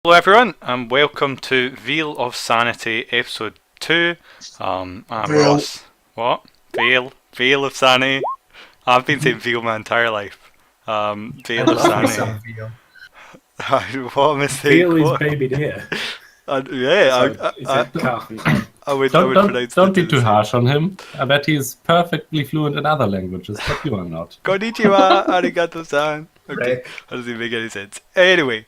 Hello everyone and welcome to Veil of Sanity episode 2. I'm Ross. What? Veil of Sanity. I've been saying Veil my entire life. I Veil of love me Sanity. some veal. What a mistake. Veal is What? baby deer. Yeah, So it's a calf. I would pronounce Don't be it the too same. harsh on him. I bet he's perfectly fluent in other languages, but you are not. Konnichiwa, arigato-san. Okay, Right. that doesn't make any sense. Anyway,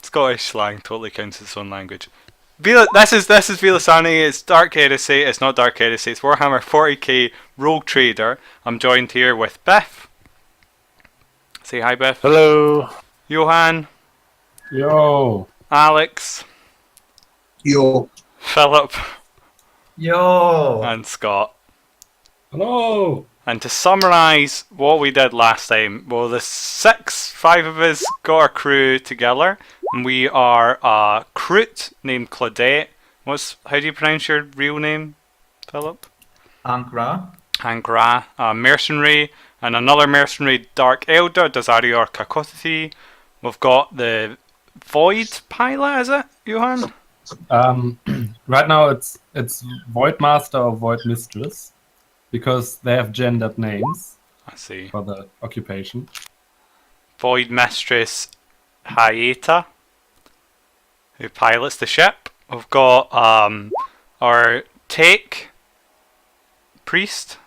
Scottish slang totally counts as its own language. This is Veil of Sanity. It's Dark Heresy. It's not Dark Heresy. It's Warhammer 40k Rogue Trader. I'm joined here with Beth. Say hi, Beth. Hello. Johan, Yo. Alex, Yo. Philip, Yo! and Scott. Hello. And to summarise what we did last time, well, five of us got our crew together, and we are a Crute named Claudette. How do you pronounce your real name, Philip? Ankra. Angra, a mercenary, and another mercenary, Dark Elder, Desarior Kakothi. We've got the Void pilot, is it, Johan? Right now it's Void Master or Void Mistress, because they have gendered names I see. for the occupation. Void Mistress Hyeta, who pilots the ship. We've got our Tech Priest,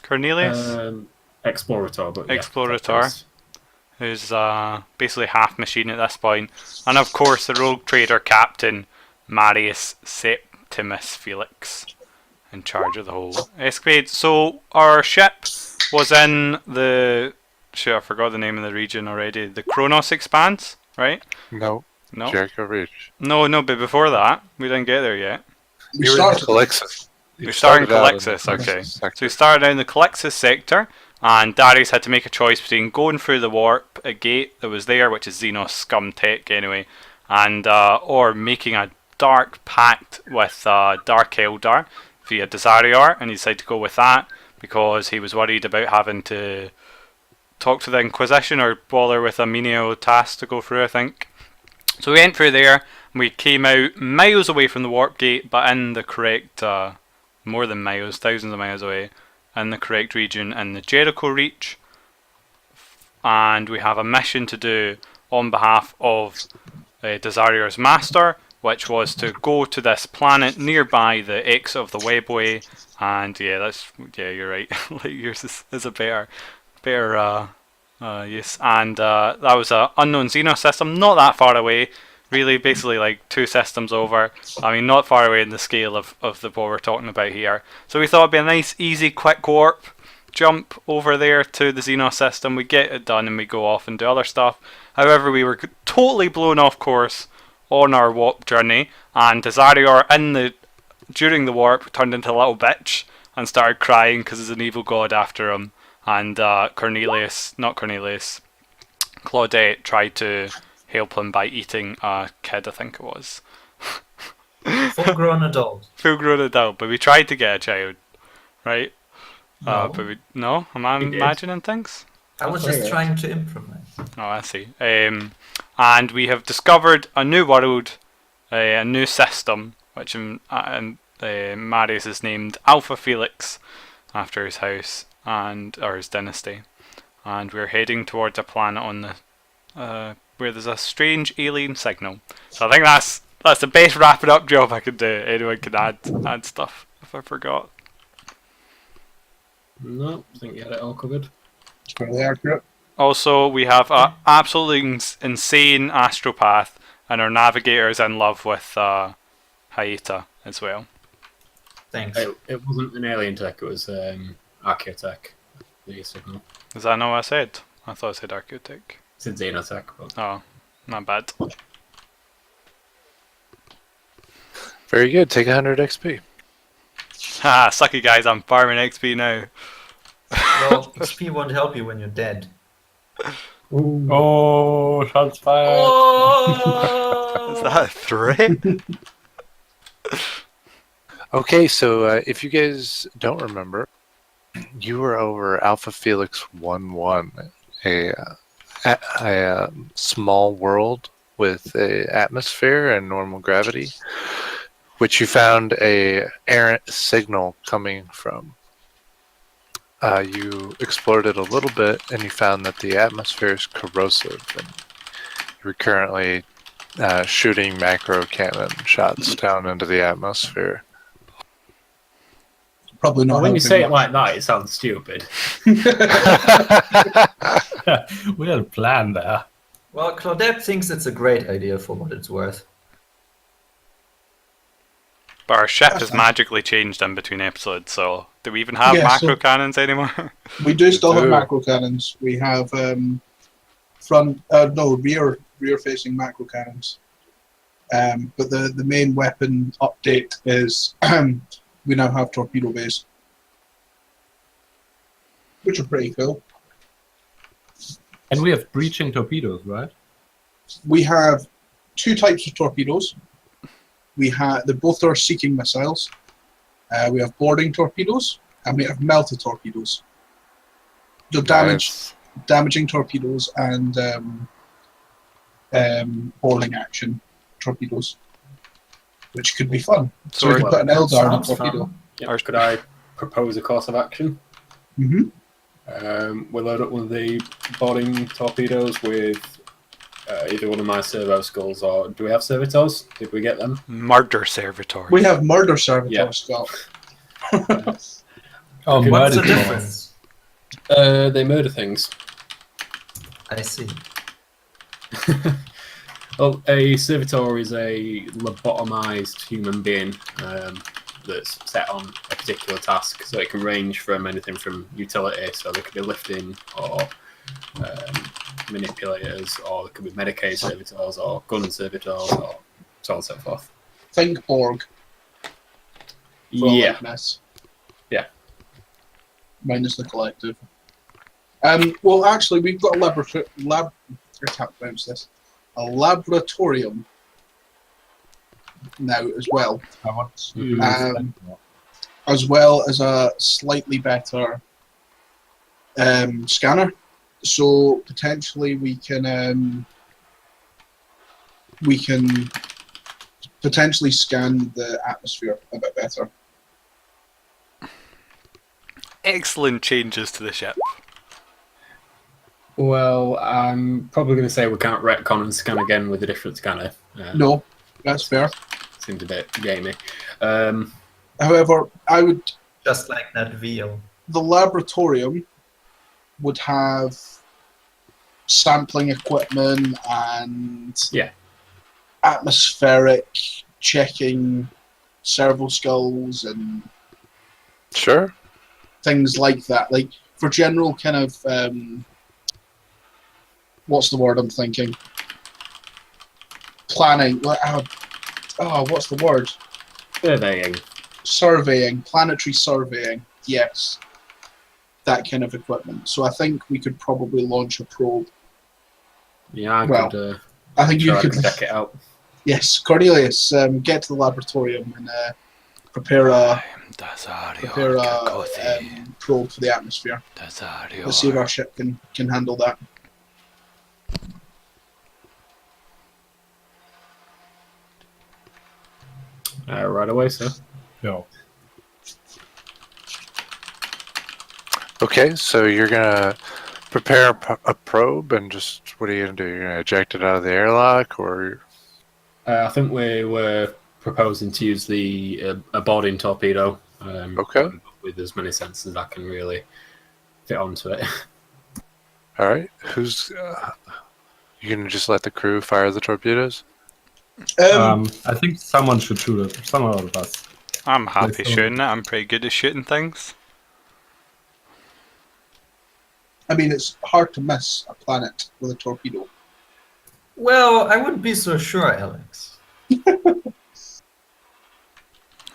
Cornelius, Explorator, but yeah, Explorator, who's basically half machine at this point, and of course the Rogue Trader Captain Marius Septimus Felix, in charge of the whole escapade. So our ship was in the I forgot the name of the region already. The Kronos Expanse, right? No. No, Jericho Ridge. no, but before that, we didn't get there yet. We started in Calixus. We started in out in Calixus, the okay. sector. So we started in the Calixus sector, and Darius had to make a choice between going through the warp, a gate that was there, which is Xenos scum tech anyway, and or making a dark pact with Dark Eldar via Desarior, and he decided to go with that because he was worried about having to talk to the Inquisition or bother with a menial task to go through, I think. So we went through there, and we came out miles away from the warp gate, but in the correct, more than miles, thousands of miles away, in the correct region in the Jericho Reach. And we have a mission to do on behalf of Desarior's master, which was to go to this planet nearby the exit of the webway. And yeah, you're right. Like yours is a better yes. And that was an unknown Xenos system, not that far away. Really, basically like 2 systems over. I mean, not far away in the scale of what we're talking about here. So we thought it'd be a nice, easy, quick warp jump over there to the Xenos system. We get it done and we go off and do other stuff. However, we were totally blown off course on our warp journey, and Desarior during the warp turned into a little bitch and started crying because there's an evil god after him. And Claudette tried to help him by eating a kid, I think it was. Full-grown adult. Full-grown adult, but we tried to get a child, right? No. Am I We did. imagining things? I was Okay, just yeah. trying to improvise. Oh, I see. And we have discovered a new world, a new system, which Marius is named Alpha Felix, after his house or his dynasty. And we're heading towards a planet on the where there's a strange alien signal. So I think that's the best wrapping up job I could do. Anyone can add stuff if I forgot. No, I think you had it all covered. Fairly accurate. Also, we have an absolutely insane astropath, and our navigator is in love with Hyeta as well. Thanks. It wasn't an alien tech, it was archaeotech. The signal. Is that not what I said? I thought I said Archaeotech. It's in xenotech, but Oh, not bad. Very good. Take 100 XP. Ha, sucky guys, I'm farming XP now. Well, XP won't help you when you're dead. Oh, shots fired. Is that a threat? Okay, so if you guys don't remember, you were over Alpha Felix 1-1, a a small world with a atmosphere and normal gravity, which you found a errant signal coming from. You explored it a little bit, and you found that the atmosphere is corrosive, and you're currently shooting macro cannon shots down into the atmosphere. Probably not. Well, when you helping say it much. like that, it sounds stupid. We had a plan there. Well, Claudette thinks it's a great idea for what it's worth. But our ship That's has fine. magically changed in between episodes, so do we even have Yeah, macro so- cannons anymore? We do still have do. macro cannons. We have rear facing macro cannons. But the main weapon update is we now have torpedo bays, which are pretty cool. And we have breaching torpedoes, right? We have two types of torpedoes. They both are seeking missiles. We have boarding torpedoes and we have melta torpedoes. So damaging torpedoes and boarding action torpedoes, which could be fun. So we So can put an Eldar in a Sounds torpedo. fun. Yep. Could I propose a course of action? Hmm. We'll load up one of the boarding torpedoes with either one of my servo skulls, or do we have servitors? Did we get them? Murder servitors. We have murder servitors, Yeah. Scott. Oh, What's the murder difference? They murder things. I see. Well, a servitor is a lobotomized human being that's set on a particular task, so it can range from anything from utility, so there could be lifting or manipulators, or there could be Medicaid servitors or gun servitors, or so on and so forth. Think Borg. For Yeah, likeness. Yeah. Minus the collective. Well, actually, we've got a I can't pronounce this. A laboratorium now as well, I want to as well as a slightly better scanner. So potentially we can potentially scan the atmosphere a bit better. Excellent changes to the ship. well, I'm probably going to say we can't retcon and scan again with a different scanner. No, that's fair. Seems a bit gamey. However, I would Just like that veal. the laboratorium would have sampling equipment and Yeah. atmospheric checking servo skulls and Sure. things like that. Like for general kind of what's the word I'm thinking? Planning. What's the word? Surveying. Surveying, planetary surveying. Yes, that kind of equipment. So I think we could probably launch a probe. Yeah, I Well, could I think you try could. to check it out. Yes, Cornelius, get to the laboratorium and prepare a probe for the atmosphere. Let's see if our ship can handle that. Right away, sir. go. Okay, so you're gonna prepare a probe, and just what are you gonna do? You're gonna eject it out of the airlock, or I think we were proposing to use the a boarding torpedo. Okay. With as many sensors as I can really fit onto it. all right? Who's you gonna just let the crew fire the torpedoes? I think someone should shoot it. Someone out of us. I'm happy Let's go. shooting it. I'm pretty good at shooting things. I mean, it's hard to miss a planet with a torpedo. Well, I wouldn't be so sure, Alex. I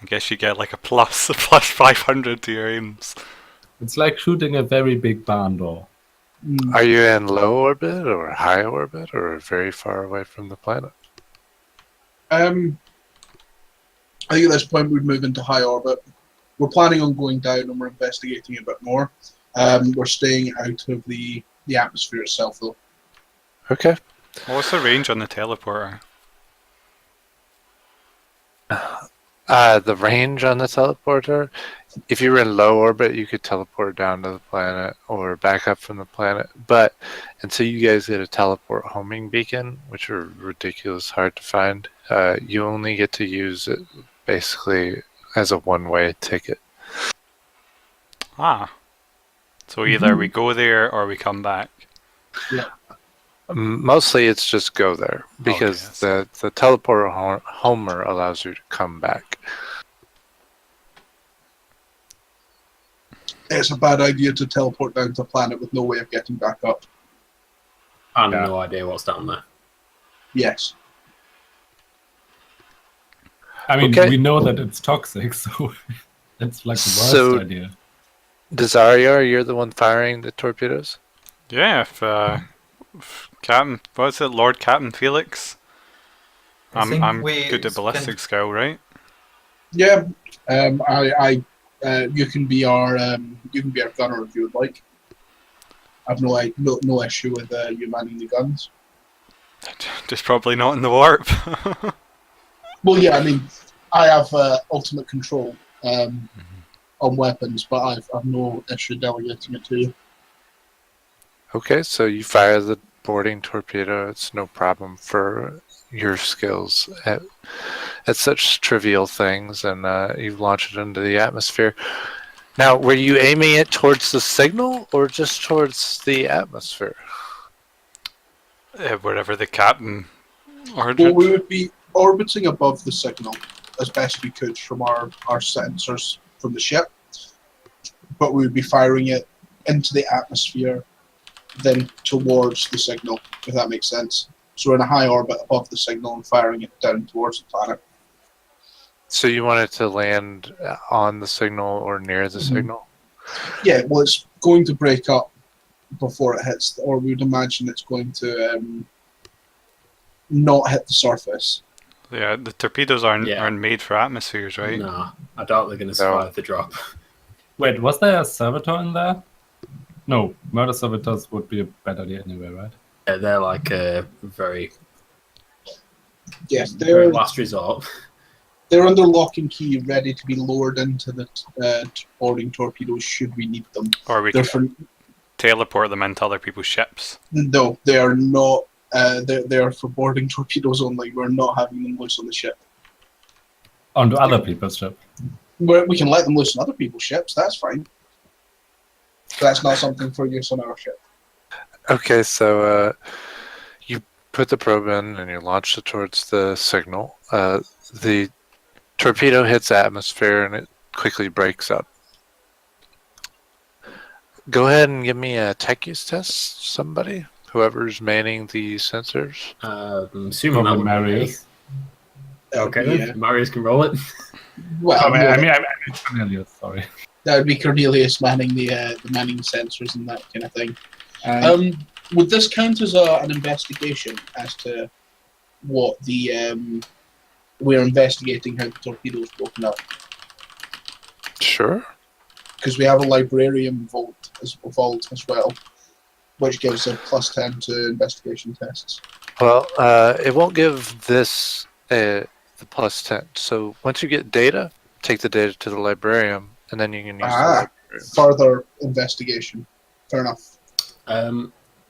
guess you get like a plus 500 to your aims. It's like shooting a very big barn door. Mm. Are you in low orbit or high orbit or very far away from the planet? I think at this point we'd move into high orbit. We're planning on going down and we're investigating a bit more. We're staying out of the atmosphere itself, though. Okay. What's the range on the teleporter? The range on the teleporter, if you were in low orbit, you could teleport down to the planet or back up from the planet. But until you guys get a teleport homing beacon, which are ridiculous hard to find, you only get to use it basically as a one-way ticket. Ah. So either we go there or we come back. Mostly it's just go there because Okay, the teleporter homer allows you to come back. It's a bad idea to teleport down to a planet with no way of getting back up. And Yeah. no idea what's down there. Yes. I mean, Okay. we know that it's toxic, so it's like the worst So- idea. Desariar, you're the one firing the torpedoes? Yeah, if Captain, what's it, Lord Captain Felix? I think I'm we good at ballistic skill, right? Yeah. You can be our gunner if you would like. I've no issue with you manning the guns. Just probably not in the warp. Well, yeah, I mean, I have ultimate control on weapons, but I've no issue delegating it to you. Okay, so you fire the boarding torpedo. It's no problem for your skills at such trivial things, and you launch it into the atmosphere. Now, were you aiming it towards the signal or just towards the atmosphere? Wherever the captain ordered. Well, we would be orbiting above the signal as best we could from our sensors from the ship, but we would be firing it into the atmosphere, then towards the signal, if that makes sense. So we're in a high orbit above the signal and firing it down towards the planet. So you want it to land on the signal or near the signal? Yeah, well, it's going to break up before it hits, or we would imagine it's going to not hit the surface. Yeah, the torpedoes aren't Yeah. made for atmospheres, right? Nah, I doubt they're going to survive the drop. Wait, was there a servitor in there? No, murder servitors would be a bad idea anyway, right? Yeah, they're like a very, Yes, very they're last resort. under lock and key, ready to be lowered into the boarding torpedoes should we need them. Or we They're can for teleport them into other people's ships. no, they are not. They are for boarding torpedoes only. We're not having them loose on the ship. Onto other people's ship. We can let them loose on other people's ships. That's fine. That's not something for use on our ship. Okay, so you put the probe in and you launch it towards the signal. The torpedo hits atmosphere and it quickly breaks up. Go ahead and give me a tech use test, somebody. Whoever's manning the sensors. I'm assuming that Probably would be me. Marius. Okay, Yeah. then. Marius can roll it. Well, I no, mean, Cornelius, sorry. that would be Cornelius manning the manning sensors and that kind of thing. Would this count as an investigation as to what the we're investigating how the torpedo's broken up? Sure. Because we have a librarian vault as well, which gives a +10 to investigation tests. Well, it won't give this the +10. So once you get data, take the data to the librarian, and then you can use the librarian. Further investigation. Fair enough.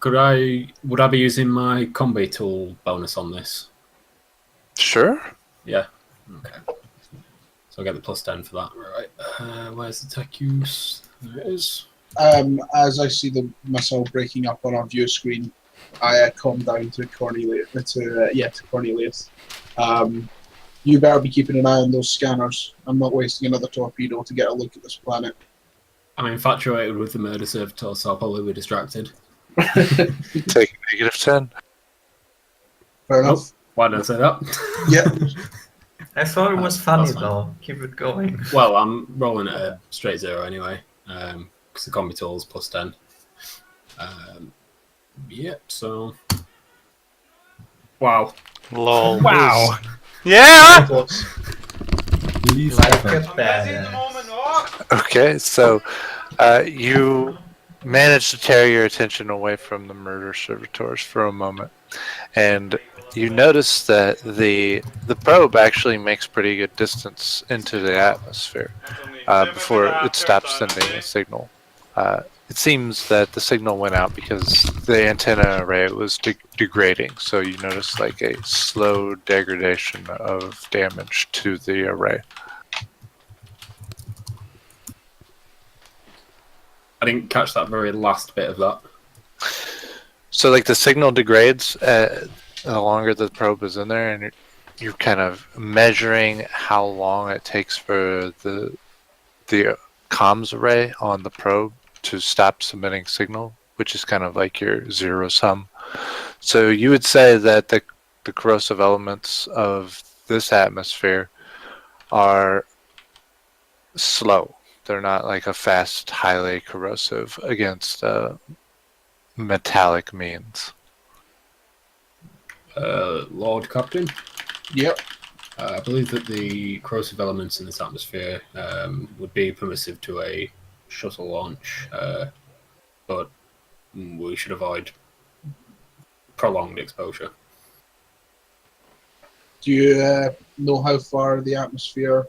Would I be using my combi tool bonus on this? Sure. Yeah. Okay. So I'll get the +10 for that. Right. Where's the tech use? There it is. As I see the missile breaking up on our view screen, I calm down to Cornelius. To Cornelius. You better be keeping an eye on those scanners. I'm not wasting another torpedo to get a look at this planet. I'm infatuated with the murder servitor, so I'll probably be distracted. Take -10. Fair enough. Why did I say that? Yeah. I thought it was funny That's fine. though. Keep it going. Well, I'm rolling at a straight 0 anyway, because the combi tool is +10. Yep, so... Wow. Lol. Wow! Yeah! Close. Least Like effort. a badass. Okay, so you manage to tear your attention away from the murder servitors for a moment, and you notice that the probe actually makes pretty good distance into the atmosphere before it stops sending a signal. It seems that the signal went out because the antenna array was degrading, so you notice like a slow degradation of damage to the array. I didn't catch that very last bit of that. So like the signal degrades the longer the probe is in there, and you're kind of measuring how long it takes for the comms array on the probe to stop submitting signal, which is kind of like your zero sum. So you would say that the corrosive elements of this atmosphere are slow. They're not like a fast, highly corrosive against metallic means. Lord Captain, Yep. I believe that the corrosive elements in this atmosphere would be permissive to a shuttle launch, but we should avoid prolonged exposure. Do you know how far the atmosphere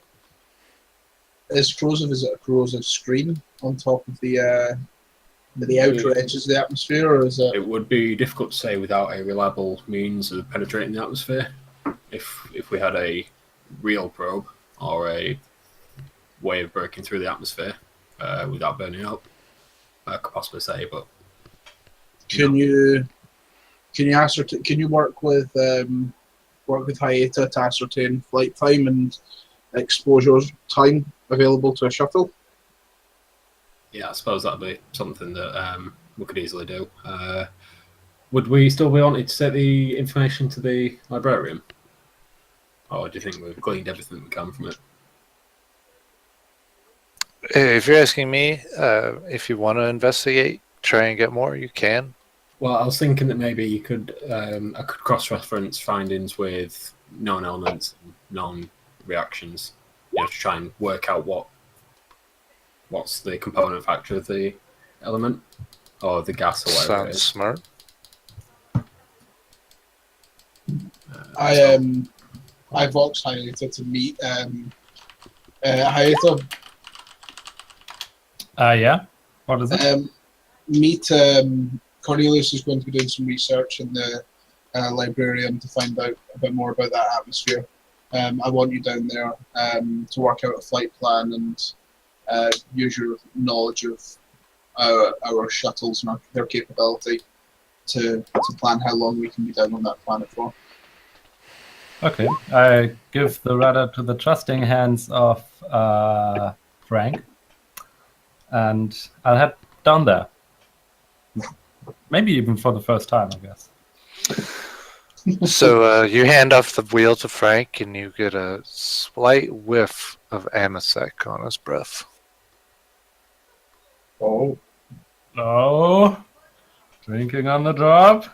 is corrosive? Is it a corrosive screen on top of the outer edges of the atmosphere, or is it? It would be difficult to say without a reliable means of penetrating the atmosphere. If we had a real probe or a way of breaking through the atmosphere without burning up, I could possibly say. But Can you ascertain? Can you work with Hyeta to ascertain flight time and exposure time available to a shuttle? yeah, I suppose that'd be something that we could easily do. Would we still be wanting to take the information to the librarian? Or do you think we've gleaned everything we can from it? If you're asking me, if you want to investigate, try and get more, you can. Well, I was thinking that maybe you could, I could cross-reference findings with known elements, and known reactions, to try and work out what's the component factor of the element or the gas or whatever it Sounds is. smart. I voxed Hyeta to meet Hyeta. Yeah. What is it? Meet Cornelius is going to be doing some research in the librarium to find out a bit more about that atmosphere. I want you down there to work out a flight plan and use your knowledge of our shuttles and their capability to plan how long we can be down on that planet for. Okay. I give the rudder to the trusting hands of Frank, and I'll head down there. Maybe even for the first time, I guess. So you hand off the wheel to Frank, and you get a slight whiff of amasec on his breath. Oh. Oh, drinking on the job.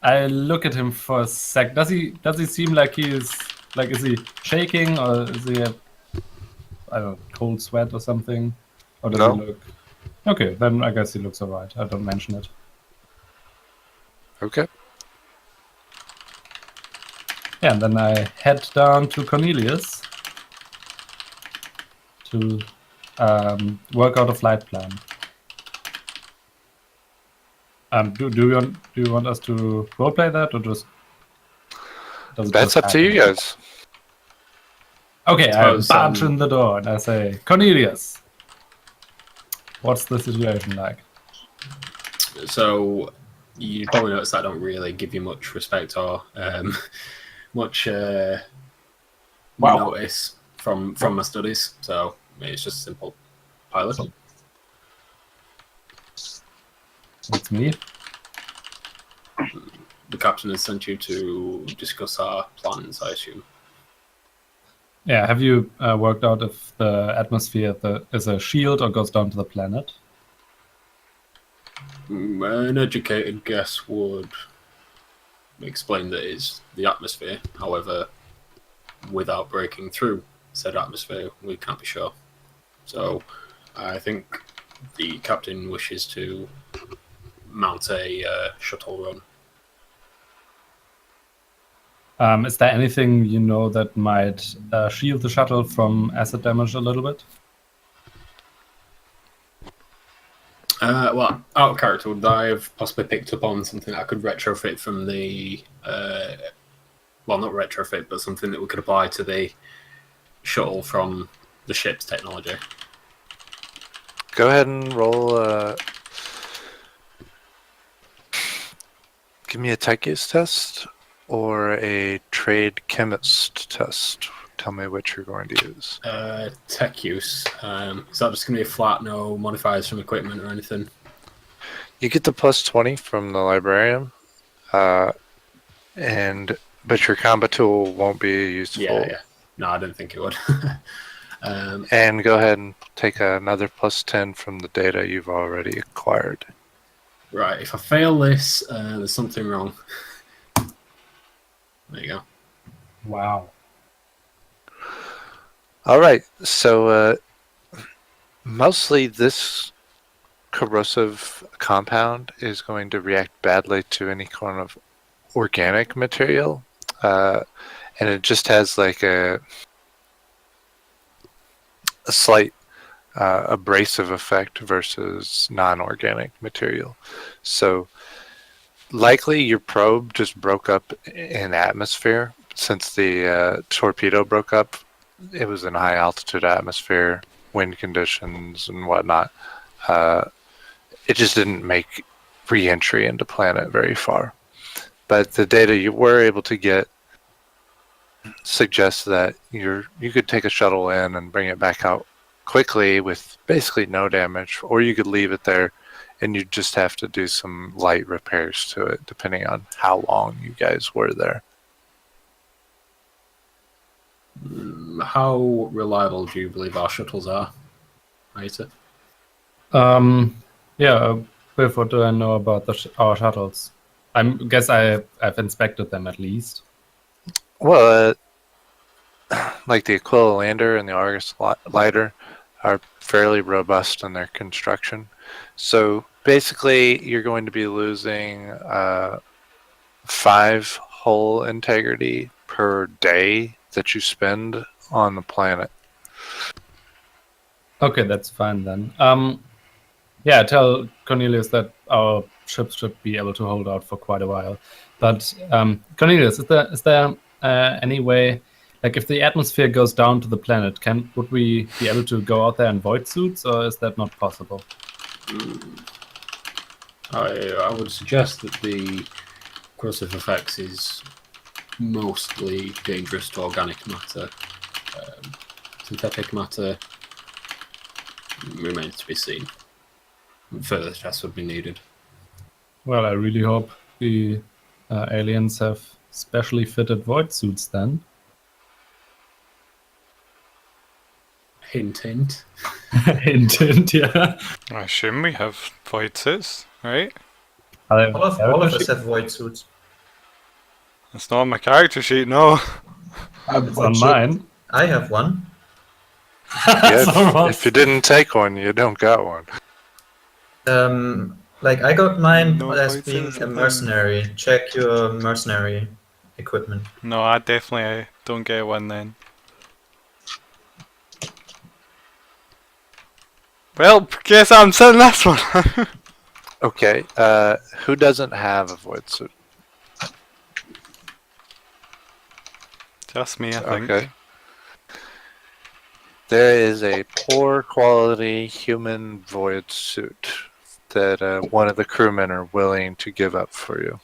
I look at him for a sec. Does he seem like is he shaking, or is he I don't know, cold sweat or something? Or does he look okay? Then I guess he looks alright. I don't mention it. Okay. Yeah, and then I head down to Cornelius to work out a flight plan. Do you want us to roleplay that, or just? That's up to you guys. Okay, I Suppose, barge in the door and I say, Cornelius, what's the situation like? So you probably notice that I don't really give you much respect or much notice from my studies. So it's just a simple pilot. It's me. The captain has sent you to discuss our plans, I assume. Yeah, have you worked out if the atmosphere is a shield or goes down to the planet? An educated guess would explain that it's the atmosphere, however, without breaking through said atmosphere, we can't be sure. So I think the captain wishes to mount a shuttle run. Is there anything you know that might shield the shuttle from acid damage a little bit? Well, out of character, would I have possibly picked up on something I could retrofit from the... well, not retrofit, but something that we could apply to the shuttle from the ship's technology? Go ahead and roll. Give me a tech use test or a trade chemist test. Tell me which you're going to use. Tech use. Is that just going to be a flat, no modifiers from equipment or anything? You get the plus 20 from the librarian, but your combat tool won't be useful. Yeah. No, I didn't think it would. And go ahead and take another plus 10 from the data you've already acquired. Right, if I fail this, there's something wrong. There you go. Wow. All right, so mostly this corrosive compound is going to react badly to any kind of organic material, and it just has like a slight abrasive effect versus non-organic material. So likely your probe just broke up in atmosphere. Since the torpedo broke up, it was in high altitude atmosphere, wind conditions and whatnot. It just didn't make re-entry into planet very far. But the data you were able to get suggests that you could take a shuttle in and bring it back out quickly with basically no damage, or you could leave it there and you just have to do some light repairs to it depending on how long you guys were there. How reliable do you believe our shuttles are, Aita? Yeah, Biff, what do I know about our shuttles? I guess I've inspected them at least. Well, like the Aquila Lander and the Argus Lighter are fairly robust in their construction. So basically, you're going to be losing 5 hull integrity per day that you spend on the planet. Okay, that's fine then. Yeah, tell Cornelius that our ships should be able to hold out for quite a while. But Cornelius, is there any way, like if the atmosphere goes down to the planet, would we be able to go out there in void suits, or is that not possible? I would suggest that the corrosive effects is mostly dangerous to organic matter. Synthetic matter remains to be seen. Further tests would be needed. Well, I really hope the aliens have specially fitted void suits then. Hint, hint. Hint, hint, yeah. I assume we have void suits, right? All of us have void suits. It's not on my character sheet, no. It's on mine. I have one. Yeah, if you didn't take one, you don't got one. Like I got mine No as void being suits, a I think. mercenary. Check your mercenary equipment. No, I definitely don't get one then. Well, guess I'm sending this one. Okay, who doesn't have a void suit? Just me, I think. Okay. There is a poor quality human void suit that one of the crewmen are willing to give up for you.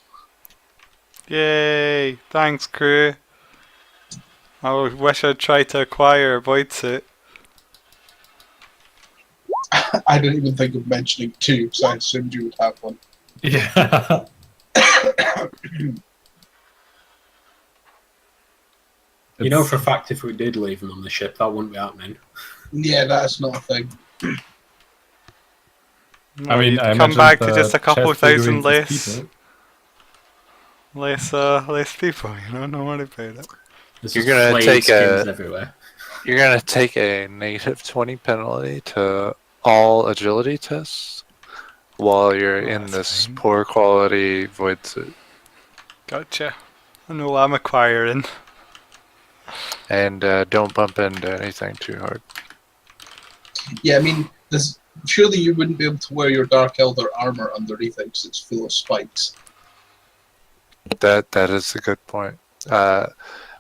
Yay! Thanks, crew. I wish I'd tried to acquire a void suit. I didn't even think of mentioning 2, so I assumed you would have one. Yeah. You know for a fact if we did leave them on the ship, that wouldn't be happening. Yeah, that's not a thing. No, I mean, you'd I come imagine back to the just a couple chest thousand figurines is less people, you know, don't worry about it. There's You're just gonna flayed take skins a- everywhere. You're gonna take a -20 penalty to all agility tests while you're Oh, in that's this fine. poor quality void suit. Gotcha. I know what I'm acquiring. And don't bump into anything too hard. Yeah, I mean, surely you wouldn't be able to wear your Dark Elder armor underneath it because it's full of spikes. That is a good point.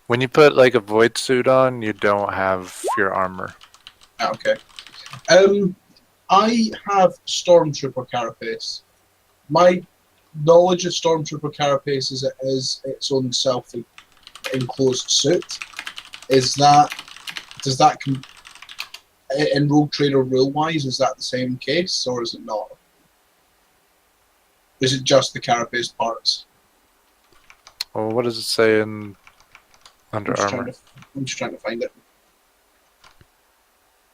When you put like a void suit on, you don't have your armor. Ah, okay. I have Stormtrooper carapace. My knowledge of Stormtrooper carapace is it is its own self-enclosed suit. Does that in Rogue Trader rule-wise, is that the same case, or is it not? Is it just the carapace parts? Well, what does it say in Under Armor? I'm just trying to find it.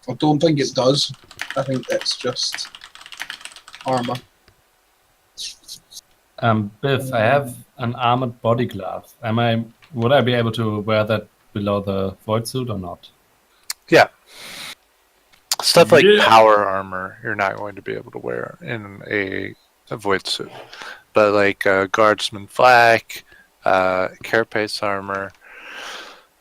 I don't think it does. I think it's just armor. Biff, I have an armored body glove. Would I be able to wear that below the void suit or not? Yeah. Stuff like Yeah. power armor, you're not going to be able to wear in a void suit. But like guardsman flak, carapace armor,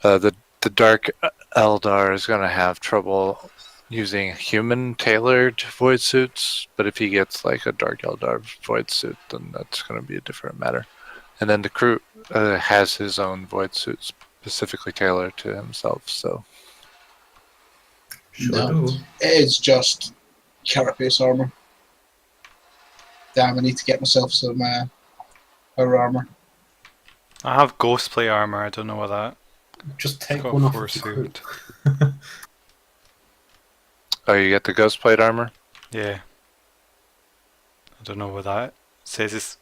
the Dark Eldar is going to have trouble using human tailored void suits, but if he gets like a Dark Eldar void suit, then that's going to be a different matter. And then the crew has his own void suit specifically tailored to himself, so Sure No. do. It is just carapace armor. Damn, I need to get myself some power armor. I have ghostplate armor. I don't know what that. Just take got one off four of the crew. suit. oh, you get the ghost plate armor? Yeah. I don't know what that says. It's.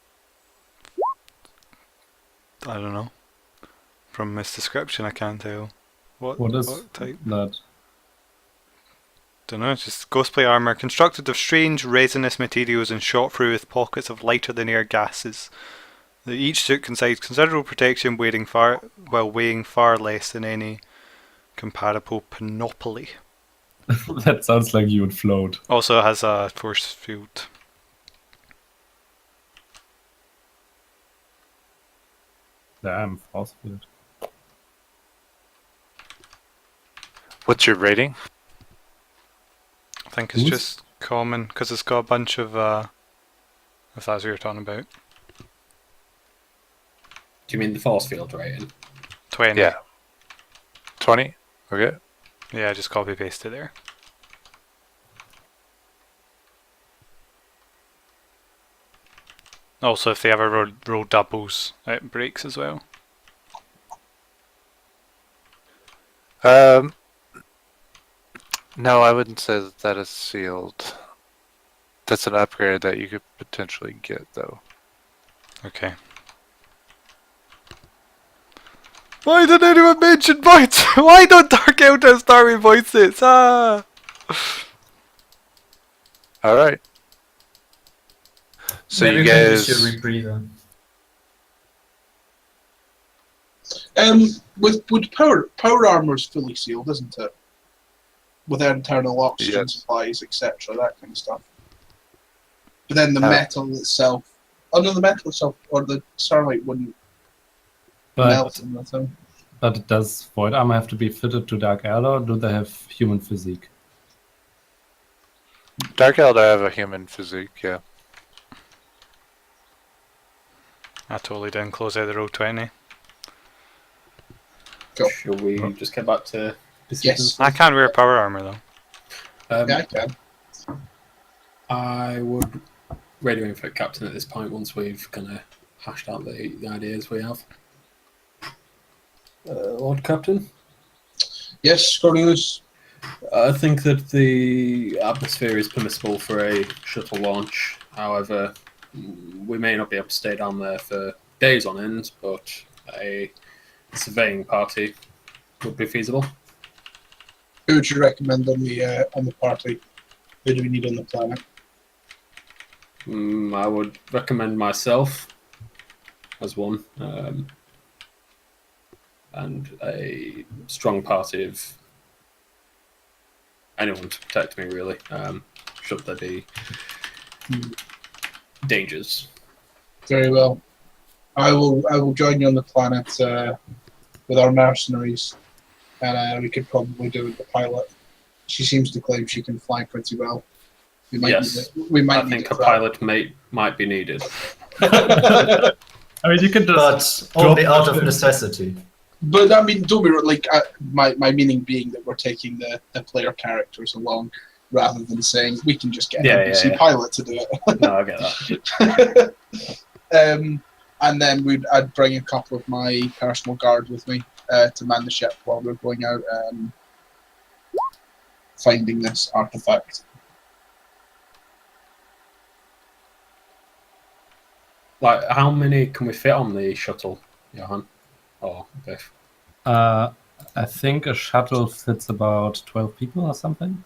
I don't know. From this description, I can't tell. What is type? that? Don't know. It's just ghostplate armor constructed of strange resinous materials and shot through with pockets of lighter than air gases. Each suit contains considerable protection, while weighing far less than any comparable panoply. That sounds like you would float. Also, it has a force field. Damn, force field. What's your rating? I think it's Who's- just common because it's got a bunch of. If that's what you're talking about. Do you mean the force field rating? 20. Yeah. 20? Okay. Yeah, just copy paste it there. Also, if they ever roll doubles, it breaks as well. No, I wouldn't say that is sealed. That's an upgrade that you could potentially get, though. Okay. Why did anyone mention voids? Why don't Dark Eldar start with voices? Ah! Alright. So Maybe you can use your guys... rebreather. With power armor is fully sealed, isn't it? With internal oxygen Yes. supplies, etc., that kind of stuff. But then the How? metal itself, or the starlight wouldn't melt But in the thing. does void armor have to be fitted to Dark Elder, or do they have human physique? Dark Eldar have a human physique, yeah. I totally didn't close out the roll 20. Go. Shall we just get back to decisions? I can't wear power armor though. Um, Yeah, I can. I would radio info captain at this point once we've kind of hashed out the ideas we have. Lord Captain? Yes, Cornelius. I think that the atmosphere is permissible for a shuttle launch. However, we may not be able to stay down there for days on end, but a surveying party would be feasible. Who would you recommend on the party? Who do we need on the planet? I would recommend myself as one, and a strong party of anyone to protect me, really. Should there be dangers. Very well. I will join you on the planet with our mercenaries, and we could probably do with the pilot. She seems to claim she can fly pretty well. We might Yes, we might I need think to a try. pilot might be needed. I mean, you can just But only drop out the of ship. necessity. But I mean, don't be like my meaning being that we're taking the player characters along rather than saying we can just get an Yeah, NPC yeah, yeah. pilot to do it. No, I get that. And then I'd bring a couple of my personal guards with me to man the ship while we're going out finding this artifact. Like, how many can we fit on the shuttle, Johan? Or Biff? I think a shuttle fits about 12 people or something.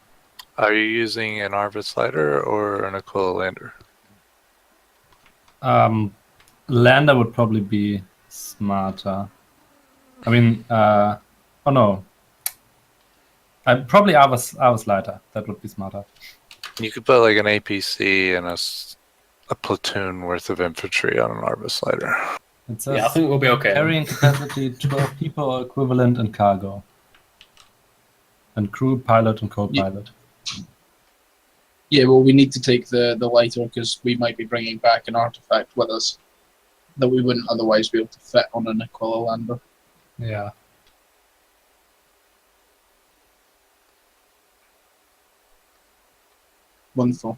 Are you using an Arvis lighter or an Aquila lander? Lander would probably be smarter. I mean, oh no. I'd probably Arvis lighter. That would be smarter. You could put like an APC and a platoon worth of infantry on an Arvis lighter. It says Yeah, I think we'll be okay. carrying capacity 12 people or equivalent in cargo. And crew, pilot, and co-pilot. Yeah, well, we need to take the lighter because we might be bringing back an artifact with us that we wouldn't otherwise be able to fit on an Aquila lander. Yeah. Wonderful.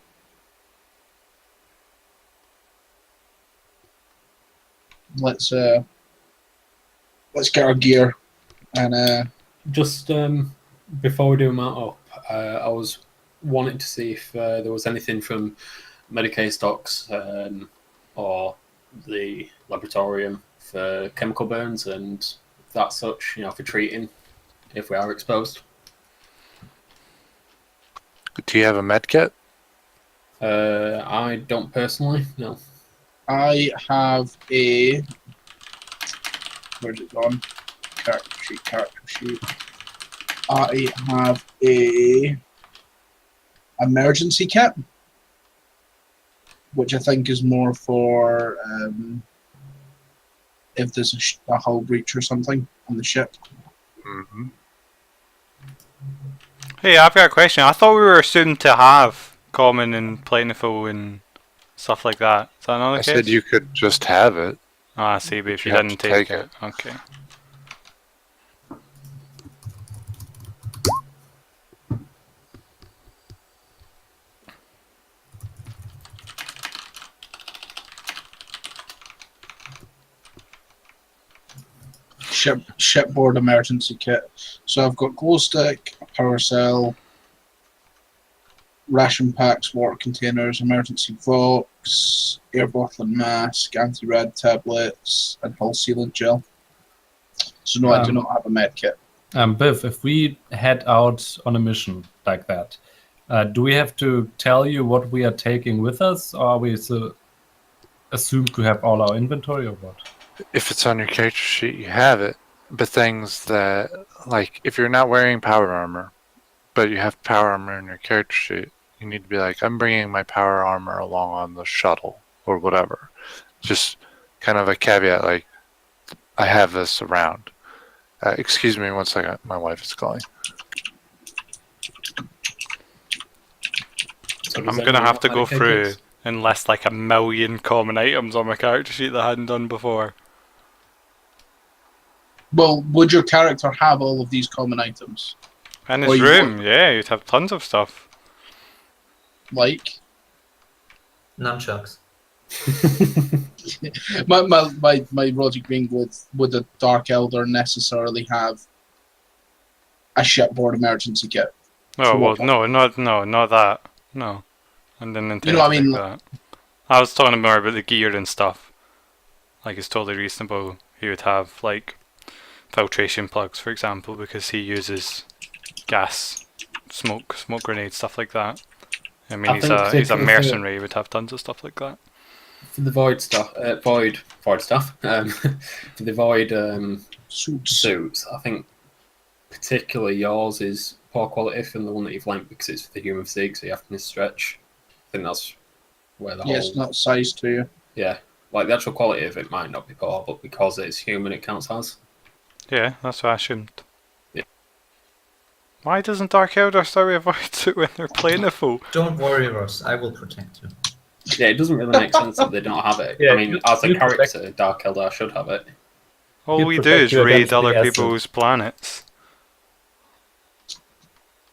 Let's get our gear and Just before we do mount up, I was wanting to see if there was anything from Medicaid stocks or the laboratorium for chemical burns and that such, for treating if we are exposed. Do you have a med kit? I don't personally, no. I have a where's it gone? Character sheet. I have a emergency kit, which I think is more for if there's a hull breach or something on the ship. Mm-hmm. Hey, I've got a question. I thought we were assumed to have common and plentiful and stuff like that. Is that not the I case? said you could just have it. Ah, I see, but if you You have didn't to take take it. Okay. Shipboard emergency kit. So I've got glow stick, a power cell, ration packs, water containers, emergency box, air bottle and mask, anti-rad tablets, and hull sealant gel. So no, I do not have a med kit. Biff, if we head out on a mission like that, do we have to tell you what we are taking with us, or are we assumed to have all our inventory, or what? If it's on your character sheet, you have it. But things that, like, if you're not wearing power armor, but you have power armor in your character sheet, you need to be like, I'm bringing my power armor along on the shuttle or whatever. Just kind of a caveat, like, I have this around. Excuse me 1 second. My wife is calling. So I'm does going to anyone have to know go how to take through this? and list like 1,000,000 common items on my character sheet that I hadn't done before. Well, would your character have all of these common items? In Well, his you room, yeah, you'd have tons of stuff. Like Nunchucks. my logic being, would a Dark Elder necessarily have a shipboard emergency kit? Oh, For well, what? not that. No. I didn't intend know what to I mean? take that. I was talking more about the gear and stuff. Like, it's totally reasonable. He would have, like, filtration plugs, for example, because he uses gas, smoke grenades, stuff like that. I mean, I he's think a particularly mercenary. He would have tons of stuff like that. For the void stuff, void stuff. For the void Suits. suits, I think particularly yours is poor quality from the one that you've lent because it's for the human physique, so you have to stretch. I think that's where the Yeah, whole it's not sized to you. yeah, like the actual quality of it might not be poor, but because it's human, it counts as. Yeah, that's what I assumed. Yeah. Why doesn't Dark Elder start with avoid it when they're plentiful? Don't worry, Ross. I will protect you. Yeah, it doesn't really make sense that they don't have it. Yeah, I mean, as a you protect- character, Dark Eldar should have it. All He'll we do protect is you raid against the other acid. people's planets.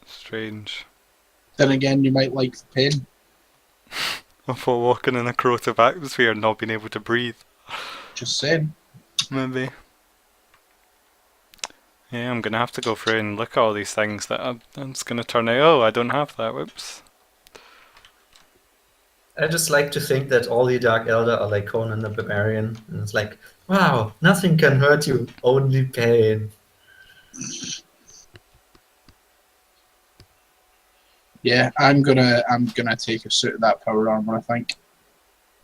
Strange. Then again, you might like the pain. Of walking in a corrosive atmosphere and not being able to breathe. Just saying. Maybe. Yeah, I'm gonna have to go through and look at all these things that I'm just gonna turn out. Oh, I don't have that. Whoops. I just like to think that all the Dark Elder are like Conan the Barbarian, and it's like, wow, nothing can hurt you, only pain. Yeah, I'm gonna take a suit of that power armor. I think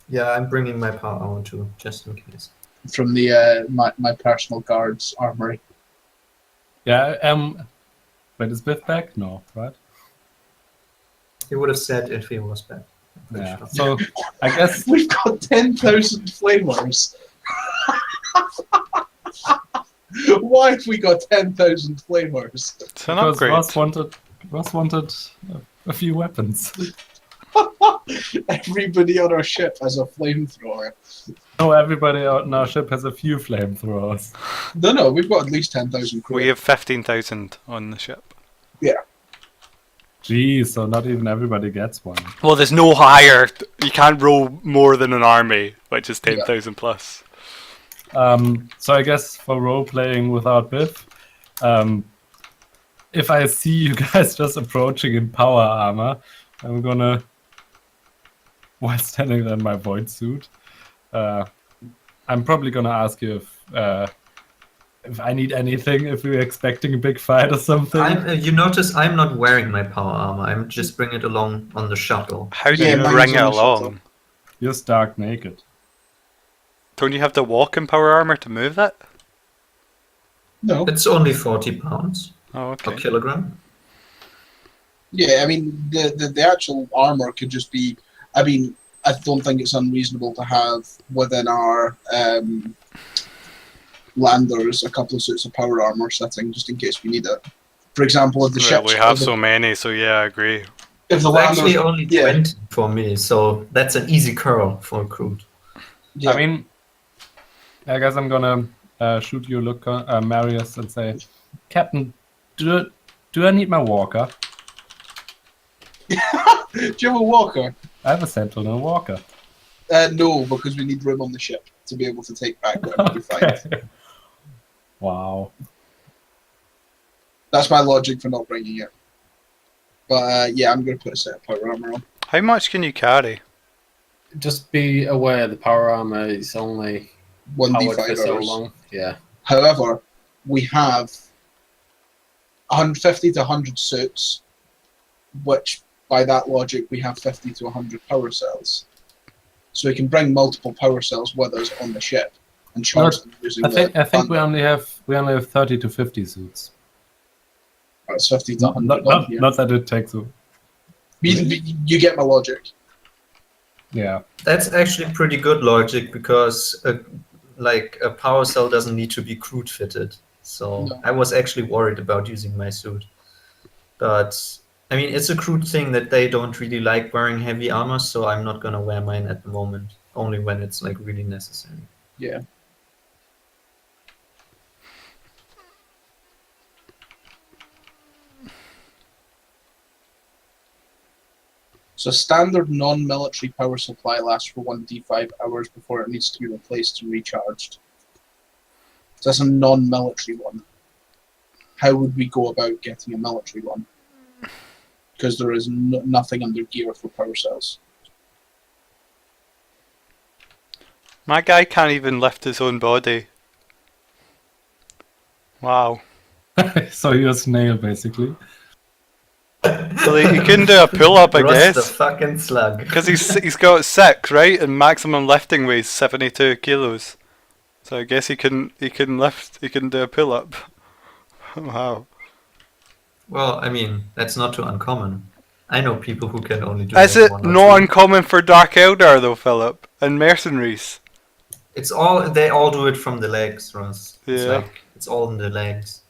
Yeah, I'm bringing my power armor too, just in case. from the my personal guard's armory. Yeah, wait, is Biff back? No, right? He would have said if he was back. I'm pretty Yeah. sure. So I guess We've got 10,000 flamers. Why have we got 10,000 flamers? It's an because upgrade. Ross wanted a few weapons. Everybody on our ship has a flamethrower. No, everybody on our ship has a few flamethrowers. No, we've got at least 10,000 crew. We have 15,000 on the ship. Jeez, so not even everybody gets one. Well, there's no higher. You can't roll more than an army, which is 10,000 plus. So I guess for role playing without Biff, if I see you guys just approaching in power armor, I'm gonna, while standing there in my void suit, I'm probably gonna ask you if I need anything, if you're expecting a big fight or something. You notice I'm not wearing my power armor. I'm just bringing it along on the shuttle. How do Yeah, you mine's bring it on the shuttle. along? You're stark naked. Don't you have to walk in power armor to move that? No. It's only 40 pounds Oh, per okay. kilogram. Yeah, I mean, the actual armor could just be. I mean, I don't think it's unreasonable to have within our landers a couple of suits of power armor setting just in case we need it. For example, if the Well, ship. we have so many, so yeah, I agree. If the It's actually landers. only yeah. 20 for me, so that's an easy curl for a crew. Yeah. I mean, I guess I'm gonna shoot you, look, Marius, and say, Captain, do I need my walker? Do you have a walker? I have a sentinel walker. No, because we need room on the ship to be able to take back whatever we find. Okay. Wow. That's my logic for not bringing it. But yeah, I'm going to put a set of power armor on. How much can you carry? Just be aware the power armor is only powered 1d5 for so hours. long. Yeah. However, we have 150 to 100 suits, which by that logic we have 50 to 100 power cells. So we can bring multiple power cells with us on the ship and charge them using I think the we only have 30 to 50 suits. That's 50 to 100 on here. Not that it takes a You get my logic. yeah. That's actually pretty good logic because a power cell doesn't need to be crude fitted. So No. I was actually worried about using my suit. But I mean, it's a crude thing that they don't really like wearing heavy armor, so I'm not gonna wear mine at the moment. Only when it's like really necessary. Yeah. So standard non-military power supply lasts for 1d5 hours before it needs to be replaced and recharged. So that's a non-military one. How would we go about getting a military one? Because there is nothing under gear for power cells. My guy can't even lift his own body. Wow. So you're a snail, basically. So he couldn't do a pull-up, I Ross the guess. fucking slug. Because he's got 6, right? And maximum lifting weight is 72 kilos. So I guess he couldn't do a pull-up. Wow. Well, I mean, that's not too uncommon. I know people who can only do Is like it one or not two. uncommon for Dark Eldar though, Philip, and mercenaries? It's all they all do it from the legs, Ross. It's Yeah. like it's all in the legs.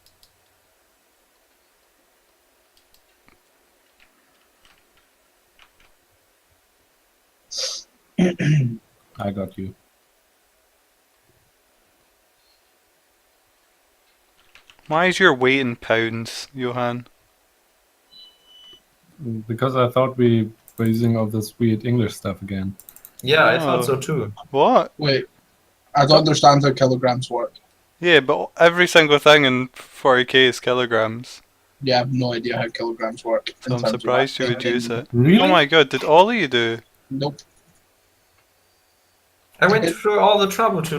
I got you. Why is your weight in pounds, Johan? Because I thought we were using all this weird English stuff again. Yeah, I Oh. thought so too. What? Wait, I don't understand how kilograms work. Yeah, but every single thing in 40k is kilograms. Yeah, I have no idea how kilograms work. So I'm surprised you would use it. Really? Oh my god, did all of you do? Nope. I went through all the trouble to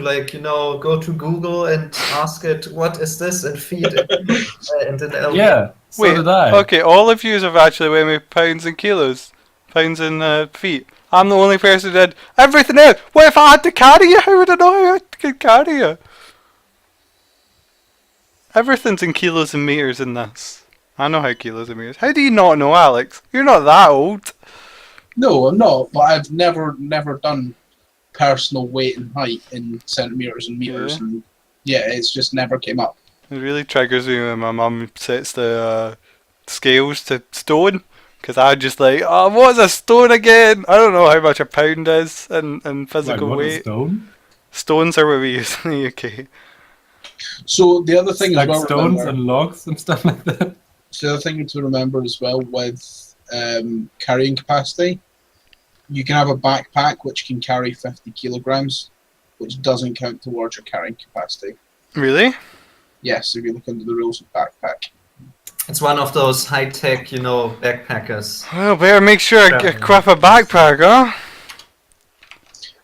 go to Google and ask it what is this and feed it and then Yeah, so Wait, did I. okay, all of you have actually weighed me pounds and kilos. Pounds and feet. I'm the only person who did everything else. What if I had to carry you? How would I know how I could carry you? Everything's in kilos and meters in this. I know how kilos and meters. How do you not know, Alex? You're not that old. No, I'm not. But I've never done personal weight and height in centimeters and meters, Yeah. and yeah, it's just never came up. It really triggers me when my mum sets the scales to stone. Because I just like, oh, what's a stone again? I don't know how much a pound is in Like, physical what is weight. stone? Stones are what we use in the UK. So the other thing Like as well, stones remember, and logs and stuff like that. so the other thing to remember as well with carrying capacity, you can have a backpack which can carry 50 kilograms, which doesn't count towards your carrying capacity. Really? Yes, if you look into the rules of backpack. It's one of those high-tech, backpackers. Well, better make sure I Traveling. equip a backpack, huh?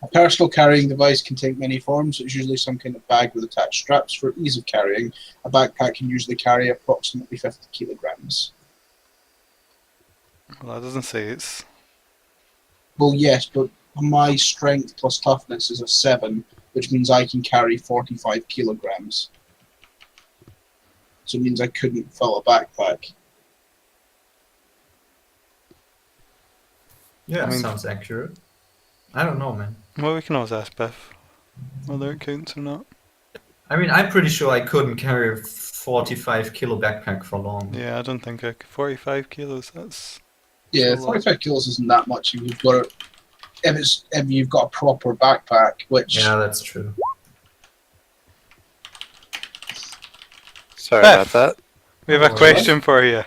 A personal carrying device can take many forms. It's usually some kind of bag with attached straps for ease of carrying. A backpack can usually carry approximately 50 kilograms. Well, that doesn't say it's... Well, yes, but my strength plus toughness is a 7, which means I can carry 45 kilograms. So it means I couldn't fill a backpack. Yeah, I mean- sounds accurate. I don't know, man. Well, we can always ask Biff whether it counts or not. I mean, I'm pretty sure I couldn't carry a 45 kilo backpack for long. Yeah, I don't think I could. 45 kilos, that's... Yeah, That's a lot. 45 kilos isn't that much if you've got if you've got a proper backpack, which Yeah, that's true. Sorry Beth. about that. We have a Oh, question for you.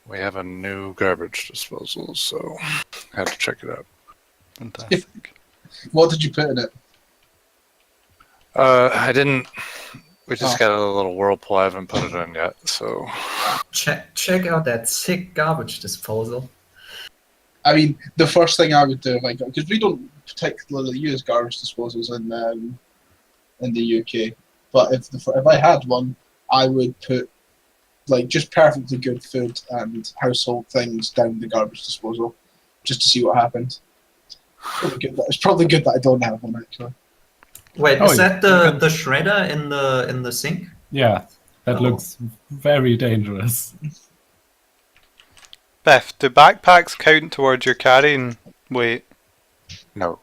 We have a new garbage disposal, so I had to check it out. Fantastic. what did you put in it? I didn't. We just Oh. got a little whirlpool. I haven't put it in yet, so Check out that sick garbage disposal. I mean, the first thing I would do, because we don't particularly use garbage disposals in the UK, but if I had one, I would put just perfectly good food and household things down the garbage disposal, just to see what happened. It's probably good that I don't have one actually. Wait, Oh, is that you the can- shredder in the sink? Yeah, that Oh. looks very dangerous. Biff, do backpacks count towards your carrying weight? no.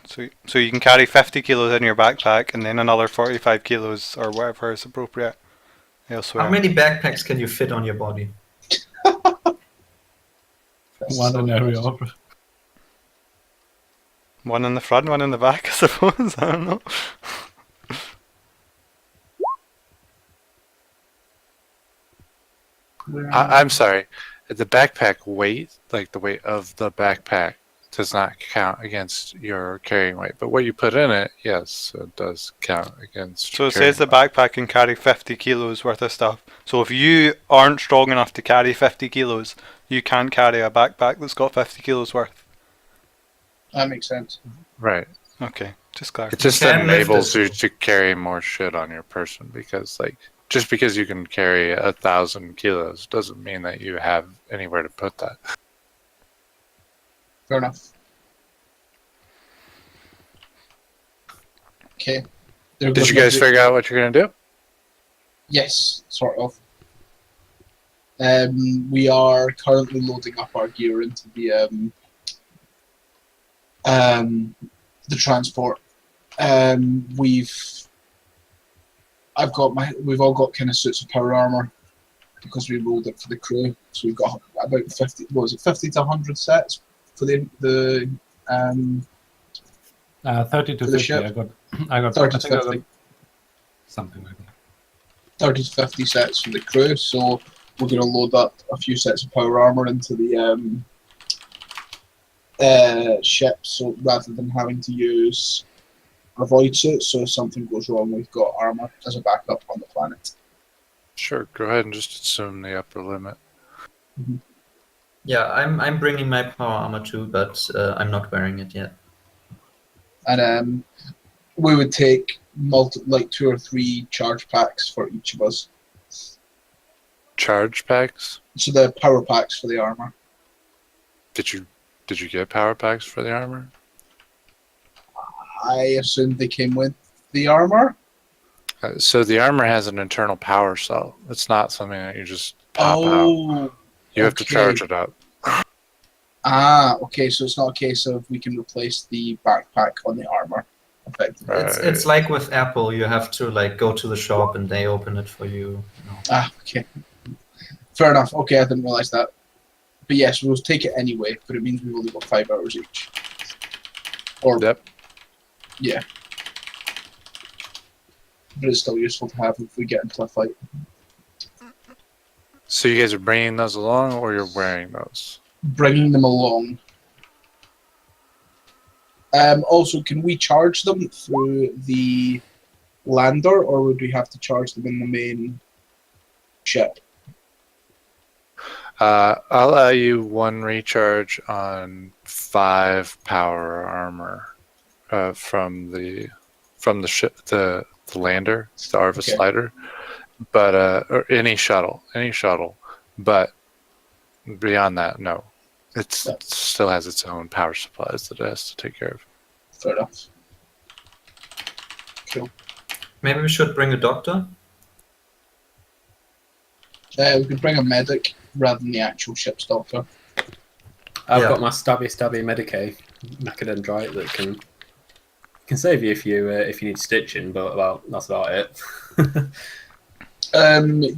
So you can carry 50 kilos in your backpack and then another 45 kilos or whatever is appropriate elsewhere. How many backpacks can you fit on your body? One in every opera. One in the front, one in the back, I suppose. I don't know. I'm sorry. The backpack weight, like the weight of the backpack, does not count against your carrying weight. But what you put in it, yes, it does count against. So your it says the carrying weight. backpack can carry 50 kilos worth of stuff. So if you aren't strong enough to carry 50 kilos, you can't carry a backpack that's got 50 kilos worth. That makes sense. Right. Okay, just clarify. It just can lift enables it. you to carry more shit on your person because, just because you can carry 1,000 kilos doesn't mean that you have anywhere to put that. Fair enough. Okay. There Did goes you my guys big- figure out what you're gonna do? Yes, sort of. We are currently loading up our gear into the transport. We've all got kind of suits of power armor because we rolled it for the crew. So we've got about 50. What was it? 50 to 100 sets for the 30 to For the 50. ship? I got 30 I to think I got 50. something like that. 30 to 50 sets for the crew. So we're going to load up a few sets of power armor into the ship. So rather than having to use a void suit, so if something goes wrong, we've got armor as a backup on the planet. Sure, go ahead and just assume the upper limit. Yeah, I'm bringing my power armor too, but I'm not wearing it yet. And we would take like 2 or 3 charge packs for each of us. Charge packs? So the power packs for the armor. Did you get power packs for the armor? I assumed they came with the armor. So the armor has an internal power cell. It's not something that you just pop out. You have to okay. charge it up. Okay. So it's not a case of we can replace the backpack on the armor. Effectively. Right. It's like with Apple, you have to like go to the shop and they open it for you. Okay. Fair enough. Okay, I didn't realize that. But yes, we'll take it anyway. But it means we've only got 5 hours each. Or Yep. yeah. But it's still useful to have if we get into a fight. So you guys are bringing those along, or you're wearing those? Bringing them along. Also, can we charge them through the lander, or would we have to charge them in the main ship? I'll allow you 1 recharge on 5 power armor from the ship, the lander, the Arvis Okay. Slider, but or any shuttle, but beyond that, no. It still has its own power supplies that it has to take care of. Fair enough. Cool. Maybe we should bring a doctor. We could bring a medic rather than the actual ship's doctor. I've Yeah. got my stabby Medicaid macadendrite that can save you if you need stitching, but that's about it.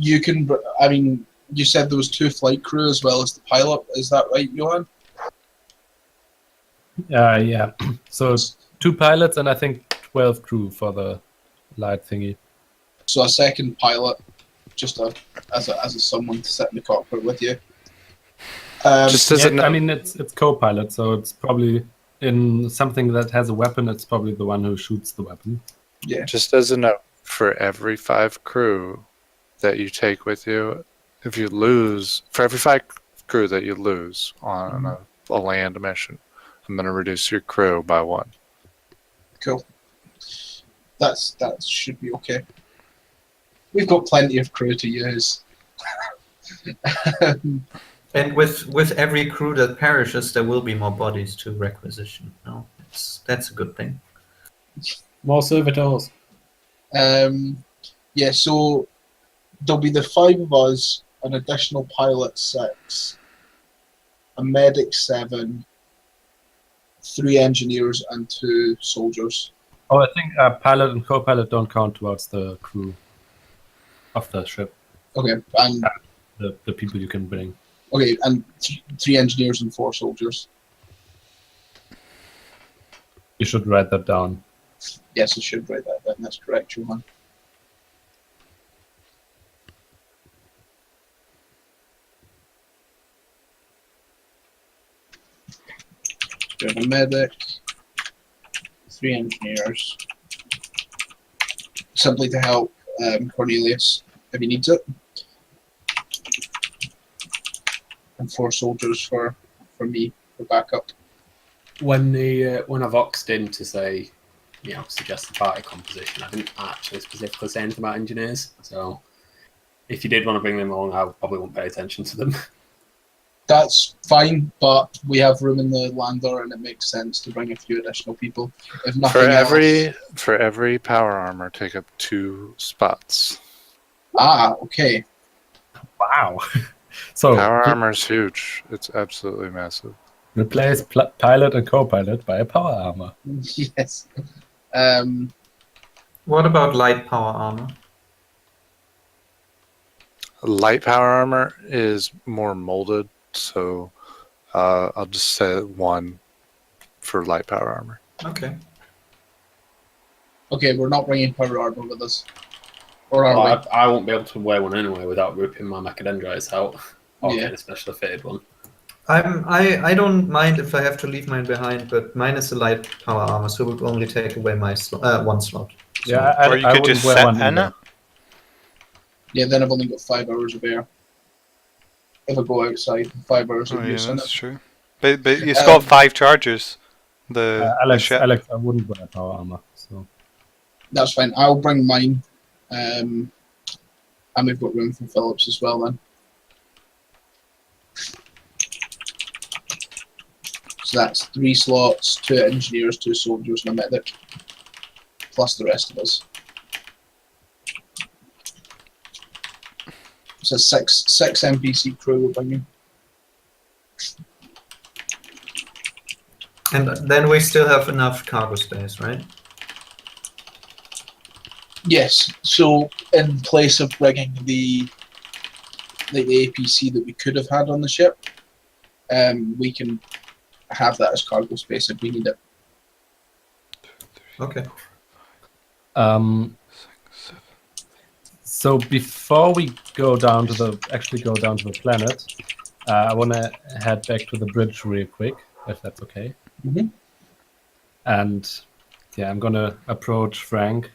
You can. I mean, you said there was 2 flight crew as well as the pilot. Is that right, Johan? Yeah. So 2 pilots and I think 12 crew for the light thingy. So a second pilot, just as a someone to sit in the cockpit with you. Just as a Yeah, I mean, it's co-pilot, so it's probably in something that has a weapon. It's probably the one who shoots the weapon. Yeah. Just as a note, for every 5 crew that you take with you, if you lose, for every 5 crew that you lose on a land mission, I'm going to reduce your crew by 1. Cool. That should be okay. We've got plenty of crew to use. And with every crew that perishes, there will be more bodies to requisition. No, that's a good thing. More servitors. Yeah, so there'll be the 5 of us, an additional pilot 6, a medic 7, 3 engineers, and 2 soldiers. Oh, I think pilot and co-pilot don't count towards the crew of the ship. Okay, and The people you can bring. okay, and 3 engineers and 4 soldiers. You should write that down. Yes, I should write that down. That's correct, Johan. We have a medic, 3 engineers, simply to help Cornelius if he needs it, and 4 soldiers for me for backup. When I voxed in to say, suggest the party composition, I didn't actually specifically say anything about engineers. So if you did want to bring them along, I probably won't pay attention to them. That's fine, but we have room in the lander, and it makes sense to bring a few additional people. If nothing For every power armor, take up 2 spots. Okay. Wow. So Power armor is huge. It's absolutely massive. replace pilot and co-pilot by a power armor. Yes. What about light power armor? Light power armor is more molded, so I'll just say 1 for light power armor. Okay. Okay, we're not bringing power armor with us. Or are Well, I won't be able to wear one anyway without ripping my mechadendrites out or Yeah. getting a specially fitted one. I don't mind if I have to leave mine behind, but mine is a light power armor, so it will only take away my 1 slot. So, Yeah, Or you I could wouldn't just wear sit one in either. it. Yeah, then I've only got 5 hours of air. If I go outside, 5 hours Oh of yeah, use in that's it. true. But it's got 5 charges. The Alex, ship. Alex, I wouldn't wear power armor. So That's fine. I'll bring mine. And we've got room for Phillips as well then. So that's 3 slots, 2 engineers, 2 soldiers, and a medic. Plus the rest of us. So six NPC crew we're bringing. and then we still have enough cargo space, right? Yes. So in place of bringing the APC that we could have had on the ship, we can have that as cargo space if we need it. Okay. So before we go down to the planet, I want to head back to the bridge real quick, if that's okay. Mhm. And yeah, I'm gonna approach Frank,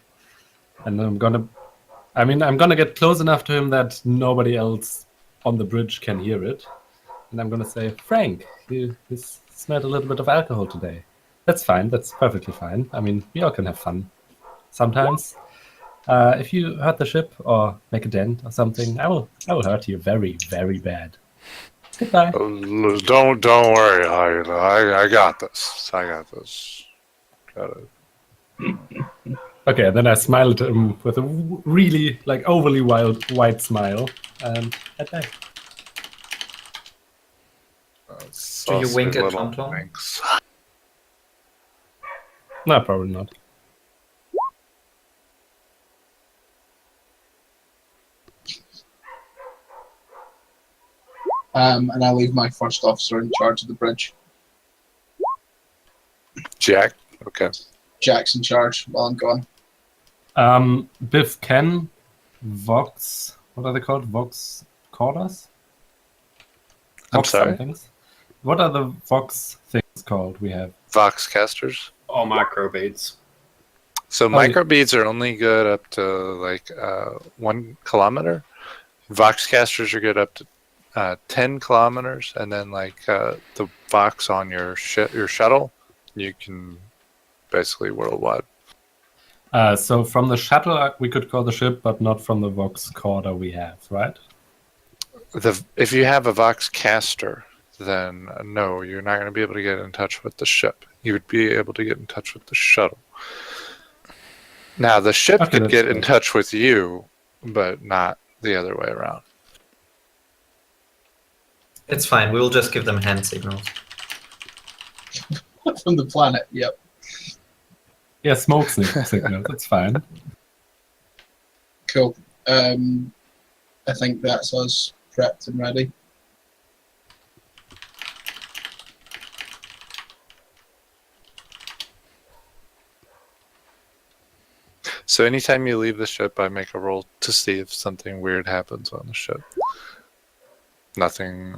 and I'm gonna get close enough to him that nobody else on the bridge can hear it. And I'm gonna say, Frank, you smelled a little bit of alcohol today. That's fine. That's perfectly fine. I mean, we all can have fun sometimes. If you hurt the ship or make a dent or something, I will hurt you very, very bad. Goodbye. Don't worry. I got this. I got this. Got it. Okay, then I smile at him with a really overly wide smile and head back. Do you wink at Little TomTom? winks. No, probably not. And I leave my first officer in charge of the bridge. Jack. Okay. Jack's in charge while I'm gone. Biff, can Vox, what are they called? Vox corders? I'm Vox sorry? somethings? What are the Vox things called we have? Vox casters. Or microbeads. So Oh, yeah. microbeads are only good up to 1 kilometer. Vox casters are good up to 10 kilometers, and then the Vox on your shuttle, you can basically worldwide. So from the shuttle, we could call the ship, but not from the Vox corder we have, right? If you have a Vox caster, then no, you're not going to be able to get in touch with the ship. You would be able to get in touch with the shuttle. Now, the ship Okay, could that's get in good. touch with you, but not the other way around. It's fine. We'll just give them hand signals. From the planet, yep. Yeah, smoke signal. That's fine. Cool. I think that's us prepped and ready. So anytime you leave the ship, I make a roll to see if something weird happens on the ship. Nothing.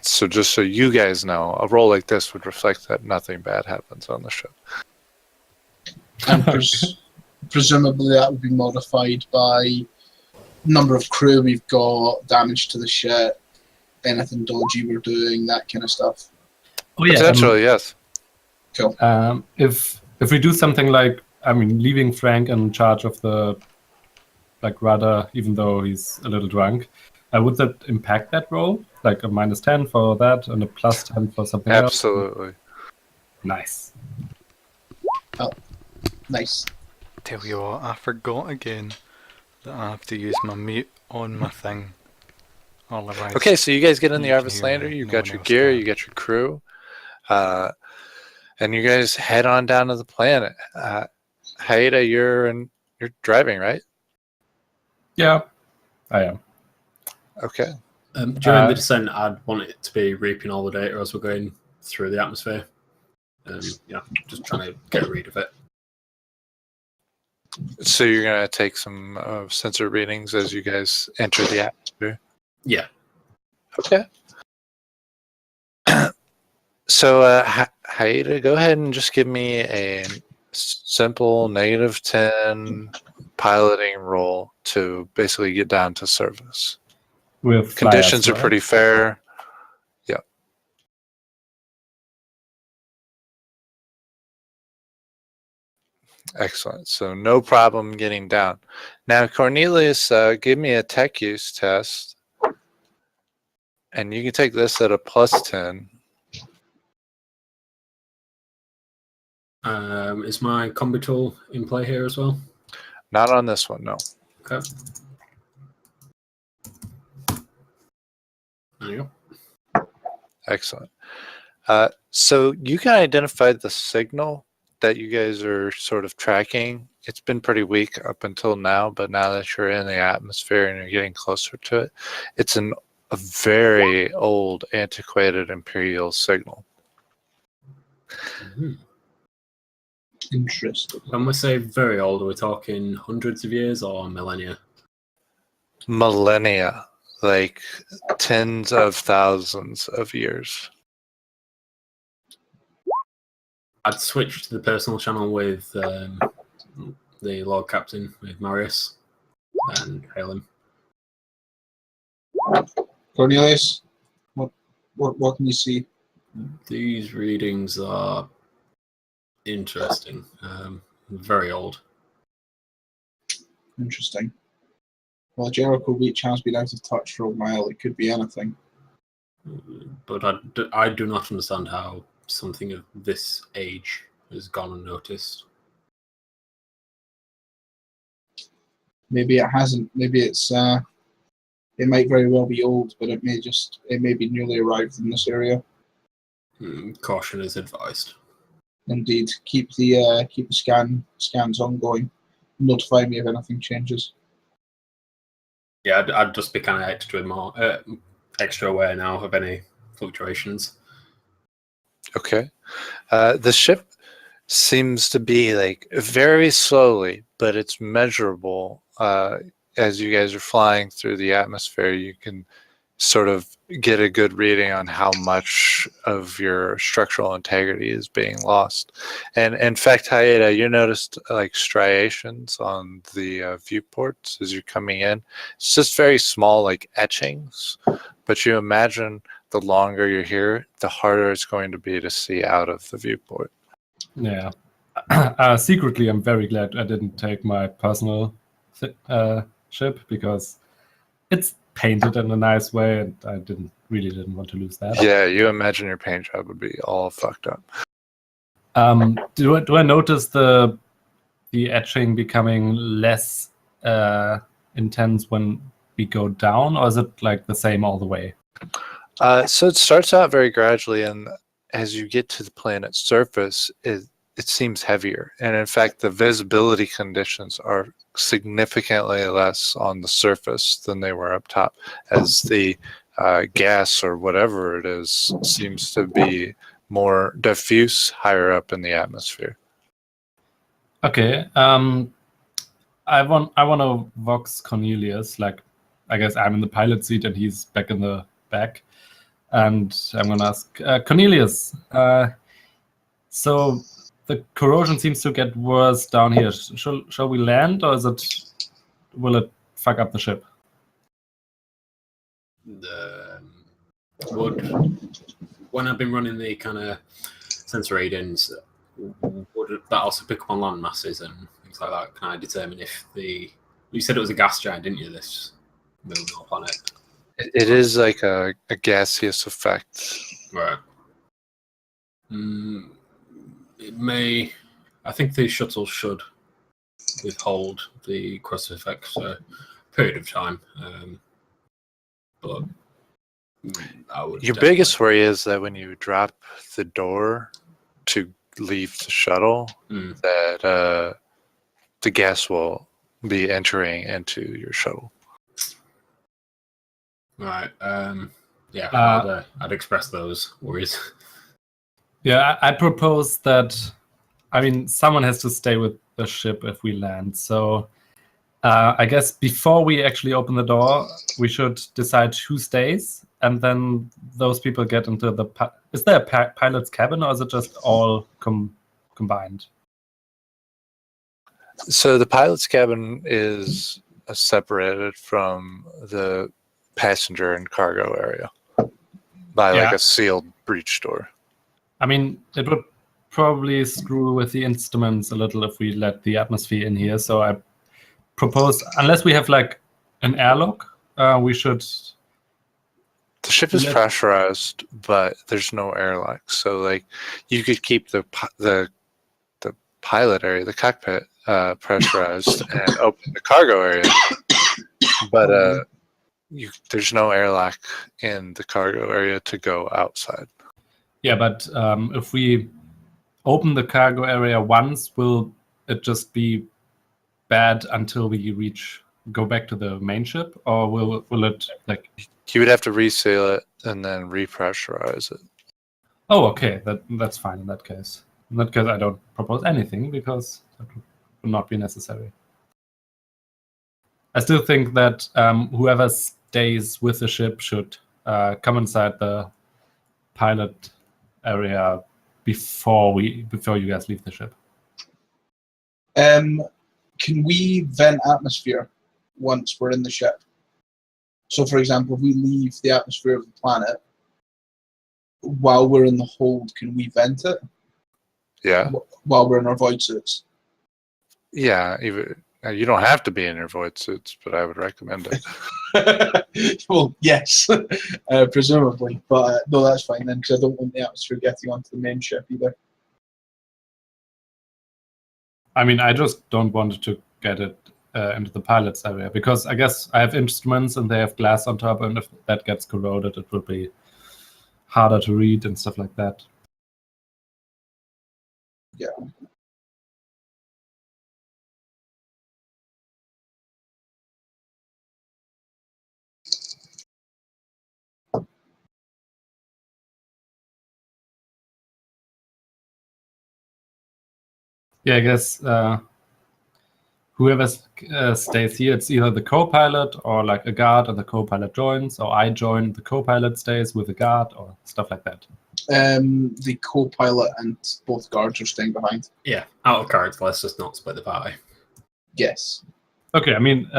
So just so you guys know, a roll like this would reflect that nothing bad happens on the ship. And presumably that would be modified by number of crew we've got, damage to the ship, anything dodgy we're doing, that kind of stuff. Oh yeah. Potentially, yes. Cool. If we do something leaving Frank in charge of the rudder, even though he's a little drunk, would that impact that roll? Like a -10 for that and a +10 for something else? Absolutely. Nice. Nice. Tell you what, I forgot again that I have to use my mute on my thing. Otherwise, Okay, so you guys get in the you can Arvis hear Lander. me. You've No got one your else gear. can. You got your crew. And you guys head on down to the planet. Haida, you're driving, right? Yeah, I am. Okay. During the descent, I'd want it to be reaping all the data as we're going through the atmosphere. Just trying to get a read of it. So you're gonna take some sensor readings as you guys enter the atmosphere. Yeah. Okay. So, Haida, go ahead and just give me a simple -10 piloting roll to basically get down to service. With Conditions flyers, are right? pretty fair. Yeah. Excellent. So no problem getting down. Now, Cornelius, give me a tech use test. And you can take this at a +10. Is my combi tool in play here as well? Not on this one, no. Okay. There you go. Excellent. So you can identify the signal that you guys are sort of tracking. It's been pretty weak up until now, but now that you're in the atmosphere and you're getting closer to it, it's a very old, antiquated Imperial signal. Mm-hmm. Interesting. When we say very old, are we talking hundreds of years or millennia? Millennia, like tens of thousands of years. I'd switch to the personal channel with the Lord Captain, with Marius, and hail him. Cornelius, what can you see? These readings are interesting. Very old. Interesting. Well, Jericho Beach has been out of touch for a while. It could be anything. But I do not understand how something of this age has gone unnoticed. Maybe it hasn't. Maybe it's. It might very well be old, but it may be newly arrived in this area. Caution is advised. Indeed, keep the scans ongoing. Notify me if anything changes. Yeah, I'd just be kind of extra aware now of any fluctuations. Okay. The ship seems to be like very slowly, but it's measurable. As you guys are flying through the atmosphere, you can sort of get a good reading on how much of your structural integrity is being lost. And in fact, Haida, you noticed like striations on the viewports as you're coming in. It's just very small, like etchings, but you imagine the longer you're here, the harder it's going to be to see out of the viewport. Yeah. Secretly, I'm very glad I didn't take my personal ship because it's painted in a nice way, and I really didn't want to lose that. Yeah, you imagine your paint job would be all fucked up. Do I notice the etching becoming less intense when we go down, or is it like the same all the way? So it starts out very gradually, and as you get to the planet's surface, it seems heavier. And in fact, the visibility conditions are significantly less on the surface than they were up top, as the gas or whatever it is seems to be more diffuse higher up in the atmosphere. Okay. I want to Vox Cornelius. Like, I guess I'm in the pilot seat and he's back in the back. And I'm going to ask Cornelius. So the corrosion seems to get worse down here. Shall we land, or will it fuck up the ship? When I've been running the kind of sensor readings, would that also pick up on land masses and things like that? Can I determine if you said it was a gas giant, didn't you? This moving up on it. It is like a gaseous effect. Right. It may. I think the shuttle should withhold the corrosive effects for a period of time. but I would Your definitely- biggest worry is that when you drop the door to leave the shuttle, Mm. that the gas will be entering into your shuttle. Right. Yeah. I'd express those worries. Yeah, I propose that. I mean, someone has to stay with the ship if we land. So I guess before we actually open the door, we should decide who stays, and then those people get into the. Is there a pilot's cabin, or is it just all combined? So the pilot's cabin is separated from the passenger and cargo area by like Yeah. a sealed breech door. I mean, it would probably screw with the instruments a little if we let the atmosphere in here. So I propose, unless we have like an airlock, we should. The ship is Let- pressurized, but there's no airlock. So like you could keep the pilot area, the cockpit, pressurized and open the cargo area, but there's no airlock in the cargo area to go outside. Yeah, but if we open the cargo area once, will it just be bad until we go back to the main ship, or will it like? You would have to reseal it and then repressurize it. Oh, okay, that's fine in that case. In that case, I don't propose anything because that would not be necessary. I still think that whoever stays with the ship should come inside the pilot area before you guys leave the ship. Can we vent atmosphere once we're in the ship? So, for example, if we leave the atmosphere of the planet while we're in the hold, can we vent it Yeah. while we're in our void suits? Yeah. You don't have to be in your void suits, but I would recommend it. Well, yes, presumably, but no, that's fine then, because I don't want the atmosphere getting onto the main ship either. I mean, I just don't want to get it into the pilot's area because I guess I have instruments and they have glass on top, and if that gets corroded, it will be harder to read and stuff like that. Yeah. Yeah, I guess whoever stays here, it's either the co-pilot or like a guard and the co-pilot joins, or I join, the co-pilot stays with the guard or stuff like that. The co-pilot and both guards are staying behind. Yeah. Out of cards. Let's just not split the party. Yes. Okay, I mean,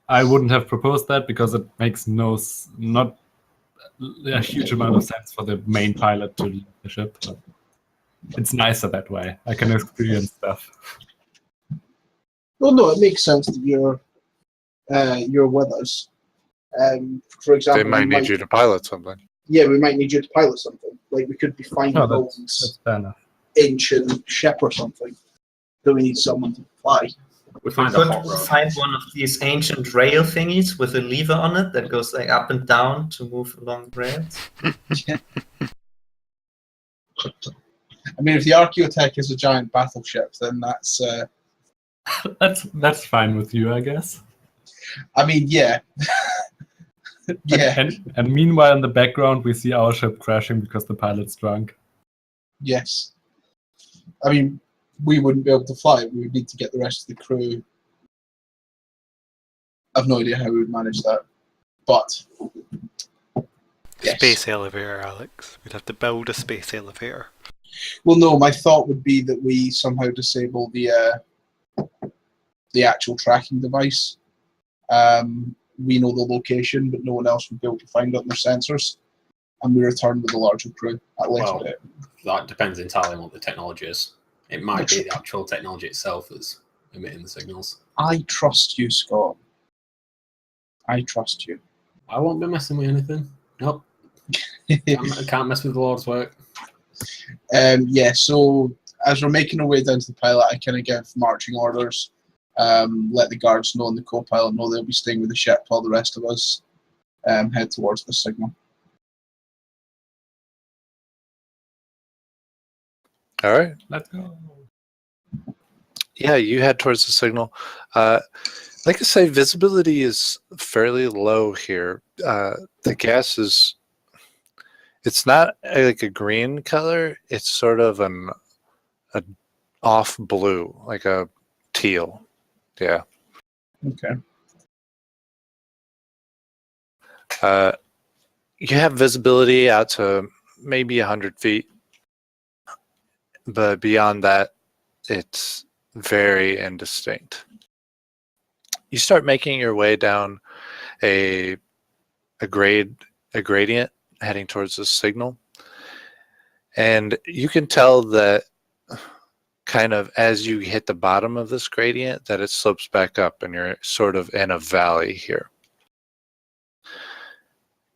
I wouldn't have proposed that because it makes not a huge amount of sense for the main pilot to leave the ship. But it's nicer that way. I can experience stuff. Well, no, it makes sense that you're with us. For example, They might need you to pilot something. Yeah, we might need you to pilot something. Like we could be finding No, those that's fair enough. ancient ship or something that we need someone to fly. We We find a could hot rod. find one of these ancient rail thingies with a lever on it that goes like up and down to move along the rails. I mean, if the Archaeotech is a giant battleship, then that's. That's fine with you, I guess. I mean, yeah. Yeah. And meanwhile, in the background, we see our ship crashing because the pilot's drunk. Yes. I mean, we wouldn't be able to fly. We would need to get the rest of the crew. I've no idea how we would manage that. But. Yes. Space elevator, Alex. We'd have to build a space elevator. Well, no, my thought would be that we somehow disable the actual tracking device. We know the location, but no one else would be able to find it on their sensors. And we return with a larger crew at a later Well, date. that depends entirely on what the technology is. It might be the actual technology itself that's emitting the signals. I trust you, Scott. I trust you. I won't be messing with anything. Nope. I can't mess with the Lord's work. Yeah, so as we're making our way down to the pilot, I kind of give marching orders. let the guards know and the co-pilot know they'll be staying with the ship while the rest of us head towards the signal. All right. Let's go. Yeah, you head towards the signal. Like I say, visibility is fairly low here. The gas it's not like a green color. It's sort of a off blue, like a teal. Yeah. Okay. You have visibility out to maybe 100 feet, but beyond that, it's very indistinct. You start making your way down a gradient heading towards the signal, and you can tell that kind of as you hit the bottom of this gradient that it slopes back up and you're sort of in a valley here.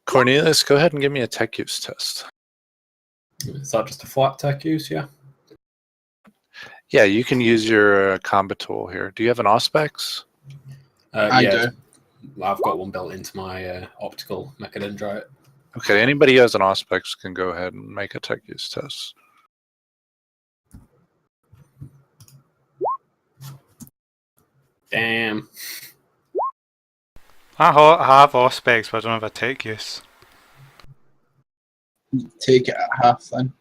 Cornelius, go ahead and give me a tech use test. Is that just a flat tech use? Yeah. Yeah, you can use your combat tool here. Do you have an Auspex? I do. I've got one built into my optical mechadendrite. Okay, anybody who has an Auspex can go ahead and make a tech use test. Damn. I have Auspex, but I don't have a tech use. Take it at half then.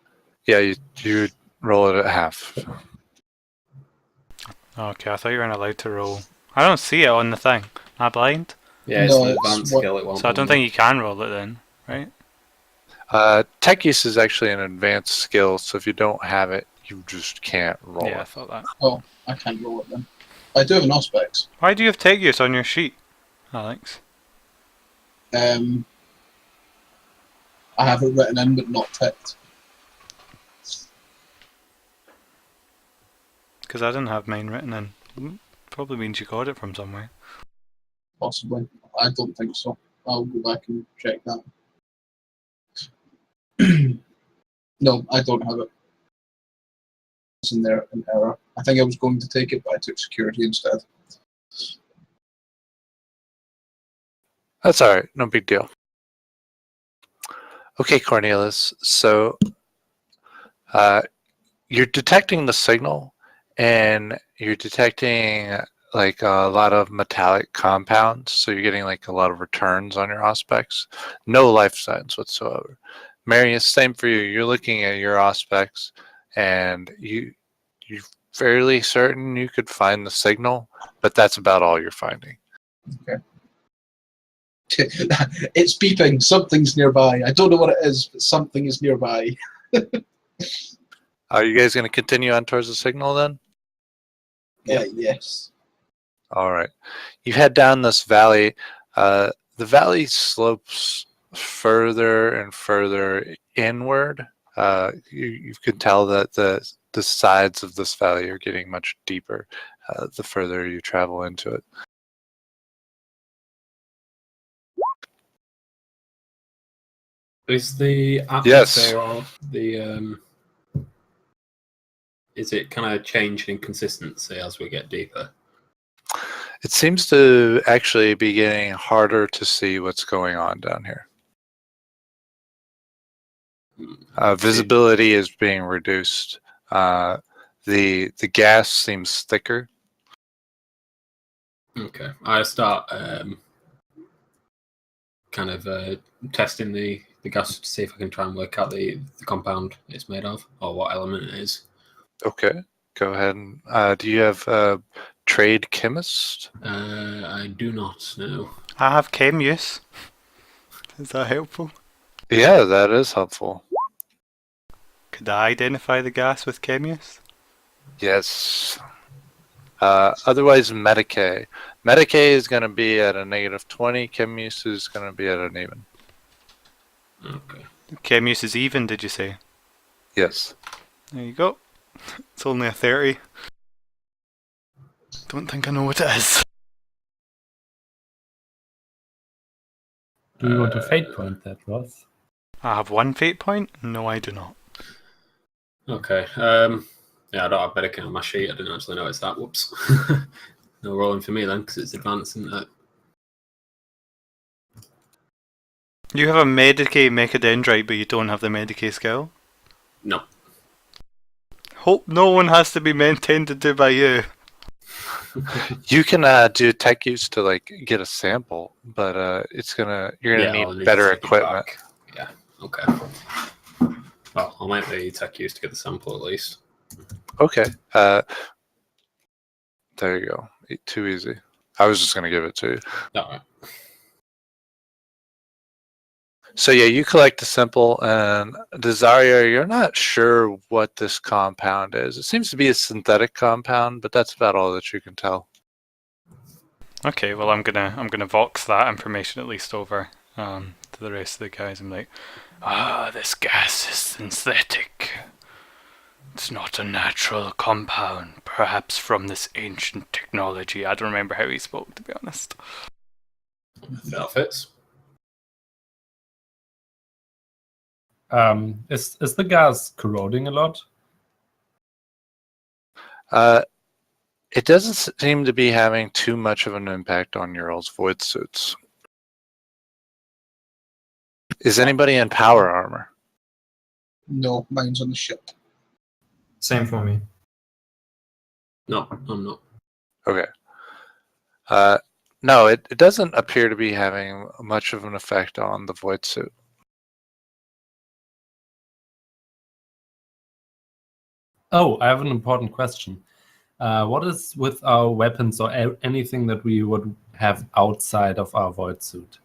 Yeah, you roll it at half. Okay, I thought you weren't allowed to roll. I don't see it on the thing. Am I blind? Yeah, it's No, an it's advanced what- skill. It won't. So I don't think you can roll it then, right? Tech use is actually an advanced skill, so if you don't have it, you just can't roll Yeah, I it. thought that. Oh, I can't roll it then. I do have an Auspex. Why do you have tech use on your sheet, Alex? I have it written in but not ticked. Because I didn't have mine written in. Probably means you got it from somewhere. Possibly. I don't think so. I'll go back and check that. No, I don't have it. It's in there, an error. I think I was going to take it, but I took security instead. That's all right. No big deal. Okay, Cornelius. So you're detecting the signal, and you're detecting like a lot of metallic compounds. So you're getting like a lot of returns on your Auspex. No life signs whatsoever. Marius, same for you. You're looking at your Auspex, and you're fairly certain you could find the signal, but that's about all you're finding. It's beeping. Something's nearby. I don't know what it is, but something is nearby. Are you guys going to continue on towards the signal then? Yes. All right. You head down this valley. The valley slopes further and further inward. You can tell that the sides of this valley are getting much deeper the further you travel into it. Is the Yes. atmosphere or the is it kind of changing in consistency as we get deeper? It seems to actually be getting harder to see what's going on down here. Visibility is being reduced. The gas seems thicker. Okay, I start kind of testing the gas to see if I can try and work out the compound it's made of or what element it is. Okay, go ahead. And, do you have a trade chemist? I do not know. I have chem use. Is that helpful? Yeah, that is helpful. Could I identify the gas with chem use? Yes. Otherwise, Medicae. Medicae is going to be at a -20. Chemus is going to be at an even. Okay. Chem use is even, did you say? Yes. There you go. It's only a 30. Don't think I know what it is. Do you want to fate point that, Ross? I have one fate point? No, I do not. Okay. Yeah, I don't have Medicae on my sheet. I didn't actually notice that. Whoops. No rolling for me then, because it's advanced, isn't it? You have a Medicae Mechadendrite, but you don't have the Medicae skill? No. Hope no one has to be tended to by you. You can do tech use to like get a sample, but you're gonna I'll need need better to take it equipment. back. Yeah, okay. Well, I might be tech use to get the sample at least. Okay. There you go. Too easy. I was just gonna give it to you. Alright. So yeah, you collect the sample, and Desaria, you're not sure what this compound is. It seems to be a synthetic compound, but that's about all that you can tell. Okay, well I'm gonna vox that information at least over to the rest of the guys. I'm like, this gas is synthetic. It's not a natural compound, perhaps from this ancient technology. I don't remember how he spoke, to be honest. That fits. Is the gas corroding a lot? It doesn't seem to be having too much of an impact on your all's void suits. Is anybody in power armor? No, mine's on the ship. Same for me. No, I'm not. Okay. No, it doesn't appear to be having much of an effect on the void suit. Oh, I have an important question. What is with our weapons or anything that we would have outside of our void suit?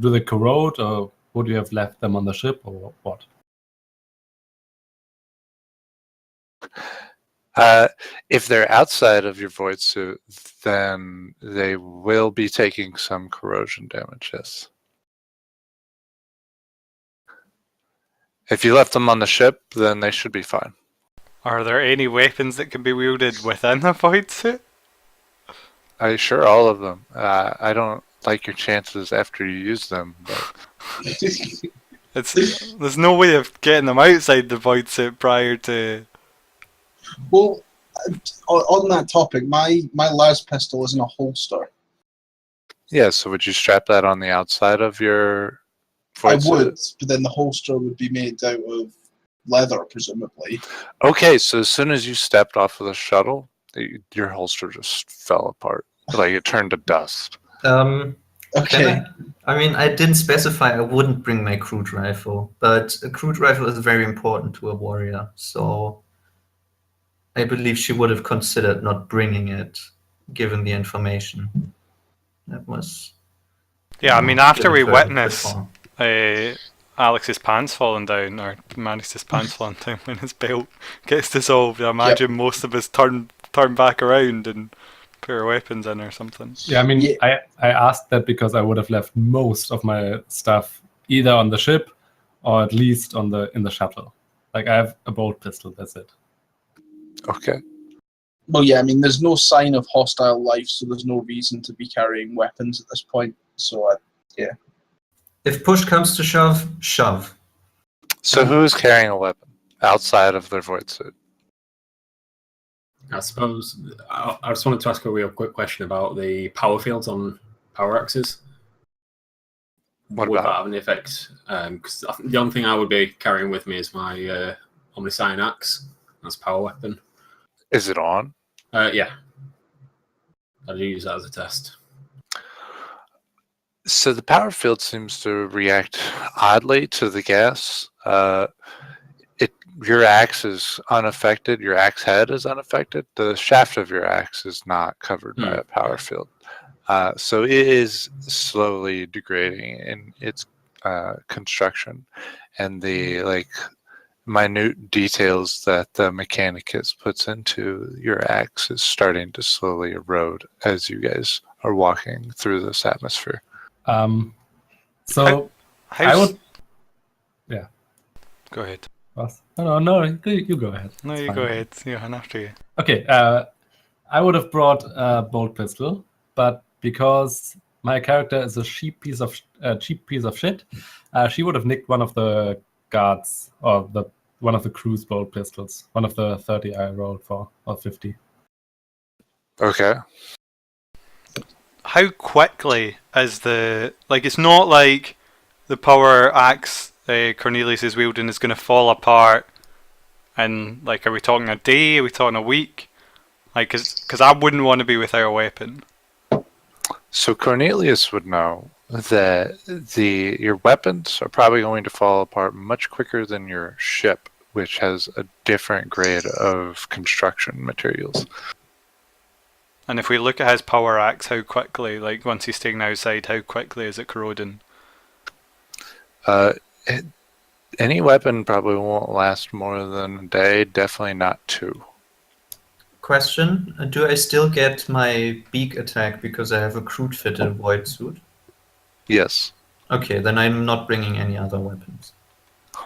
Do they corrode, or would you have left them on the ship, or what? If they're outside of your void suit, then they will be taking some corrosion damage, yes. If you left them on the ship, then they should be fine. Are there any weapons that can be wielded within a void suit? Sure, all of them. I don't like your chances after you use them, but There's no way of getting them outside the void suit prior to. Well, on that topic, my las pistol is in a holster. yeah, so would you strap that on the outside of your void I suit? would, but then the holster would be made out of leather, presumably. Okay, so as soon as you stepped off of the shuttle, your holster just fell apart. Like it turned to dust. Okay. I mean, I didn't specify I wouldn't bring my crude rifle, but a crude rifle is very important to a warrior, so I believe she would have considered not bringing it, given the information. That was. Yeah, I mean, after we didn't hurt witness before. Alex's pants falling down, or Manix's pants falling down when his belt gets dissolved, I imagine most of us turn back around and put our weapons in or something. Yeah, I mean, I asked that because I would have left most of my stuff either on the ship or at least in the shuttle. Like, I have a bolt pistol, that's it. Okay. Well, yeah, I mean, there's no sign of hostile life, so there's no reason to be carrying weapons at this point. So, yeah. If push comes to shove, shove. So who is carrying a weapon outside of their void suit? I suppose I just wanted to ask a real quick question about the power fields on power axes. What Would about? that have any effect? Because the only thing I would be carrying with me is my Omnisign axe. That's a power weapon. Is it on? Yeah. I do use that as a test. So the power field seems to react oddly to the gas. Your axe is unaffected. Your axe head is unaffected. The shaft of your axe is not covered by a power field. So it is slowly degrading in its construction, and the minute details that the Mechanicus puts into your axe is starting to slowly erode as you guys are walking through this atmosphere. So I would. Yeah. Go ahead. What? No, you go ahead. No, It's you fine. go ahead. Johan, after you. Okay, I would have brought a bolt pistol, but because my character is a cheap piece of shit, she would have nicked one of the guards or one of the crew's bolt pistols, one of the 30 I rolled for, or 50. Okay. how quickly is the it's not like the power axe Cornelius is wielding is going to fall apart, and are we talking a day? Are we talking a week? Because I wouldn't want to be without a weapon. So Cornelius would know that your weapons are probably going to fall apart much quicker than your ship, which has a different grade of construction materials. And if we look at his power axe, how quickly, once he's taken outside, how quickly is it corroding? Any weapon probably won't last more than a day, definitely not 2. Question: do I still get my beak attack because I have a crude fitted void suit? Yes. Okay, then I'm not bringing any other weapons.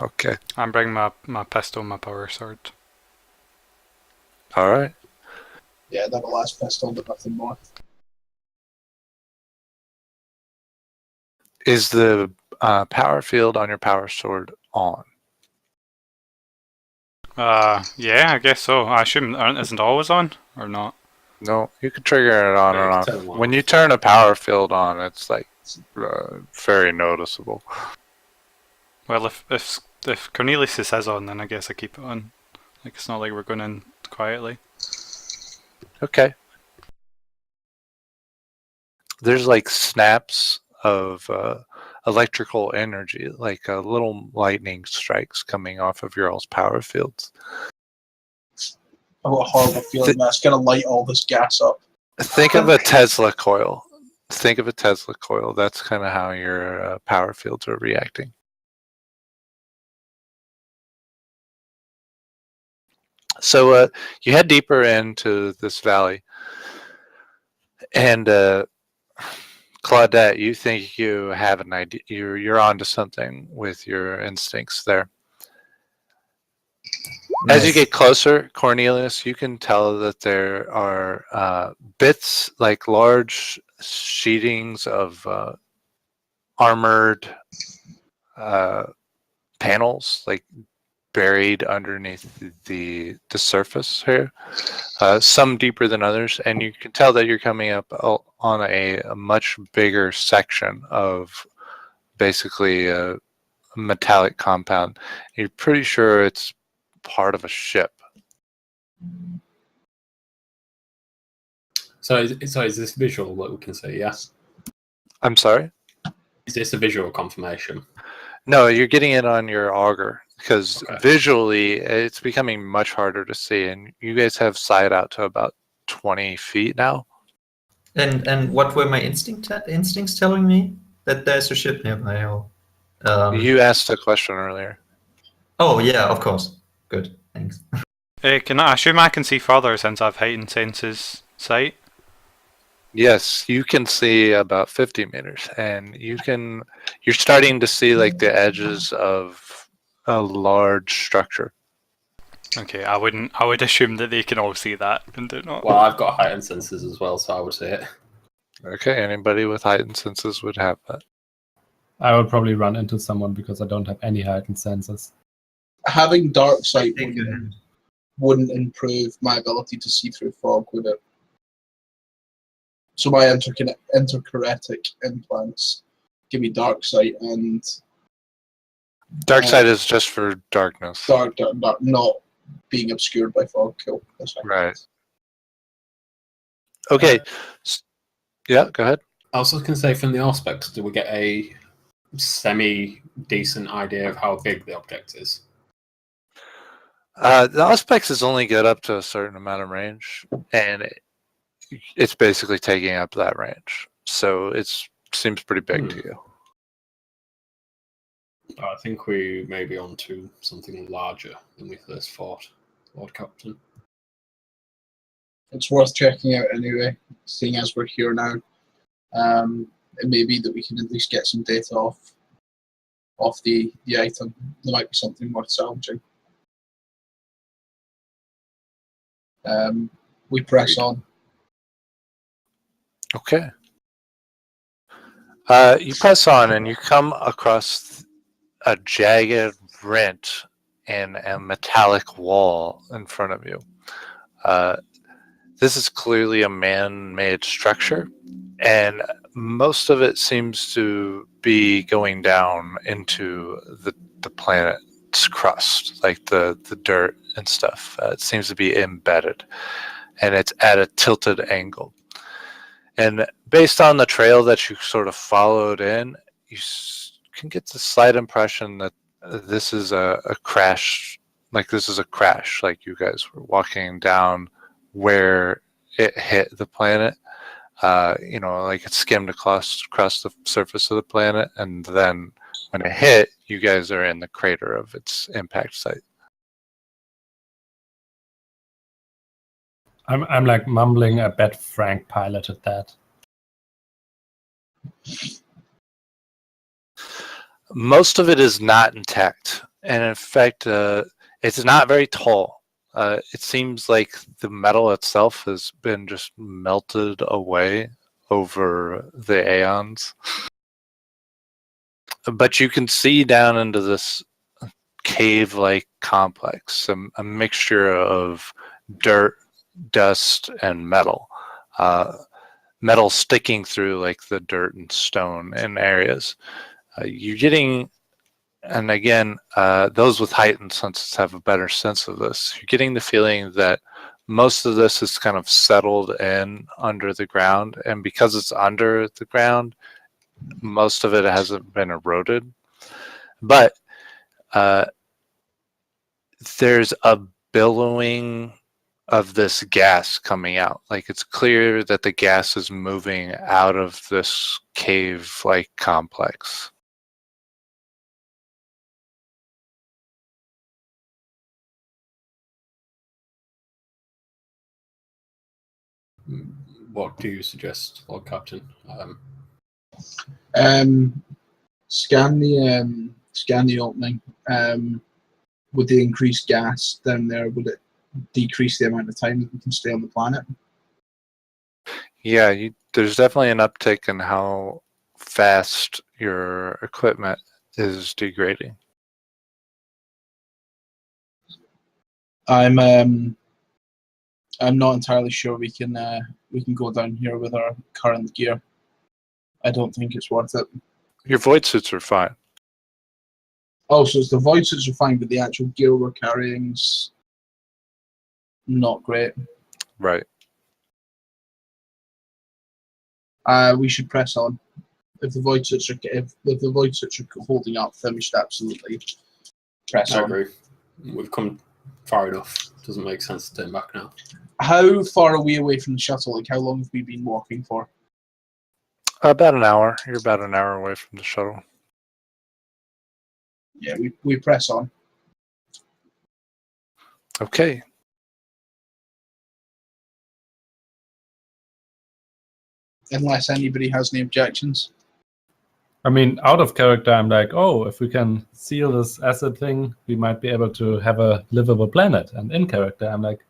Okay. I'm bringing my pistol, my power sword. All right. Yeah, that'll last pistol, but nothing more. Is the power field on your power sword on? Yeah, I guess so. I assume isn't always on or not. No, you can trigger it on Yeah, or you off. can turn them When off. you turn a power field on, it's very noticeable. Well, if Cornelius is on, then I guess I keep it on. It's not like we're going in quietly. Okay. There's snaps of electrical energy, little lightning strikes coming off of your all's power fields. I've got a horrible feeling that's going to light all this gas up. Think of a Tesla coil. Think of a Tesla coil. That's kind of how your power fields are reacting. So you head deeper into this valley, and Claudette, you think you have an idea. You're onto something with your instincts there. As you get closer, Cornelius, you can tell that there are bits, large sheetings of armored panels, buried underneath the surface here. Some deeper than others, and you can tell that you're coming up on a much bigger section of basically a metallic compound. You're pretty sure it's part of a ship. So is this visual that we can see? Yes. I'm sorry? Is this a visual confirmation? No, you're getting it on your auger, because Okay. visually it's becoming much harder to see, and you guys have sight out to about 20 feet now. And what were my instincts telling me? That there's a ship nearby. You asked a question earlier. Oh yeah, of course. Good, thanks. Can I assume I can see further since I've heightened senses sight? Yes, you can see about 50 meters, and you're starting to see the edges of a large structure. Okay, I would assume that they can all see that and do not. Well, I've got heightened senses as well, so I would say it. Okay, anybody with heightened senses would have that. I would probably run into someone because I don't have any heightened senses. Having dark sight Take your hand. wouldn't improve my ability to see through fog, would it? So my interchoretic implants give me dark sight and Dark side is just for darkness. dark, not being obscured by fog. Cool. That's fine. Right. Okay. Yeah, go ahead. I was just going to say, from the aspects, do we get a semi-decent idea of how big the object is? The Auspex is only good up to a certain amount of range, and it's basically taking up that range. So it seems pretty big to you. I think we may be on to something larger than we first thought, Lord Captain. It's worth checking out anyway, seeing as we're here now. It may be that we can at least get some data off the item. There might be something worth salvaging. We press on. Okay. You press on and you come across a jagged rent in a metallic wall in front of you. This is clearly a man-made structure, and most of it seems to be going down into the planet's crust, like the dirt and stuff. It seems to be embedded, and it's at a tilted angle. And based on the trail that you sort of followed in, you can get the slight impression that this is a crash. Like this is a crash. Like you guys were walking down where it hit the planet. Like it skimmed across the surface of the planet, and then when it hit, you guys are in the crater of its impact site. I'm like mumbling. I bet Frank piloted that. Most of it is not intact, and in fact, it's not very tall. It seems like the metal itself has been just melted away over the aeons. But you can see down into this cave-like complex, a mixture of dirt, dust, and metal. Metal sticking through like the dirt and stone in areas. You're getting, and again, those with heightened senses have a better sense of this. You're getting the feeling that most of this is kind of settled in under the ground, and because it's under the ground, most of it hasn't been eroded. But there's a billowing of this gas coming out. Like it's clear that the gas is moving out of this cave-like complex. What do you suggest, Lord Captain? Scan the opening. With the increased gas down there, would it decrease the amount of time that we can stay on the planet? Yeah, there's definitely an uptick in how fast your equipment is degrading. I'm not entirely sure we can go down here with our current gear. I don't think it's worth it. Your void suits are fine. Oh, so it's the void suits are fine, but the actual gear we're carrying's not great. Right. We should press on. If the void suits are holding up, then we should absolutely press I on. agree. We've come far enough. Doesn't make sense to turn back now. How far are we away from the shuttle? Like, how long have we been walking for? About an hour. You're about an hour away from the shuttle. Yeah, we press on. Okay. Unless anybody has any objections. I mean, out of character, I'm like, oh, if we can seal this acid thing, we might be able to have a livable planet. And in character, I'm like,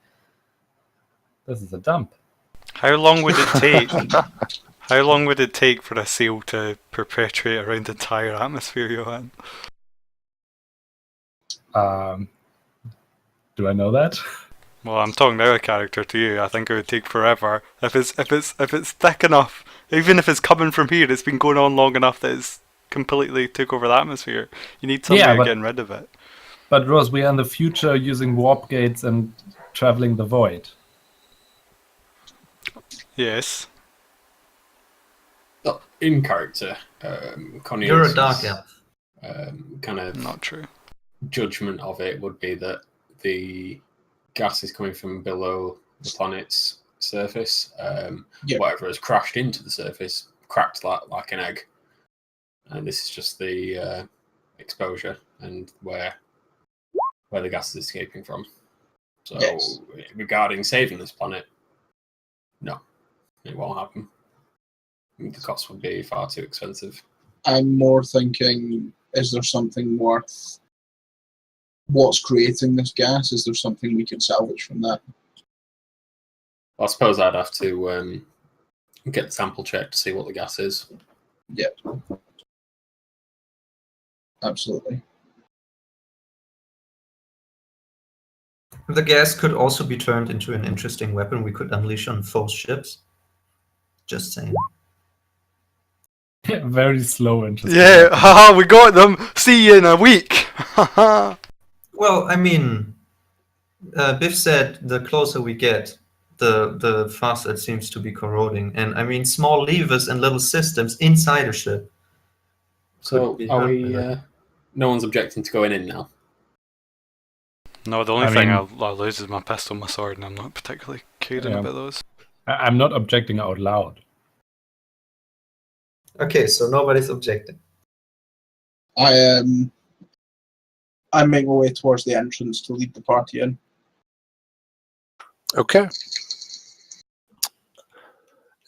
this is a dump. How long would it take? How long would it take for a seal to perpetuate around the entire atmosphere, Johan? Do I know that? Well, I'm talking now a character to you. I think it would take forever. If it's thick enough, even if it's coming from here, it's been going on long enough that it's completely took over the atmosphere. You need some way of getting rid of it. But Rose, we are in the future using warp gates and traveling the void. Yes. Well, in character, Cornelius' You're a dark elf. kind of Not true. judgment of it would be that the gas is coming from below the planet's surface. Whatever has crashed into the surface cracked that like an egg, and this is just the exposure and where the gas is escaping from. So, yes. Regarding saving this planet, no, it won't happen. The cost would be far too expensive. I'm more thinking, is there something worth what's creating this gas? Is there something we can salvage from that? I suppose I'd have to get the sample check to see what the gas is. Yeah. Absolutely. The gas could also be turned into an interesting weapon we could unleash on foe ships. Just saying. Very slow and just Yeah, haha, we got them. See you in a week. Well, I mean, Biff said the closer we get, the faster it seems to be corroding. And I mean, small levers and little systems inside a ship. So be are hurt we? by that. No one's objecting to going in now. No, the only I thing mean- I'll lose is my pistol and my sword, and I'm not particularly caring Yeah. about those. I'm not objecting out loud. Okay, so nobody's objecting. I make my way towards the entrance to lead the party in. Okay.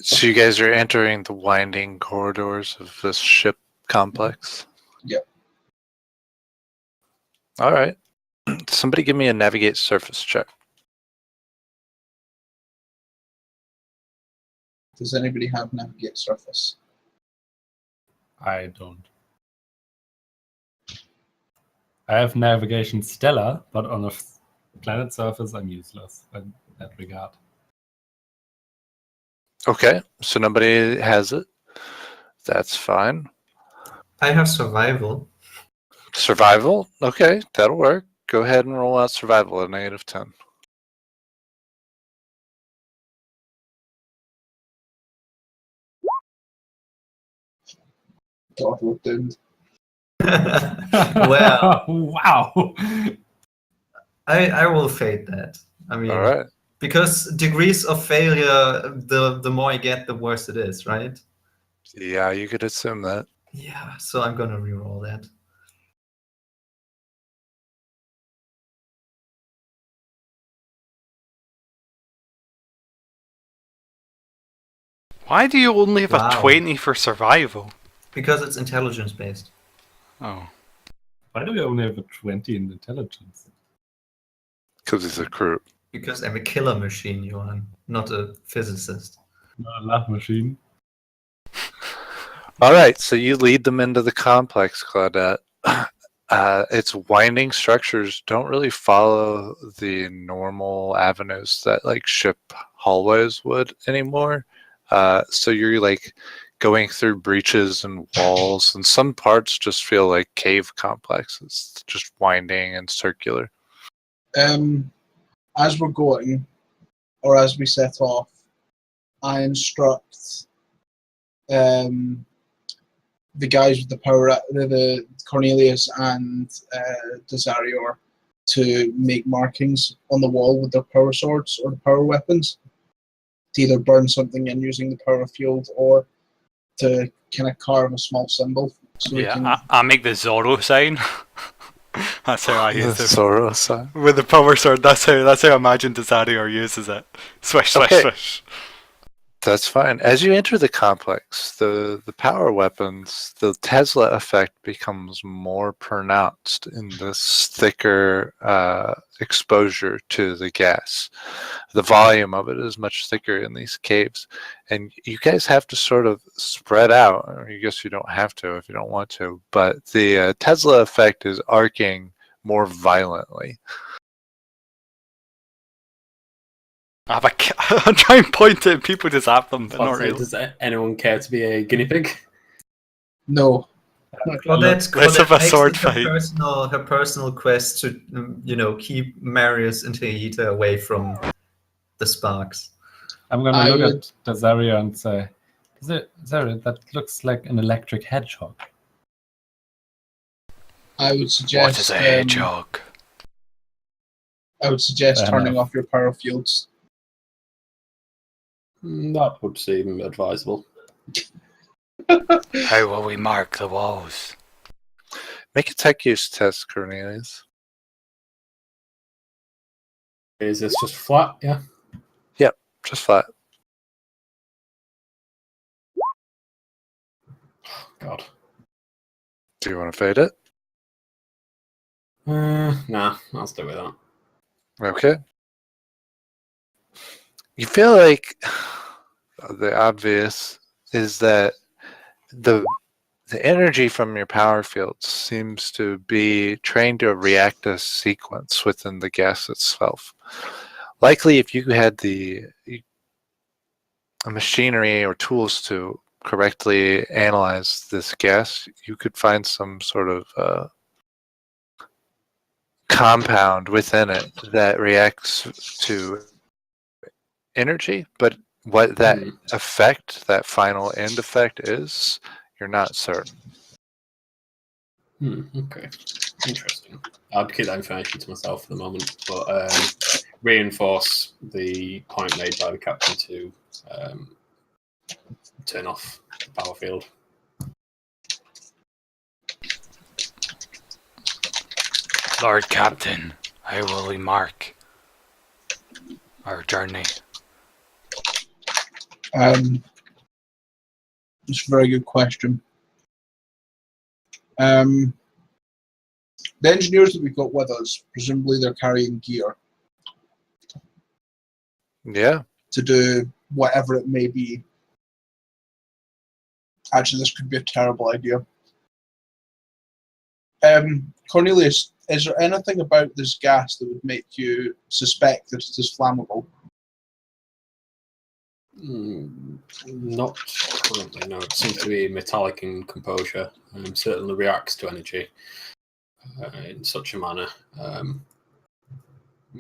So you guys are entering the winding corridors of this ship complex? Yep. All right. Somebody give me a navigate surface check. Does anybody have navigate surface? I don't. I have navigation stellar, but on a planet surface, I'm useless in that regard. Okay. So nobody has it. That's fine. I have survival. Survival? Okay, that'll work. Go ahead and roll out survival at -10. God, we're doomed. Well, Wow. I will fade that. I mean, All right. because degrees of failure, the more I get, the worse it is, right? Yeah, you could assume that. Yeah, so I'm gonna reroll that. Why do you only have Wow. a 20 for survival? Because it's intelligence based. Oh. Why do we only have a 20 in intelligence? Because he's a crew. Because I'm a killer machine, Johan, not a physicist. Not a love machine. All right, so you lead them into the complex, Claudette. Its winding structures don't really follow the normal avenues that like ship hallways would anymore. So you're like going through breaches and walls, and some parts just feel like cave complexes, just winding and circular. As we're going, or as we set off, I instruct the guys with the power, the Cornelius and Desarior, to make markings on the wall with their power swords or the power weapons, to either burn something in using the power field or to kind of carve a small symbol. So we can, I make the Zorro sign. That's how I The use it. Zorro sign. With the power sword, that's how I imagine Desarior uses it. Swish, swish, Okay. swish. That's fine. As you enter the complex, the power weapons, the Tesla effect becomes more pronounced in this thicker exposure to the gas. The volume of it is much thicker in these caves. And you guys have to sort of spread out. Or I guess you don't have to if you don't want to. But the Tesla effect is arcing more violently. I'm trying to point it and people just have them, but not really. Does anyone care to be a guinea pig? no. Claudette, Let's have a makes sword it fight. her personal quest to, keep Marius and Taita away from the sparks. I'm gonna I look would- at Dazaria and say, Dazaria, that looks like an electric hedgehog. I would suggest. What is a hedgehog? I would suggest Fair turning enough. off your power fields. That would seem advisable. How will we mark the walls? Make a tech use test, Cornelius. Is this just flat? Yeah. Just flat. God. Do you want to fade it? Nah, I'll stay with that. Okay. You feel like the obvious is that the energy from your power fields seems to be trained to react a sequence within the gas itself. Likely, if you had the machinery or tools to correctly analyze this gas, you could find some sort of compound within it that reacts to energy, but what that effect, that final end effect is, you're not certain. Okay. Interesting. I'd keep that information to myself for the moment, but reinforce the point made by the captain to turn off the power field. Lord Captain, how will we mark our journey? It's a very good question. The engineers that we've got with us, presumably they're carrying gear Yeah. to do whatever it may be. Actually, this could be a terrible idea. Cornelius, is there anything about this gas that would make you suspect that it is flammable? Not currently, no. It seems to be metallic in composure and certainly reacts to energy in such a manner.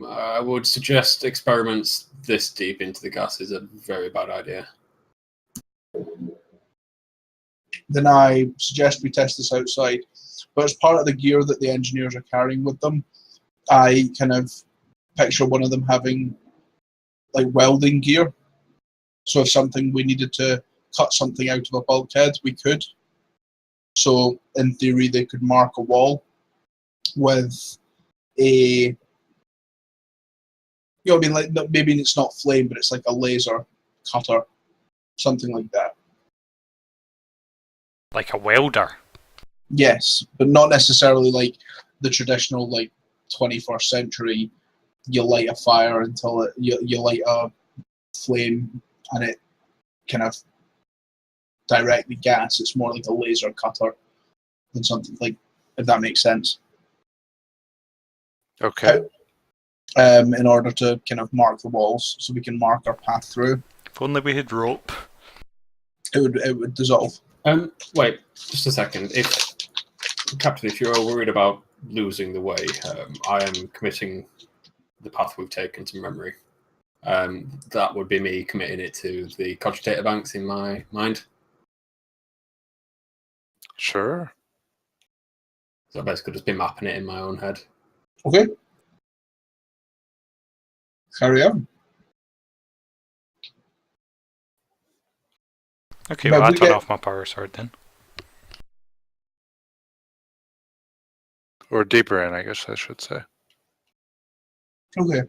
I would suggest experiments this deep into the gas is a very bad idea. Then I suggest we test this outside. But as part of the gear that the engineers are carrying with them, I kind of picture one of them having like welding gear. So if we needed to cut something out of a bulkhead, we could. So in theory, they could mark a wall with a, I mean, like maybe it's not flame, but it's like a laser cutter, something like that. Like a welder? Yes, but not necessarily like the traditional like 21st century. You light a fire until you light a flame and it kind of directly gas. It's more like a laser cutter than something like, if that makes sense. Okay. In order to kind of mark the walls, so we can mark our path through. If only we had rope. It would dissolve. Wait, just a second. Captain, if you're worried about losing the way, I am committing the path we've taken to memory. That would be me committing it to the cogitator banks in my mind. Sure. So I basically just be mapping it in my own head. Okay. Carry on. Okay, But well, I we turn get- off my power sword then. Or deeper in, I guess I should say. Okay.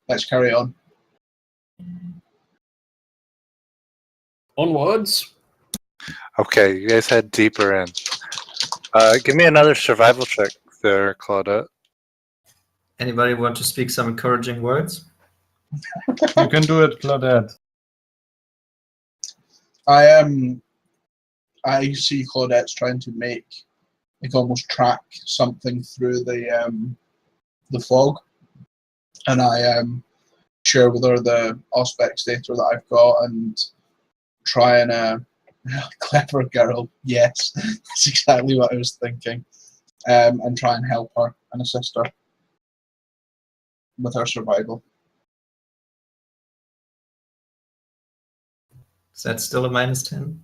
Let's carry on. Onwards. Okay, you guys head deeper in. Give me another survival check there, Claudette. Anybody want to speak some encouraging words? You can do it, Claudette. I see Claudette's trying to make, like, almost track something through the fog, and I share with her the Auspex data that I've got and try and clever girl, yes, that's exactly what I was thinking, and try and help her and assist her with her survival. Is that still a -10?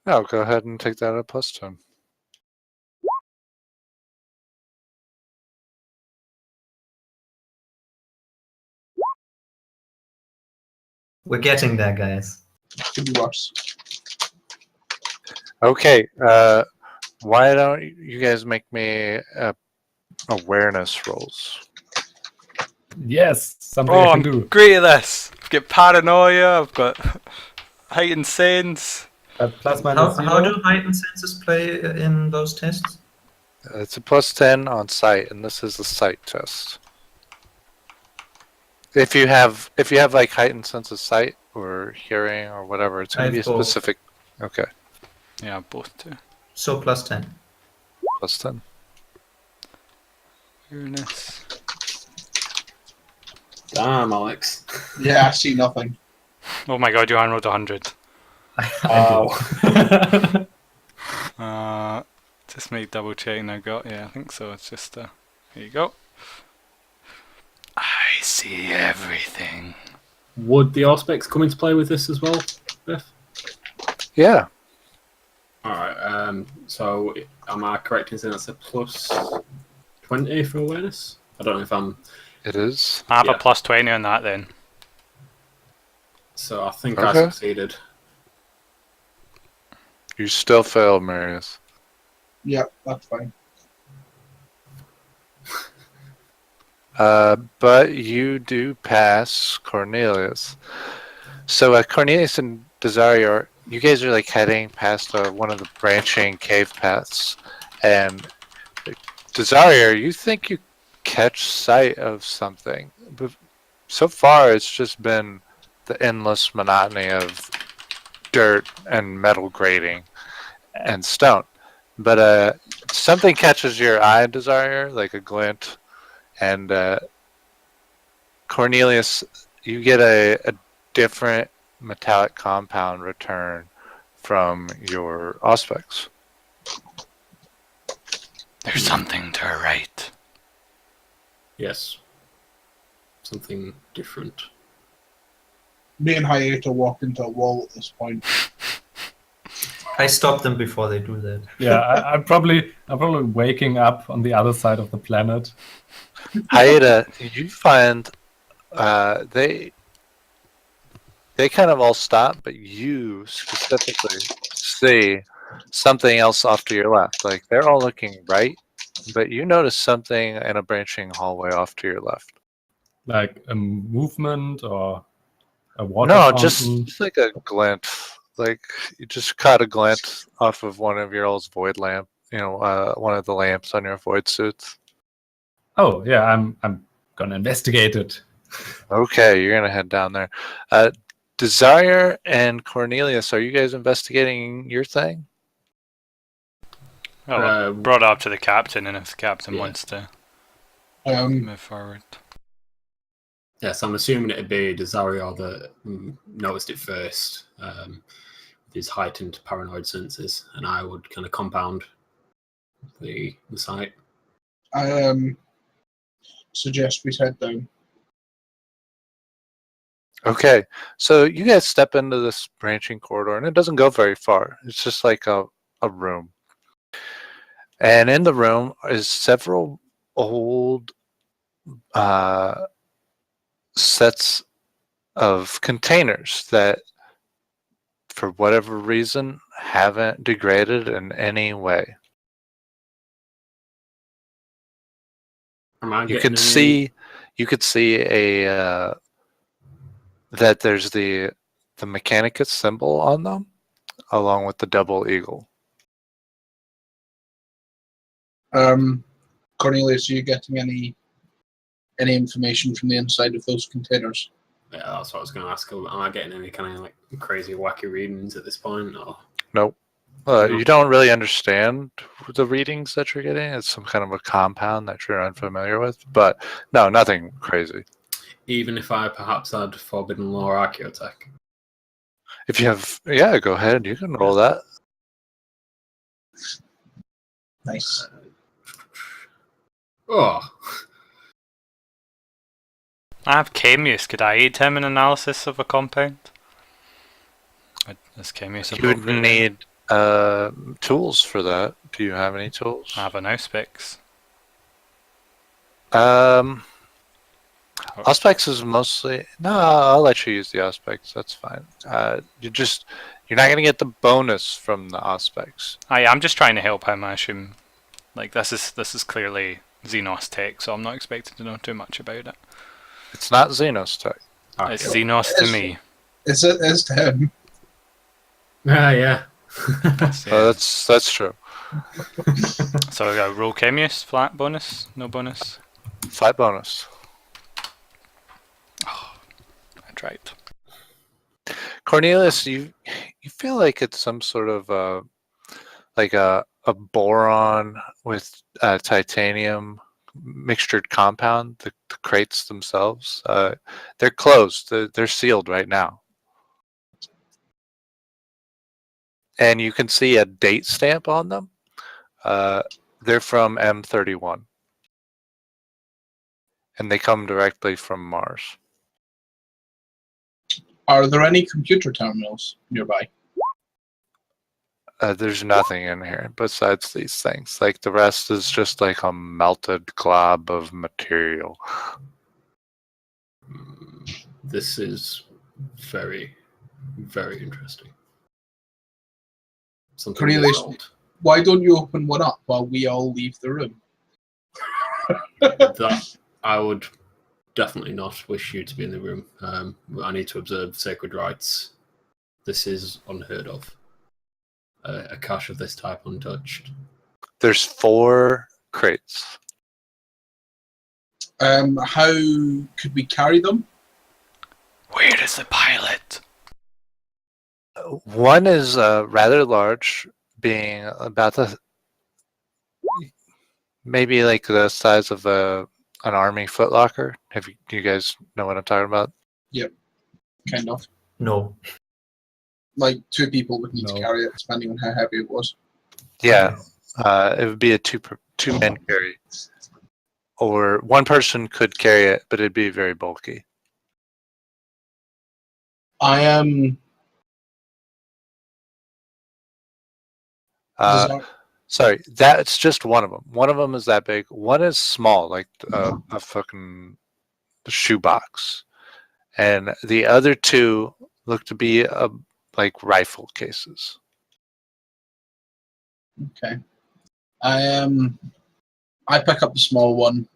No, go ahead and take that at +10. We're getting there, guys. Could be worse. Okay, why don't you guys make me awareness rolls? Yes, something Oh, I I'm can do. great at this. I've got paranoia, I've got heightened sense. Plus How, minus how zero. do heightened senses play in those tests? It's a +10 on sight, and this is a sight test. If you have like heightened sense of sight or hearing or whatever, it's going to be a I have both. specific. Okay, Yeah, both too. So +10. +10. Awareness. Damn, Alex. Yeah, I see nothing. Oh my god, Johan rolled 100. Wow. Just make double checking I got. Yeah, I think so. It's just here you go. I see everything. Would the Auspex come into play with this as well, Biff? Yeah. Alright, so am I correct in saying that's a plus 20 for awareness? I don't know if I'm... It is. I have Yeah. a plus 20 on that then. So I think I Okay. succeeded. You still fail, Marius. Yeah, that's fine. But you do pass Cornelius. So Cornelius and Desarior, you guys are like heading past one of the branching cave paths, and Desarior, you think you catch sight of something, but so far it's just been the endless monotony of dirt and metal grating and stone. But something catches your eye, Desarior, like a glint, and Cornelius, you get a different metallic compound return from your Auspex. There's something to her right. Yes. Something different. Me and Hayato walked into a wall at this point. I stop them before they do that. Yeah, I'm probably waking up on the other side of the planet. Haida, you find they kind of all stop, but you specifically see something else off to your left. Like they're all looking right, but you notice something in a branching hallway off to your left. Like a movement or a water No, fountain. just like a glint. Like you just caught a glint off of one of your old void lamp. One of the lamps on your void suits. Oh yeah, I'm gonna investigate it. Okay, you're gonna head down there. Desire and Cornelius, are you guys investigating your thing? Well, brought it up to the captain, and if the captain Yeah. wants to Um, move forward. Yes, I'm assuming it'd be Desario that noticed it first with his heightened paranoid senses, and I would kind of compound the site. I suggest we head down. Okay, so you guys step into this branching corridor, and it doesn't go very far. It's just like a room. And in the room is several old sets of containers that, for whatever reason, haven't degraded in any way. Am I You getting could see a that there's the Mechanicus symbol on them, along with the double eagle. Cornelius, are you getting any information from the inside of those containers? Yeah, that's what I was going to ask. Am I getting any kind of like crazy, wacky readings at this point? Or Nope. You don't really understand the readings that you're getting. It's some kind of a compound that you're unfamiliar with. But no, nothing crazy. even if I perhaps had Forbidden Law Archaeotech? If you have, yeah, go ahead. You can roll that. Nice. Oh, I have Chemius. Could I aid him in analysis of a compound? Is Chemius You would appropriate? need tools for that. Do you have any tools? I have an Auspex. Auspex is mostly no. I'll let you use the Auspex. That's fine. You're not gonna get the bonus from the Auspex. I'm just trying to help him. I assume, like this is clearly Xenos tech, so I'm not expecting to know too much about it. It's not Xenos tech. It's Xenos to me. Is it is to him? yeah. Oh, that's true. So we got roll Chemius, flat bonus, no bonus. Flat bonus. I tried. Cornelius, you feel like it's some sort of like a boron with titanium mixtured compound, the crates themselves, they're closed. They're sealed right now. And you can see a date stamp on them. They're from M31. And they come directly from Mars. Are there any computer terminals nearby? There's nothing in here besides these things. Like the rest is just like a melted glob of material. This is very, very interesting. Something Cornelius, resolved. why don't you open one up while we all leave the room? That I would definitely not wish you to be in the room. I need to observe sacred rites. This is unheard of. A cache of this type untouched. There's 4 crates. How could we carry them? Where is the pilot? One is rather large, being about maybe like the size of an army footlocker. Do you guys know what I'm talking about? Kind of. No. Like 2 people would need to No. carry it, depending on how heavy it was. Yeah, it would be a two-man carry, or one person could carry it, but it'd be very bulky. I am. Sorry, that's just one of them. One of them is that big. One is small, like a fucking shoebox, and the other 2 look to be like rifle cases. Okay. I pick up the small one.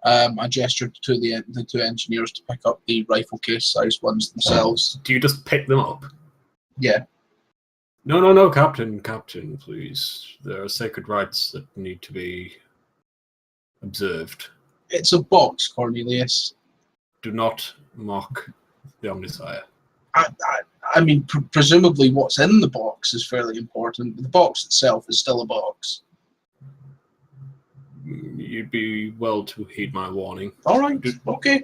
I gestured to the 2 engineers to pick up the rifle case sized ones themselves. Do you just pick them up? Yeah. No, Captain, please. There are sacred rites that need to be observed. It's a box, Cornelius. Do not mock the Omnisire. I mean, presumably what's in the box is fairly important. The box itself is still a box. You'd be well to heed my warning. All right. Okay.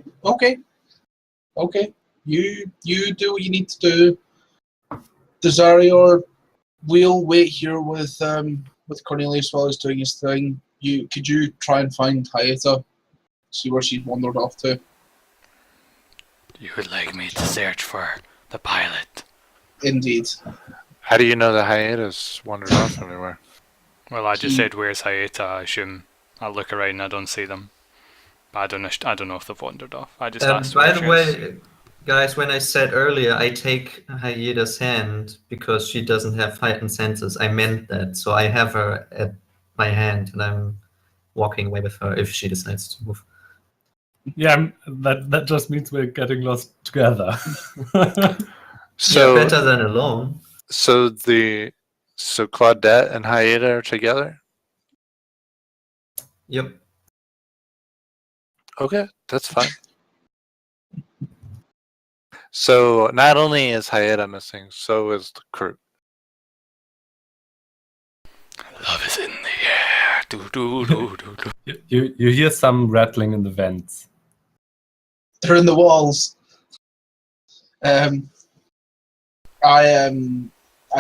You do what you need to do. Desarior, we'll wait here with Cornelius while he's doing his thing. Could you try and find Hayata? See where she's wandered off to. You would like me to search for the pilot? Indeed. How do you know the hiatus wandered off everywhere? Well, I just said, where's Hayata? I assume I'll look around and I don't see them. But I don't know if they've wandered off. I just asked. By the way, guys, when I said earlier, I take Hayata's hand because she doesn't have heightened senses. I meant that. So I have her at my hand and I'm walking away with her if she decides to move. Yeah, that just means we're getting lost together. So Yeah, better than alone. So Claudette and Hayata are together? Yep. Okay, that's fine. So not only is Hayata missing, so is the crew. Love is in the air. Do do do do do. You hear some rattling in the vents. They're in the walls. I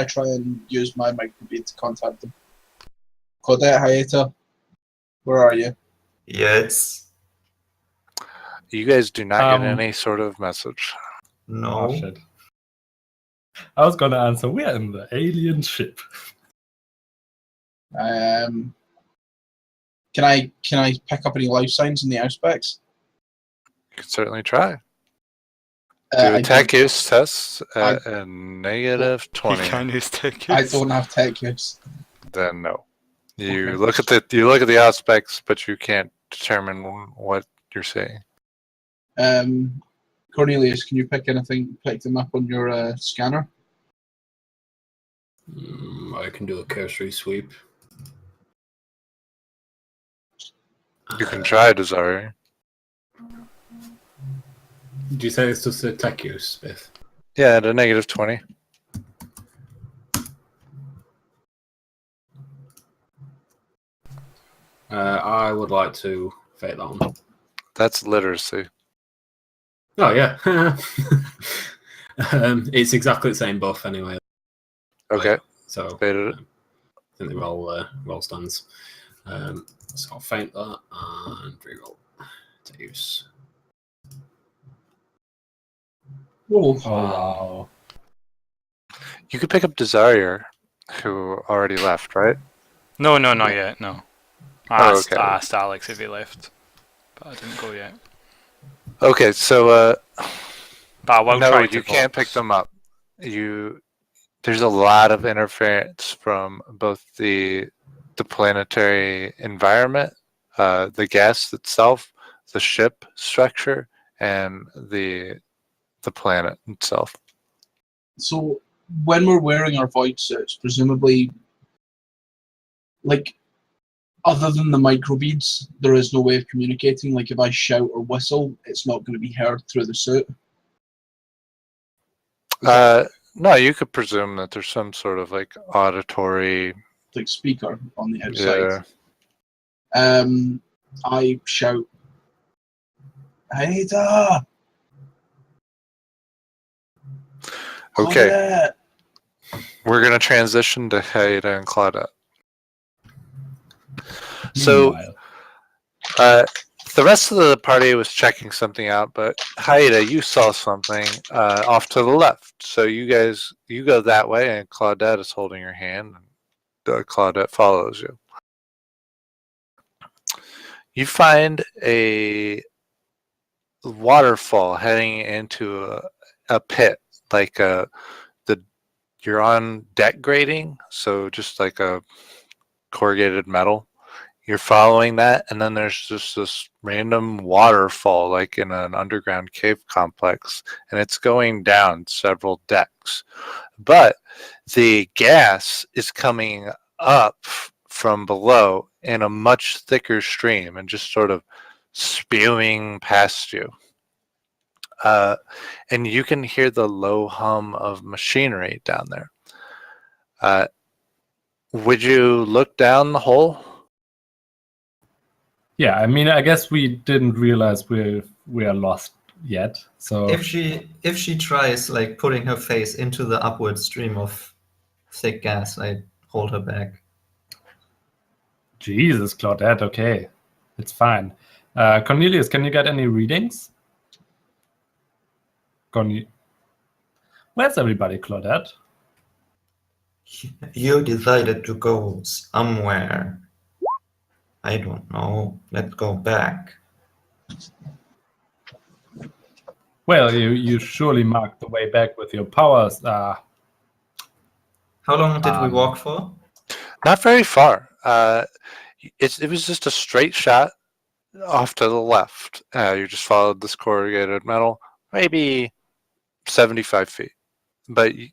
try and use my microbead to contact them. Claudette, Hayata, where are you? Yes. You guys do not get any sort of message. No. Oh, shit. I was gonna answer, we're in the alien ship. Can I pick up any life signs in the aspects? You can certainly try. Do I a tech don't- use test at a negative You 20. can use tech I use. don't have tech use. Then no. You Okay. look at the aspects, but you can't determine what you're seeing. Cornelius, can you pick them up on your scanner? I can do a cursory sweep. You can try, Desire. Do you say it's just a tech use, Biff? Yeah, at a negative 20. I would like to fake that one. That's literacy. Oh yeah. It's exactly the same buff anyway. Okay. So Faded it. I think they roll stands. So I'll feint that and reroll to use. Oh, Oh wow. You could pick up Desire, who already left, right? No, not yet. No. Oh, okay. I asked Alex if he left, but I didn't go yet. Okay, so But I will no, try to you can't pick box. them up. There's a lot of interference from both the planetary environment, the gas itself, the ship structure, and the planet itself. so when we're wearing our void suits, presumably, like, other than the microbeads, there is no way of communicating. Like, if I shout or whistle, it's not going to be heard through the suit. No, you could presume that there's some sort of like auditory. Like speaker on the outside. Yeah. I shout, Haida! Okay, Claudette! we're gonna transition to Haida and Claudette. So, the rest of the party was checking something out, but Haida, you saw something off to the left. So you go that way, and Claudette is holding your hand, and Claudette follows you. You find a waterfall heading into a pit, like you're on deck grading, so just like a corrugated metal. You're following that, and then there's just this random waterfall, like in an underground cave complex, and it's going down several decks. But the gas is coming up from below in a much thicker stream and just sort of spewing past you. And you can hear the low hum of machinery down there. Would you look down the hole? Yeah, I mean, I guess we didn't realize we are lost yet. So If she tries like putting her face into the upward stream of thick gas, I hold her back. Jesus, Claudette. Okay, it's fine. Cornelius, can you get any readings? Where's everybody, Claudette? You decided to go somewhere. I don't know. Let's go back. Well, you surely marked the way back with your powers. How long did we walk for? Not very far. It was just a straight shot off to the left. You just followed this corrugated metal, maybe 75 feet. But you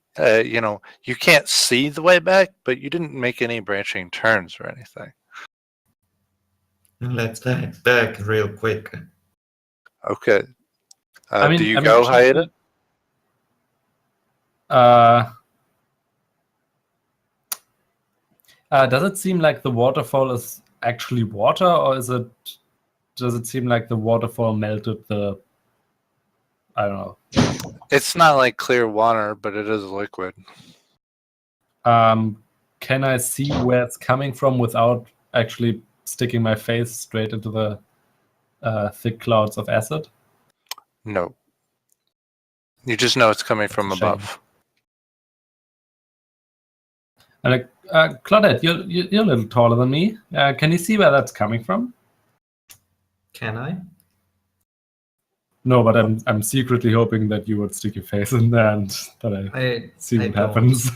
can't see the way back, but you didn't make any branching turns or anything. Let's head back real quick. Okay. Do you I mean, go, Haida? Does it seem like the waterfall is actually water, or does it seem like the waterfall melted the, I don't know. It's not like clear water, but it is liquid. Can I see where it's coming from without actually sticking my face straight into the thick clouds of acid? No. You just know it's coming from That's a shame. above. And Claudette, you're a little taller than me. Can you see where that's coming from? Can I? No, but I'm secretly hoping that you would stick your face in there and that I see what don't. happens.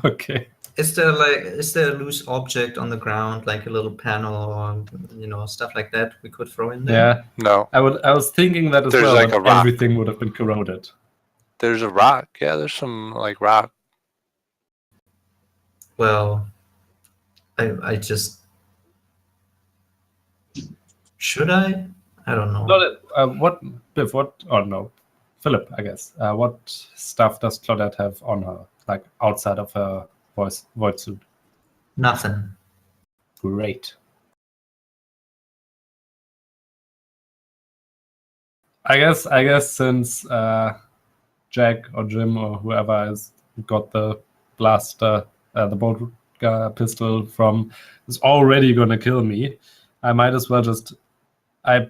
Okay. Is there a loose object on the ground, like a little panel or stuff like that we could throw in there? Yeah. No. I was thinking that as There's well. like but a rock. Everything would have been corroded. There's a rock. Yeah, there's some like rock. Well, I just should I? I don't know. Claudette, Biff, oh no, Philip, I guess. What stuff does Claudette have on her, like outside of her void suit? Nothing. Great. I guess since Jack or Jim or whoever has got the blaster, the bolt pistol from, is already gonna kill me, I might as well just I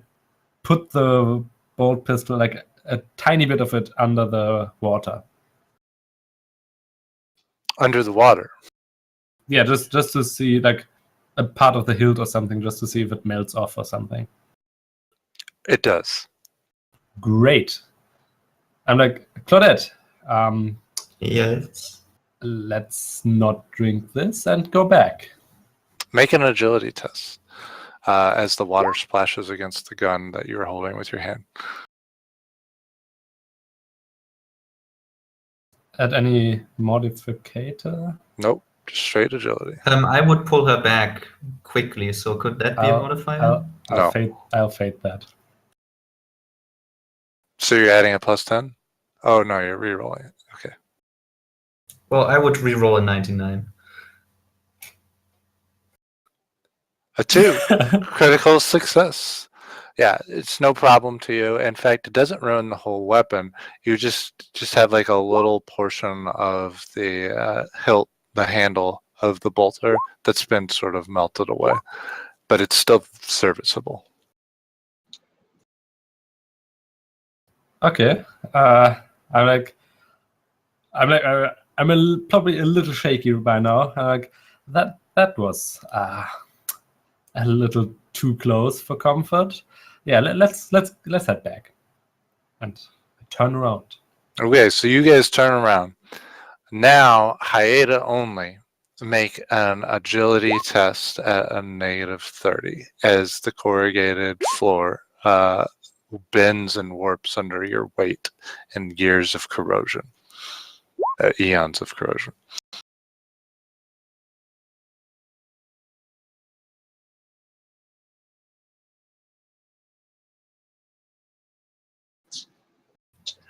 put the bolt pistol, like a tiny bit of it, under the water. Under the water. Yeah, just to see, like a part of the hilt or something, just to see if it melts off or something. It does. Great. I'm like, Claudette, Yes. let's not drink this and go back. Make an agility test as the water splashes against the gun that you were holding with your hand. At any modificator? Nope, just straight agility. I would pull her back quickly, so could that be a modifier? No. I'll fade that. So you're adding a +10? Oh no, you're re-rolling it. Okay. Well, I would re-roll a 99. A 2. Critical success. Yeah, it's no problem to you. In fact, it doesn't ruin the whole weapon. You just have like a little portion of the hilt, the handle of the bolter, that's been sort of melted away, but it's still serviceable. Okay. I'm probably a little shaky by now. Like that was a little too close for comfort. Yeah, let's head back and turn around. Okay, so you guys turn around. Now, Haida only make an agility test at a -30 as the corrugated floor bends and warps under your weight and years of corrosion, eons of corrosion.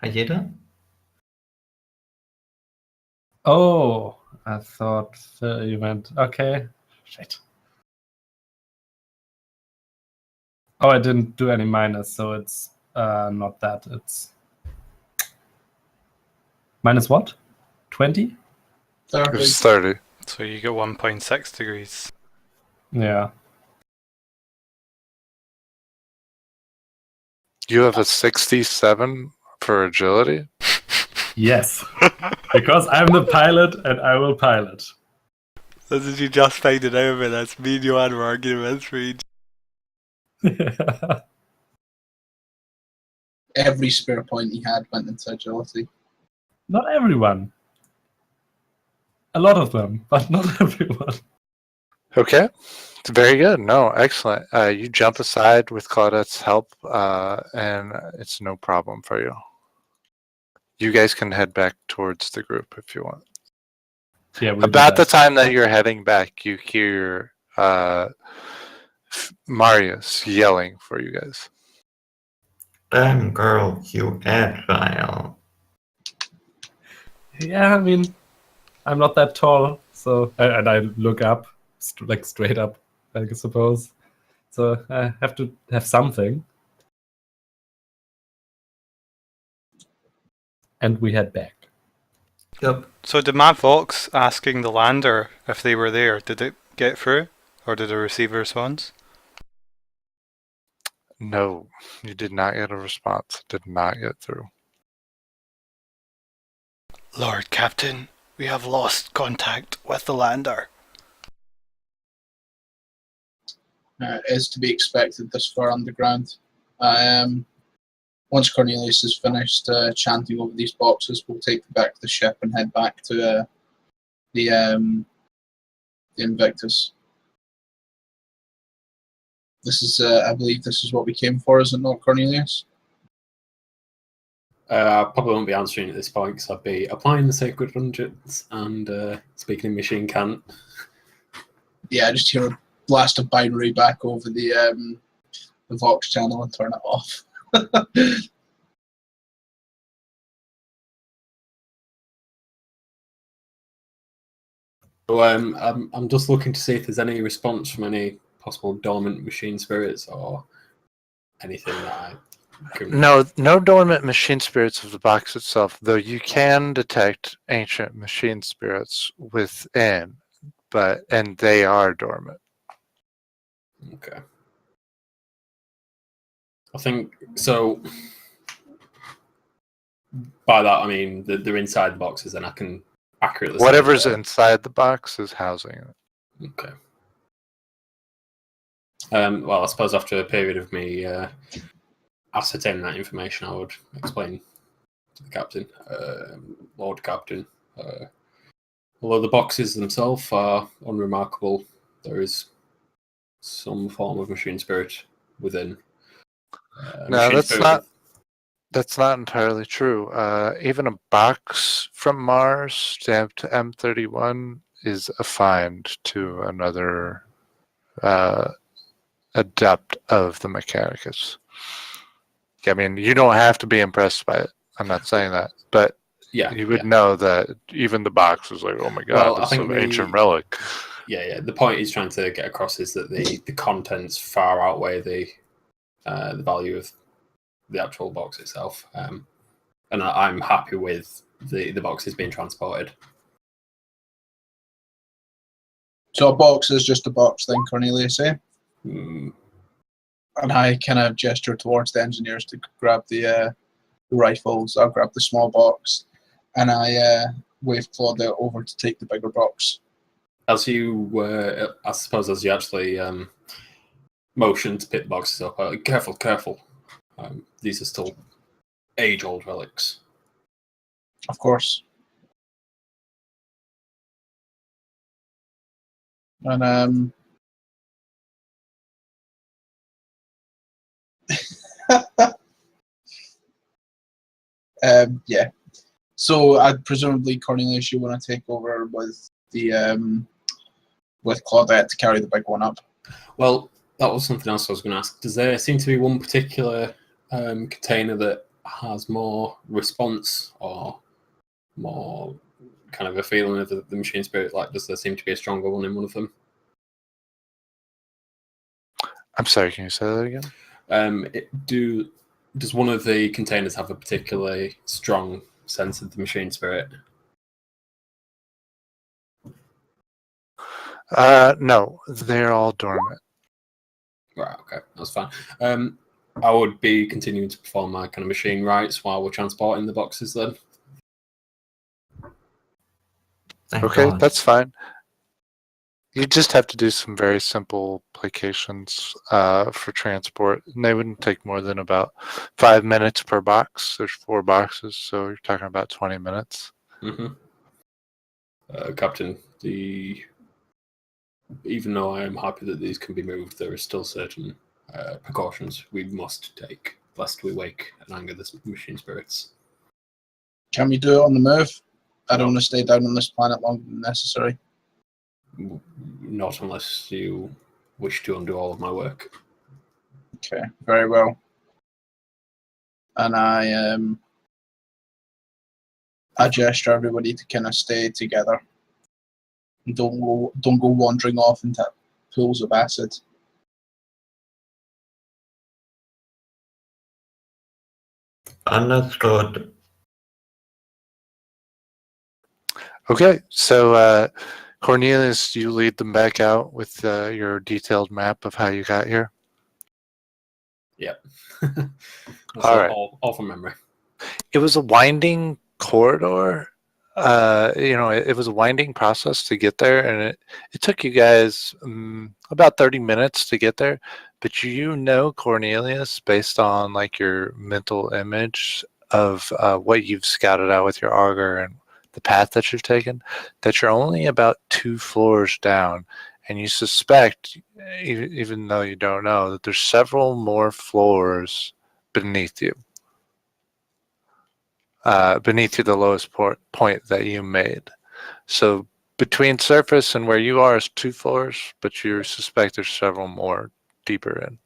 Hayeda? Oh, I thought you meant okay. Shit. Oh, I didn't do any minus, so it's not that. It's minus what? 20? It was 30. So you get 1.6 degrees. Yeah. You have a 67 for agility? Yes. Because I'm the pilot and I will pilot. This is you just find it out, but that's me and Joanne were arguing with for each. Every spare point he had went into agility. Not everyone. A lot of them, but not everyone. Okay, it's very good. No, excellent. You jump aside with Claudette's help, and it's no problem for you. You guys can head back towards the group if you want. Yeah, About the time that you're heading back, you hear Marius yelling for you guys. Damn girl, you agile. Yeah, I mean, I'm not that tall, so and I look up, like straight up, I suppose. So I have to have something. And we head back. Yep. So did Matt Vox asking the lander if they were there, did it get through? Or did it receive a response? No, you did not get a response. Did not get through. Lord Captain, we have lost contact with the lander. Is to be expected this far underground. Once Cornelius is finished chanting over these boxes, we'll take them back to the ship and head back to the Invictus. This is, I believe, this is what we came for, is it not, Cornelius? I probably won't be answering at this point because I'd be applying the sacred hundreds and speaking in machine cant. Yeah, I just hear a blast of binary back over the Vox channel and turn it off. So I'm just looking to see if there's any response from any possible dormant machine spirits or anything that No dormant machine spirits of the box itself, though you can detect ancient machine spirits within, and they are dormant. Okay. I think so. By that I mean they're inside the boxes, and I can accurately say Whatever's that. inside the box is housing it. Okay. Well, I suppose after a period of me ascertaining that information, I would explain to the captain, Lord Captain. Although the boxes themselves are unremarkable, there is some form of machine spirit within. No, that's not entirely true. Even a box from Mars stamped M31 is a find to another adept of the Mechanicus. I mean, you don't have to be impressed by it. I'm not saying that, but you would know that even the box is like, oh my god, this is an ancient relic. Yeah. The point he's trying to get across is that the contents far outweigh the value of the actual box itself, and I'm happy with the boxes being transported. So a box is just a box, then, Cornelius, eh? Mm. And I kind of gesture towards the engineers to grab the rifles. I'll grab the small box, and I wave Claudia over to take the bigger box. As you, I suppose, as you actually motion to pick the boxes up, careful. These are still age-old relics. Of course. And yeah. So I'd presumably, Cornelius, you want to take over with the with Claudette to carry the big one up. Well, that was something else I was going to ask. Does there seem to be one particular container that has more response or more kind of a feeling of the machine spirit? Like, does there seem to be a stronger one in one of them? I'm sorry, can you say that again? Does one of the containers have a particularly strong sense of the machine spirit? No, they're all dormant. Right, okay, that's fine. I would be continuing to perform my kind of machine rites while we're transporting the boxes then. Thank Okay, God. that's fine. You just have to do some very simple placations for transport, and they wouldn't take more than about 5 minutes per box. There's 4 boxes, so you're talking about 20 minutes. Mm-hmm. Captain, even though I am happy that these can be moved, there are still certain precautions we must take, lest we wake and anger the machine spirits. Can we do it on the move? I don't want to stay down on this planet longer than necessary. Not unless you wish to undo all of my work. Okay, very well. And I gesture everybody to kind of stay together. And don't go wandering off into pools of acid. Understood. Okay, so Cornelius, you lead them back out with your detailed map of how you got here? Yep. All right. All from memory. It was a winding corridor. It was a winding process to get there, and it took you guys about 30 minutes to get there. But Cornelius, based on like your mental image of what you've scouted out with your auger and the path that you've taken, that you're only about 2 floors down, and you suspect, even though you don't know, that there's several more floors beneath you. Beneath you, the lowest point that you made. So between surface and where you are is 2 floors, but you suspect there's several more deeper in.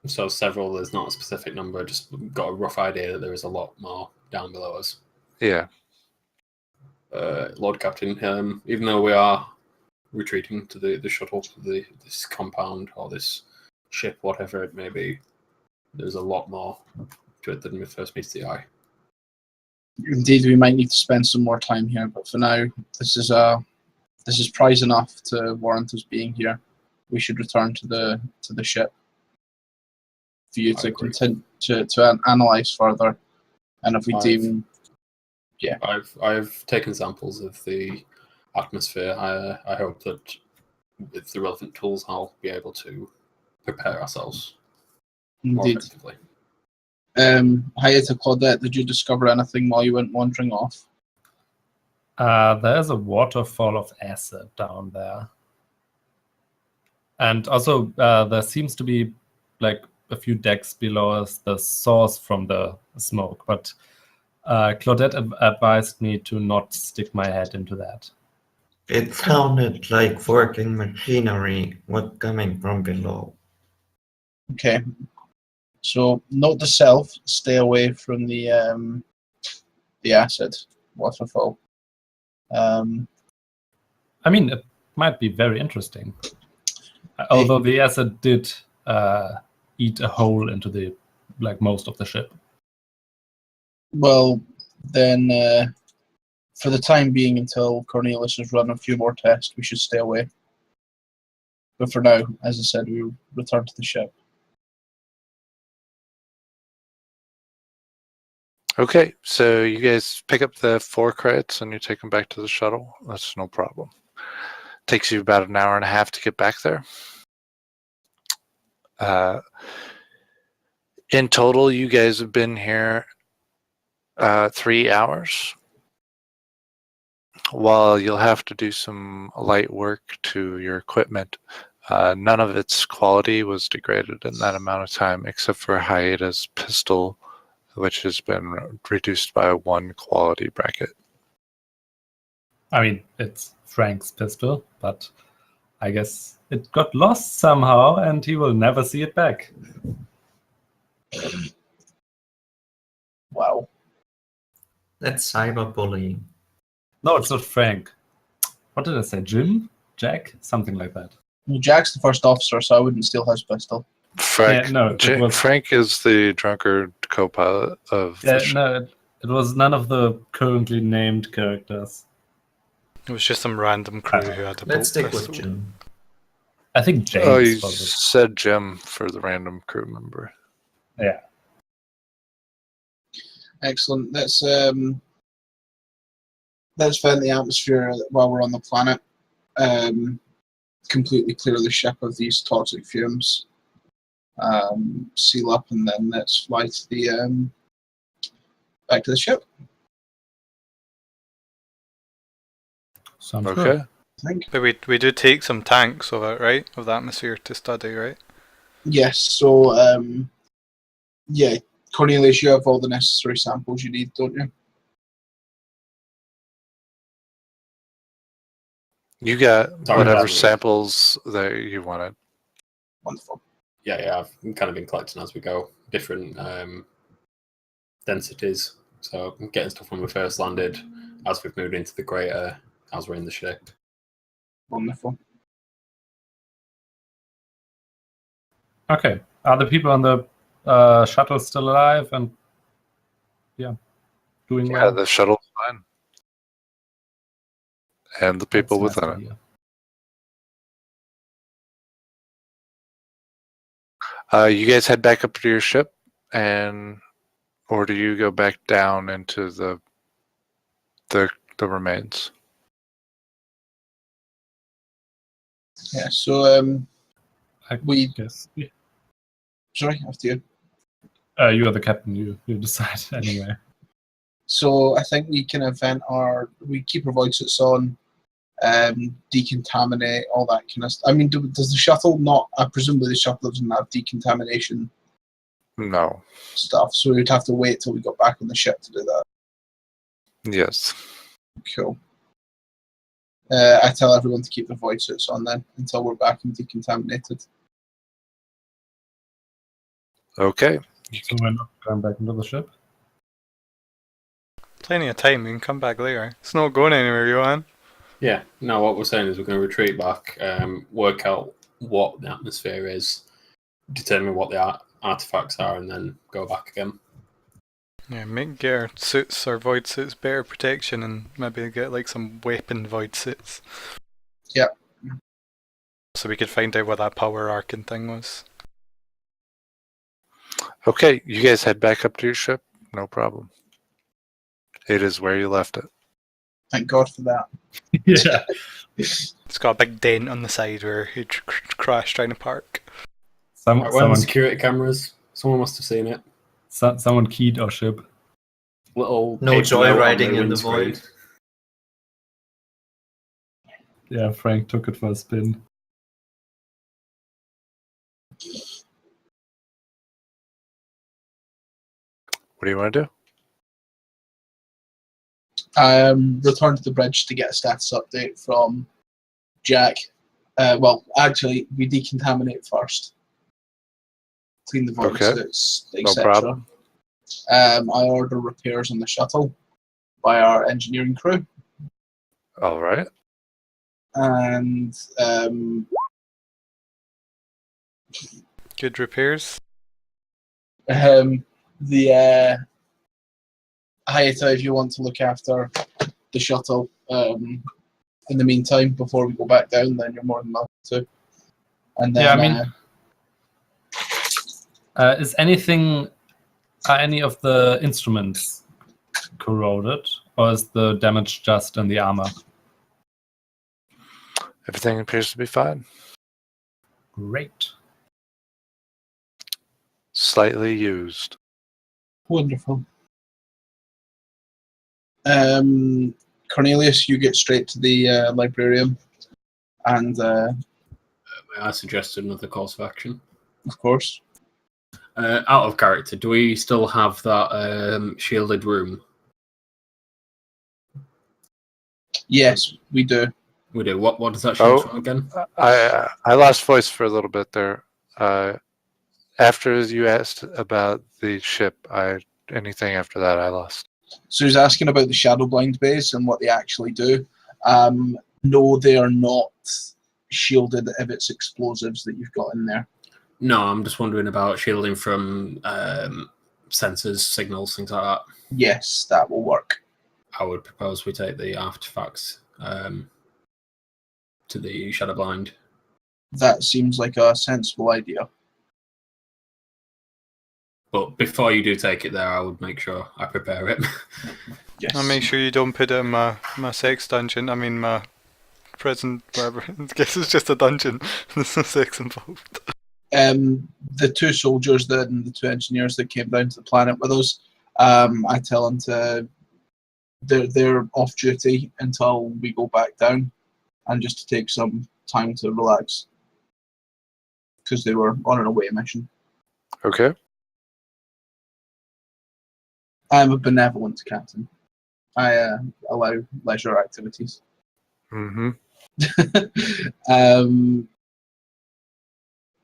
So several, there's not a specific number, just got a rough idea that there is a lot more down below us. Yeah. Lord Captain, even though we are retreating to the shuttle, this compound or this ship, whatever it may be, there's a lot more to it than we first meets the eye. Indeed, we might need to spend some more time here, but for now, this is prize enough to warrant us being here. We should return to the ship for you I to agree. continue to analyze further, and if we deem, I've taken samples of the atmosphere. I hope that with the relevant tools, I'll be able to prepare ourselves more indeed. effectively. Hiya to Claudette, did you discover anything while you went wandering off? There's a waterfall of acid down there. And also, there seems to be like a few decks below us, the source from the smoke. But Claudette advised me to not stick my head into that. It sounded like working machinery was coming from below. Okay. So note to self: stay away from the acid waterfall. I mean, it might be very interesting. Although the acid did eat a hole into the most of the ship. Well, then, for the time being, until Cornelius has run a few more tests, we should stay away. But for now, as I said, we will return to the ship. Okay, so you guys pick up the 4 credits and you take them back to the shuttle. That's no problem. Takes you about an hour and a half to get back there. In total, you guys have been here 3 hours. While you'll have to do some light work to your equipment, none of its quality was degraded in that amount of time, except for Haida's pistol, which has been reduced by 1 quality bracket. I mean, it's Frank's pistol, but I guess it got lost somehow and he will never see it back. Wow. That's cyberbullying. No, it's not Frank. What did I say? Jim? Jack? Something like that. Well, Jack's the first officer, so I wouldn't steal his pistol. Frank, Yeah, no, it was- Frank is the drunkard co-pilot of the ship. No, it was none of the currently named characters. It was just some random crew who had a bolt Let's stick pistol. with Jim. I think James Oh, you was it. said Jim for the random crew member. Yeah. Excellent. Let's vent the atmosphere while we're on the planet. Completely clear the ship of these toxic fumes. Seal up, and then let's fly to the back to the ship. Sounds Okay. good. I think. But we do take some tanks of it, right? Of the atmosphere to study, right? Yes. So yeah, Cornelius, you have all the necessary samples you need, don't you? You got Sorry, whatever that was- samples that you wanted. Wonderful. Yeah, I've kind of been collecting as we go, different densities. So I'm getting stuff when we first landed, as we've moved into the greater, as we're in the ship. Wonderful. Okay. Are the people on the shuttle still alive and doing Yeah, well? the shuttle's fine. And the people That's within nice it. to hear. You guys head back up to your ship, or do you go back down into the remains? Yeah. So I we. guess. Sorry, after you. You are the captain. You decide anyway. So I think we can we keep our void suits on, decontaminate, all that kind of stuff. I mean, does the shuttle not? Presumably the shuttle doesn't have decontamination No. stuff, so we'd have to wait till we got back on the ship to do that. Yes. Cool. I tell everyone to keep the void suits on then until we're back and decontaminated. Okay. So we're not going back into the ship? Plenty of time. We can come back later. It's not going anywhere, Johan. Yeah, no, what we're saying is we're going to retreat back, work out what the atmosphere is, determine what the artifacts are, and then go back again. Yeah, get our suits or void suits better protection and maybe get like some weapon void suits. Yeah. So we could find out what that power arcing thing was. Okay, you guys head back up to your ship. No problem. It is where you left it. Thank God for that. Yeah. It's got a big dent on the side where he crashed trying to park. Right, where are the Someone, security cameras? Someone must have seen it. someone keyed our ship. Little No paper note on joyriding in the windscreen. void. Yeah, Frank took it for a spin. What do you want to do? Return to the bridge to get a status update from Jack. Well, actually, we decontaminate first. Clean the void Okay. suits, No etc. problem. I order repairs on the shuttle by our engineering crew. All right. And Good repairs. the Hayata, if you want to look after the shuttle in the meantime before we go back down, then you're more than welcome to. And then, Yeah, I mean, is any of the instruments corroded, or is the damage just in the armor? Everything appears to be fine. Great. Slightly used. wonderful. Cornelius, you get straight to the librarium, and I suggested another course of action. of course, Out of character, do we still have that shielded room? yes, we do. We do. What does that shield Oh. from again? I lost voice for a little bit there. After you asked about the ship, anything after that I lost. So he's asking about the shadow blind bays and what they actually do. No, they are not shielded if it's explosives that you've got in there. No, I'm just wondering about shielding from sensors, signals, things like that. Yes, that will work. I would propose we take the artifacts to the shadow blind. That seems like a sensible idea. But before you do take it there, I would make sure I prepare it. Yes. I'll make sure you don't put it in my sex dungeon. I mean my prison, whatever. I guess it's just a dungeon. There's no sex involved. The two soldiers and the two engineers that came down to the planet with us, I tell them to they're off duty until we go back down, and just to take some time to relax because they were on an away mission. Okay. I'm a benevolent captain. I allow leisure activities. Mm-hmm.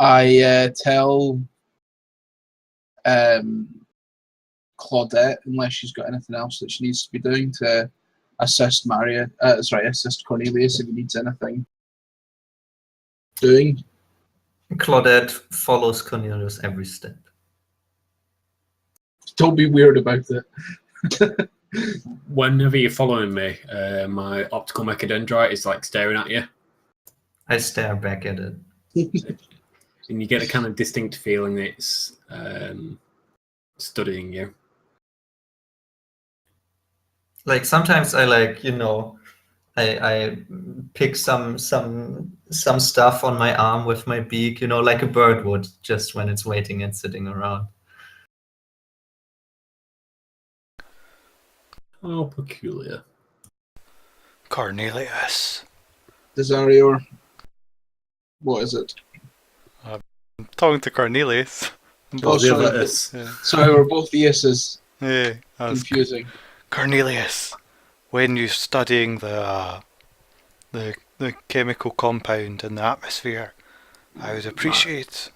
I tell Claudette, unless she's got anything else that she needs to be doing, to assist assist Cornelius if he needs anything doing. Claudette follows Cornelius every step. Don't be weird about it. Whenever you're following me, my optical mechadendrite is like staring at you, I stare back at it. and you get a kind of distinct feeling that it's studying you. Like sometimes I I pick some stuff on my arm with my beak, like a bird would, just when it's waiting and sitting around. How peculiar. Cornelius. Desarior, what is it? I'm talking to Cornelius. Oh, The sorry. other is Yeah. Sorry, we're both yeses. Yeah, I was Confusing. Cornelius. When you're studying the chemical compound in the atmosphere, I would appreciate.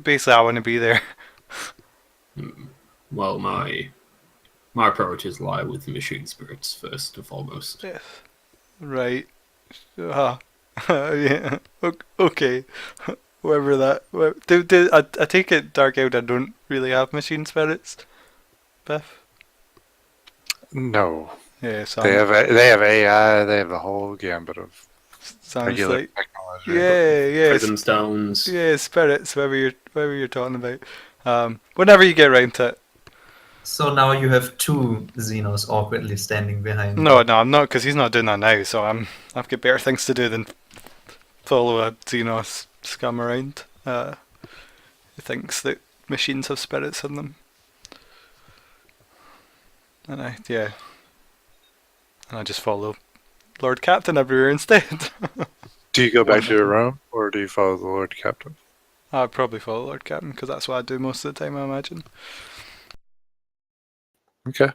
Basically, I want to be there. well, my priorities lie with the machine spirits first and foremost. Yes. Right. Yeah. Okay. Whoever that. I take it Dark Elder don't really have machine spirits, Biff? No, Yeah, so they have AI. They have a whole gambit of sounds regular like technology. yeah, Prism stones. yeah, spirits. Whatever you're talking about. Whenever you get around to it. So now you have two Xenos awkwardly standing behind No, you. no, I'm not, because he's not doing that now. So I've got better things to do than follow a Xenos scum around. Who thinks that machines have spirits in them. And I just follow Lord Captain everywhere instead. Do you go back to your room, or do you follow the Lord Captain? I'd probably follow Lord Captain because that's what I do most of the time, I imagine. Okay.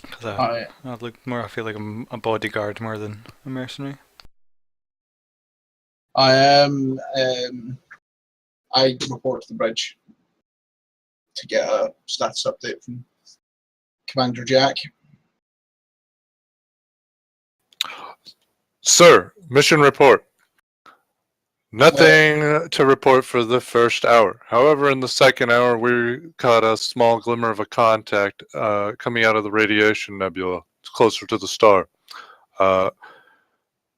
Because I I look more. I feel like I'm a bodyguard more than a mercenary. I am. I report to the bridge to get a status update from Commander Jack. Sir, mission report. Nothing to report for the first hour. However, in the second hour, we caught a small glimmer of a contact coming out of the radiation nebula. It's closer to the star.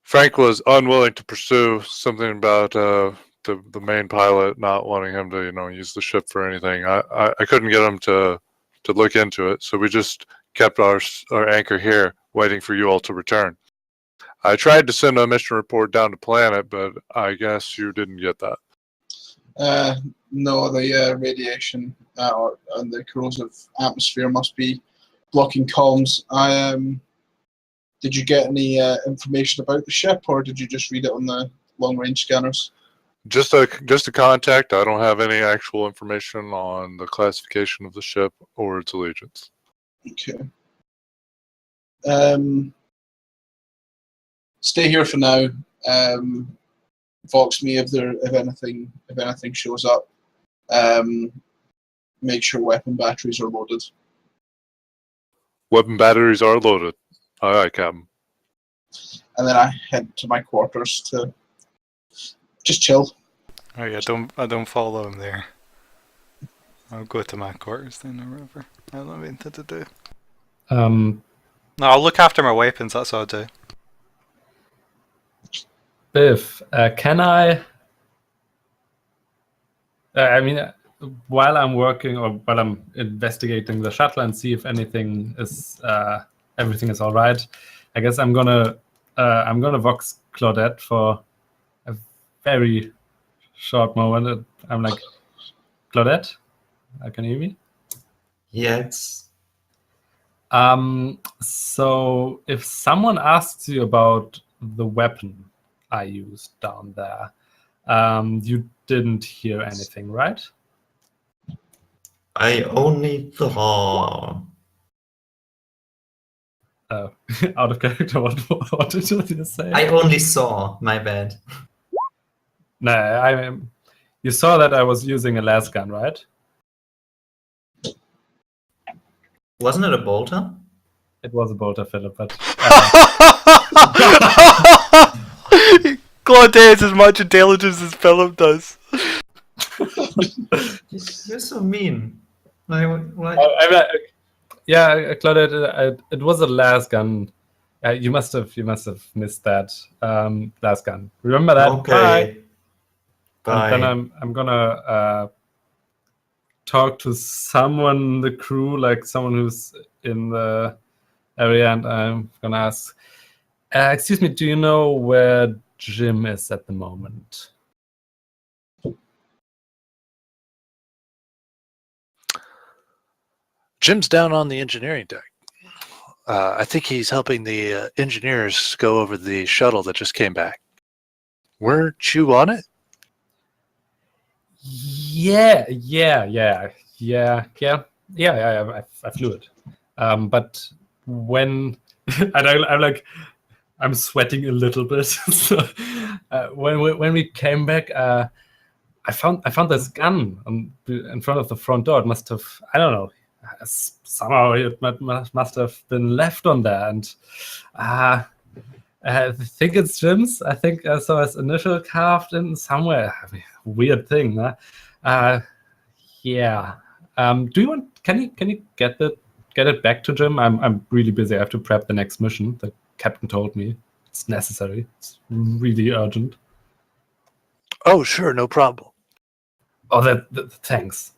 Frank was unwilling to pursue something about the main pilot not wanting him to, use the ship for anything. I couldn't get him to look into it, so we just kept our anchor here, waiting for you all to return. I tried to send a mission report down to planet, but I guess you didn't get that. No, the radiation and the corrosive atmosphere must be blocking comms. Did you get any information about the ship, or did you just read it on the long-range scanners? Just a contact. I don't have any actual information on the classification of the ship or its allegiance. Okay. Stay here for now. Vox me if anything shows up. Make sure weapon batteries are loaded. Weapon batteries are loaded. Aye, Captain. And then I head to my quarters to just chill. Oh yeah, I don't follow him there. I'll go to my quarters then or whatever. I don't have anything to do. No, I'll look after my weapons. That's what I'll do. Biff, can I? While I'm working or while I'm investigating the shuttle and see if everything is all right, I guess I'm gonna vox Claudette for a very short moment. I'm like, Claudette, can you hear me? Yes. So if someone asks you about the weapon I used down there, you didn't hear anything, right? I only saw. Oh, out of character. What did you say? I only saw. My bad. No, you saw that I was using a las gun, right? Wasn't it a bolter? It was a bolter, Philip, but Claude has as much intelligence as Philip does. You're so mean. Why? yeah, Claudette, it was a las gun. You must have missed that las gun. Remember that? Okay. Bye. And then I'm gonna talk to someone in the crew, like someone who's in the area, and I'm gonna ask, excuse me, do you know where Jim is at the moment? Jim's down on the engineering deck. I think he's helping the engineers go over the shuttle that just came back. Weren't you on it? Yeah. I flew it. But when I'm sweating a little bit. So, when we came back, I found this gun in front of the front door. It must have, I don't know, somehow it must have been left on there, and I think it's Jim's. I think I saw his initial carved in somewhere. I mean, weird thing, huh? Yeah. Do you want? Can you get it back to Jim? I'm really busy. I have to prep the next mission. The captain told me it's necessary. It's really urgent. Oh, sure, no problem. Oh, thanks.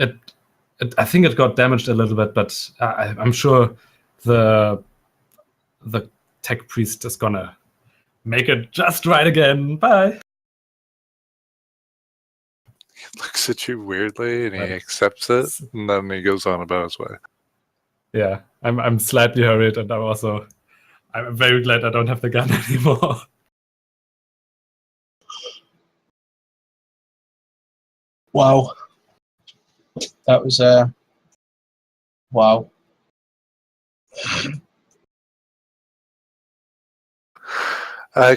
I think it got damaged a little bit, but I'm sure the tech priest is gonna make it just right again. Bye. He looks at you weirdly and he Right. accepts it, and then he goes on about his way. Yeah, I'm slightly hurried, and I'm very glad I don't have the gun anymore. Wow. That was wow.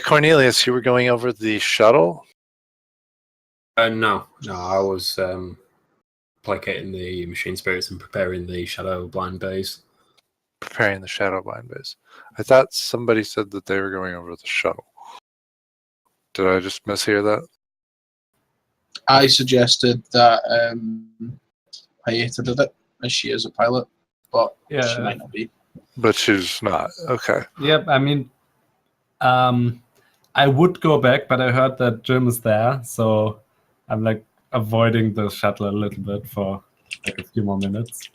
Cornelius, you were going over the shuttle? No, I was placating the machine spirits and preparing the shadow blind bays. Preparing the shadow blind base. I thought somebody said that they were going over the shuttle. Did I just mishear that? I suggested that Hayata did it, as she is a pilot, but Yeah. she might not be. But she's not. Okay. Yep. I mean, I would go back, but I heard that Jim is there, so I'm like avoiding the shuttle a little bit for like a few more minutes.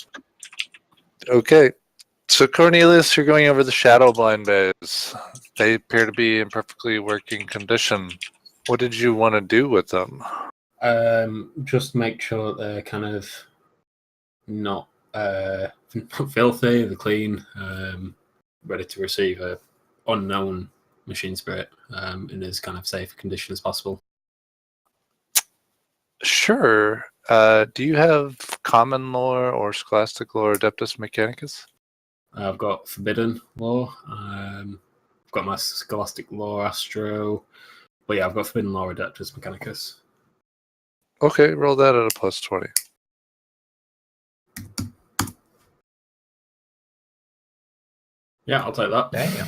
Okay. So Cornelius, you're going over the shadow blind bays. They appear to be in perfectly working condition. What did you want to do with them? Just make sure they're kind of not filthy, they're clean, ready to receive a unknown machine spirit in as kind of safe a condition as possible. Sure. Do you have common lore or scholastic lore adeptus mechanicus? I've got forbidden lore. I've got my scholastic lore astro, but yeah, I've got forbidden lore adeptus mechanicus. Okay, roll that at a plus 20. Yeah, I'll take that. Damn.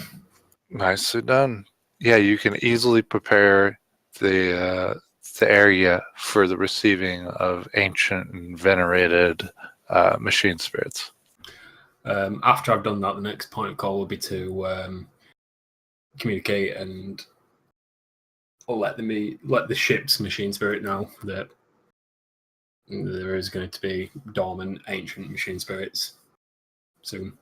Nicely done. Yeah, you can easily prepare the area for the receiving of ancient and venerated machine spirits. After I've done that, the next point of call will be to communicate and let the ship's machine spirit know that there is going to be dormant ancient machine spirits soon.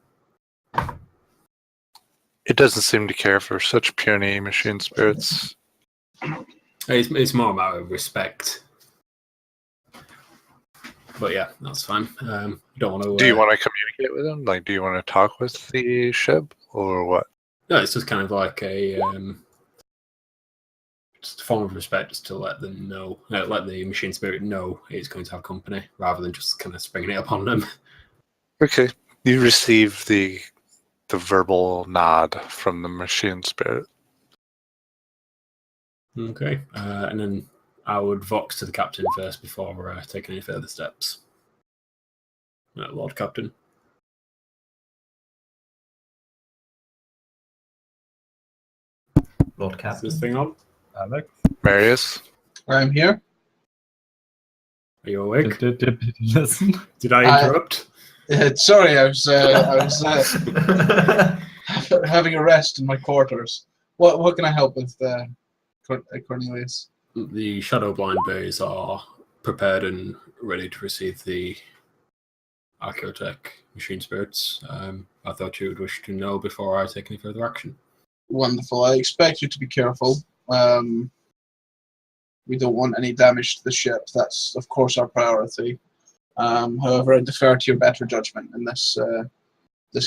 It doesn't seem to care for such puny machine spirits. It's more a matter of respect. But yeah, that's fine. Don't want to. Do you want to communicate with them? Like, do you want to talk with the ship or what? No, it's just kind of like a just a form of respect, just to let them know, let the machine spirit know it's going to have company, rather than just kind of springing it upon them. Okay, you receive the verbal nod from the machine spirit. Okay, and then I would vox to the captain first before taking any further steps. Lord Captain. Lord Is Captain. this thing on? Alex, Marius? I'm here. Are you awake? did you listen? Did I interrupt? Sorry, I was having a rest in my quarters. What can I help with, Cornelius? The shadow blind bays are prepared and ready to receive the Archaeotech machine spirits. I thought you would wish to know before I take any further action. Wonderful. I expect you to be careful. We don't want any damage to the ship. That's, of course, our priority. However, I defer to your better judgment in this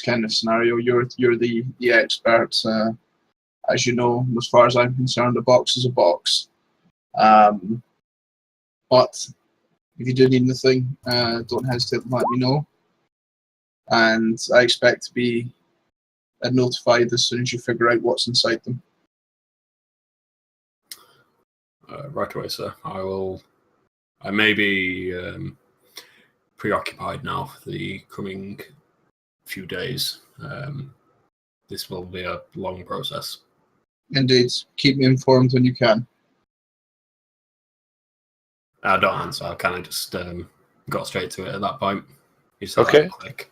kind of scenario. You're the expert. As you know, as far as I'm concerned, a box is a box. But if you do need anything, don't hesitate to let me know. And I expect to be notified as soon as you figure out what's inside them. Right away, sir. I may be preoccupied now for the coming few days. This will be a long process. Indeed. Keep me informed when you can. I don't answer. I kind of just got straight to it at that point. You just Okay. click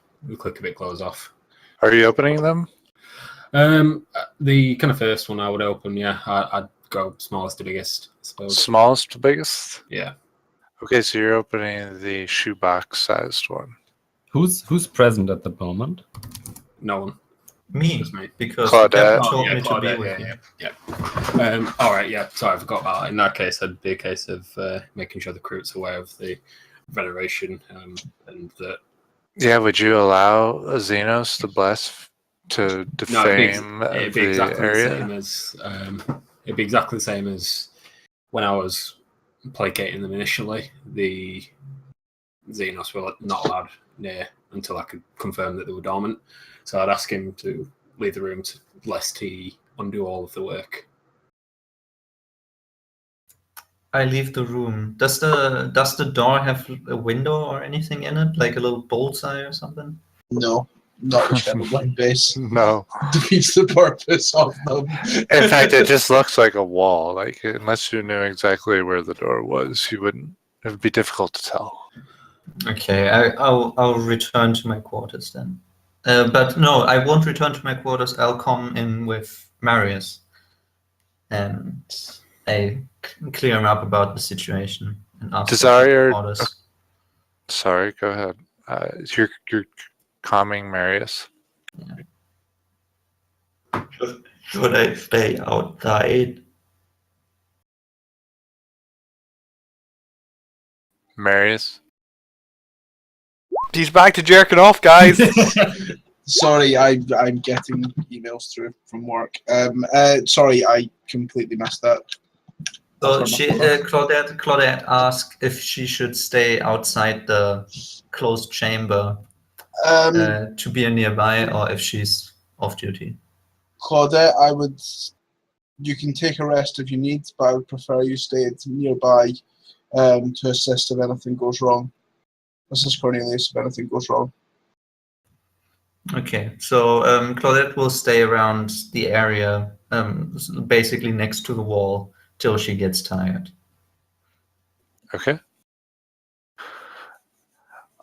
a bit, close off. Are you opening them? The kind of first one I would open, yeah. I'd go smallest to biggest, I suppose. Smallest to biggest? Yeah. Okay, so you're opening the shoebox sized one. Who's present at the moment? No one. Me, Just me. because Claudette. the captain Oh, told yeah, me to Claudette, be with you. yeah. All right, yeah. Sorry, I forgot about that. In that case, it'd be a case of making sure the crew's aware of the veneration and that. Yeah, would you allow Xenos to bless to No, defame it'd be the exactly area? the same as it'd be exactly the same as when I was placating them initially. The Xenos were not allowed near until I could confirm that they were dormant. So I'd ask him to leave the room lest he undo all of the work. I leave the room. Does the door have a window or anything in it, like a little bullseye or something? No, not the Shadowblind base. No. Defeats the purpose of them. In fact, it just looks like a wall. Like, unless you knew exactly where the door was, you wouldn't. It would be difficult to tell. Okay, I'll return to my quarters then. But no, I won't return to my quarters. I'll come in with Marius, and I clear him up about the situation and ask Desire- for orders. Sorry, go ahead. You're calming Marius. Should I stay outside? Marius? He's back to jerking off, guys. Sorry, I'm getting emails through from work. Sorry, I completely messed that. So Claudette asked if she should stay outside the closed chamber to be nearby, or if she's off duty. Claudette, you can take a rest if you need, but I would prefer you stayed nearby to assist if anything goes wrong. Assist Cornelius if anything goes wrong. Okay, so Claudette will stay around the area, basically next to the wall, till she gets tired. Okay.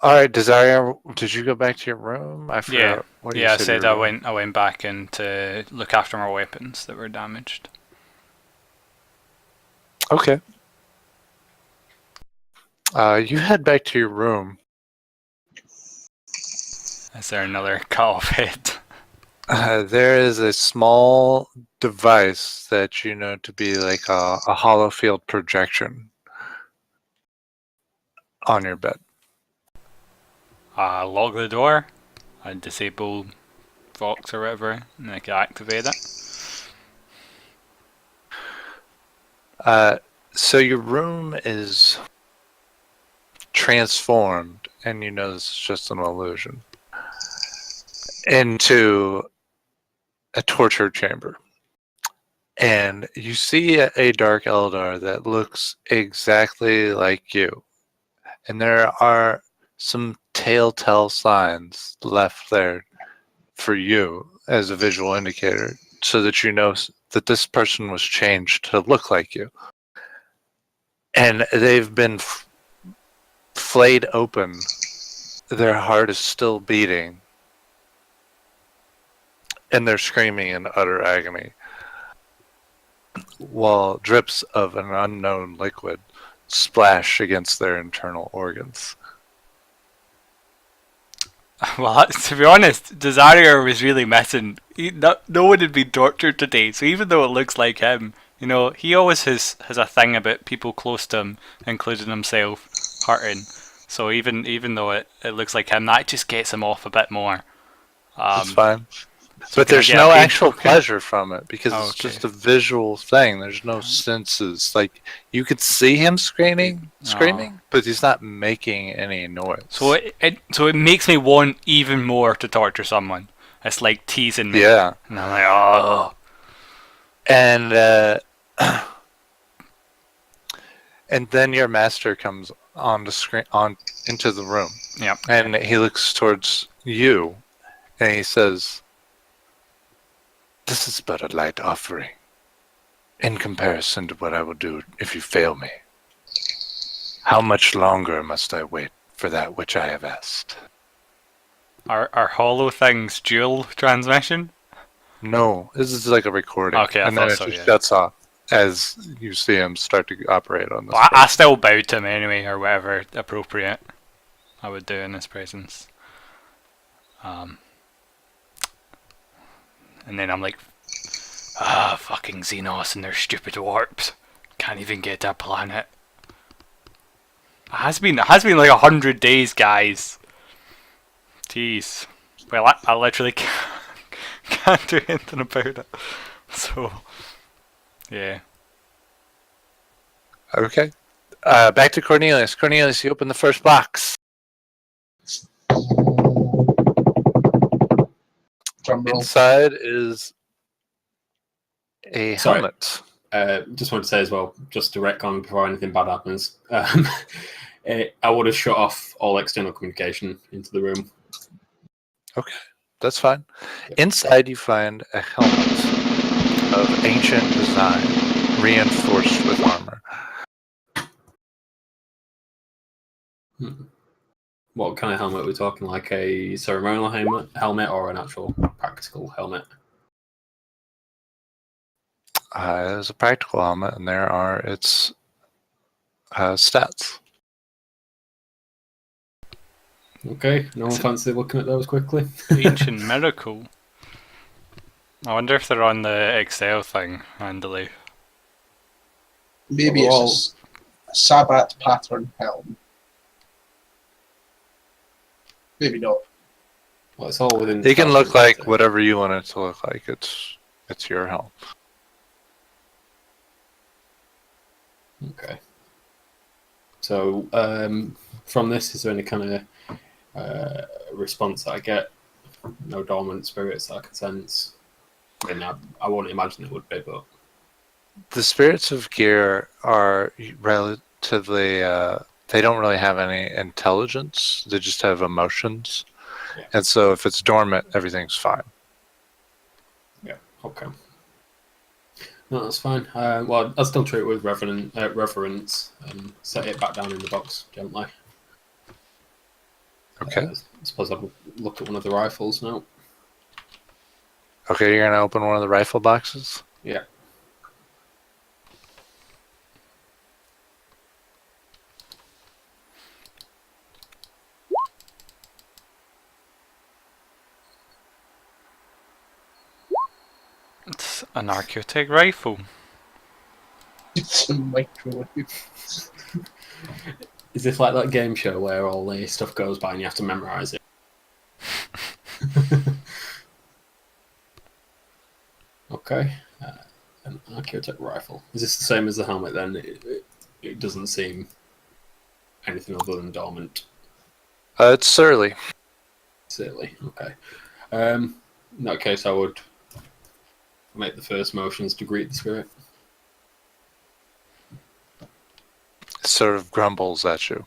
All right, Desire, did you go back to your room? I forgot what you Yeah, I said. said you I were- went back in to look after my weapons that were damaged. Okay. You head back to your room. Is there another cut off head? There is a small device that you know to be like a hollow field projection on your bed. Lock the door. I disable Vox or whatever, and I can activate it. So your room is transformed, and you know this is just an illusion, into a torture chamber. And you see a Dark Eldar that looks exactly like you. And there are some telltale signs left there for you as a visual indicator so that you know that this person was changed to look like you. And they've been flayed open. Their heart is still beating. And they're screaming in utter agony, while drips of an unknown liquid splash against their internal organs. Well, to be honest, Desarier was really missing. No one had been tortured today, so even though it looks like him, you know, he always has a thing about people close to him, including himself, hurting. So even though it looks like him, that just gets him off a bit more. It's fine. So But can I there's get no a pain actual token? pleasure from it because Oh, it's okay. just a visual thing. There's no senses. Like, you could see him screaming, but he's not making any noise. So it makes me want even more to torture someone. It's like teasing me. Yeah. And I'm like, oh. And and then your master comes on the screen, into the room. Yep. And he looks towards you, and he says, "This is but a light offering. in comparison to what I will do if you fail me. How much longer must I wait for that which I have asked? Are hollow things dual transmission? No, this is like a recording. Okay, I and then thought it so, just yeah. shuts off as you see him start to operate on this. Well, I person. still bowed to him anyway, or whatever appropriate I would do in his presence. And then I'm like, fucking Xenos and their stupid warps. Can't even get to a planet. It has been like 100 days, guys. Jeez. Well, I literally can't do anything about it. So, yeah. Okay. Back to Cornelius. Cornelius, you open the first box. Drum roll. Inside is a Sorry. helmet. Just want to say as well, just to retcon before anything bad happens, I would have shut off all external communication into the room. That's fine. Inside, you find a helmet of ancient design, reinforced with armor. What kind of helmet are we talking? Like a ceremonial helmet or an actual practical helmet? It is a practical helmet, and there are its stats. Okay, no one fancy looking at those quickly? Ancient miracle. I wonder if they're on the Excel thing, handily. Maybe Well, it's a Sabbat pattern helm. Maybe not. Well, it's all within. It can look like what. whatever you want it to look like. It's your helm. Okay. So, from this, is there any kind of response that I get? No dormant spirits that I can sense? I mean, I won't imagine it would be, but... The spirits of gear are relatively. They don't really have any intelligence. They just have emotions. Yeah. And so if it's dormant, everything's fine. Yeah, okay. No, that's fine. Well, I'll still treat it with reverence and set it back down in the box gently. Okay. I suppose I'll look at one of the rifles now. Okay, you're gonna open one of the rifle boxes. Yeah. It's an Archaeotech rifle. It's a microwave. Is this like that game show where all the stuff goes by and you have to memorize it? Okay. An Archaeotech rifle. Is this the same as the helmet then? It doesn't seem anything other than dormant. It's surly. Silly. Okay. In that case, I would make the first motions to greet the spirit. It sort of grumbles at you.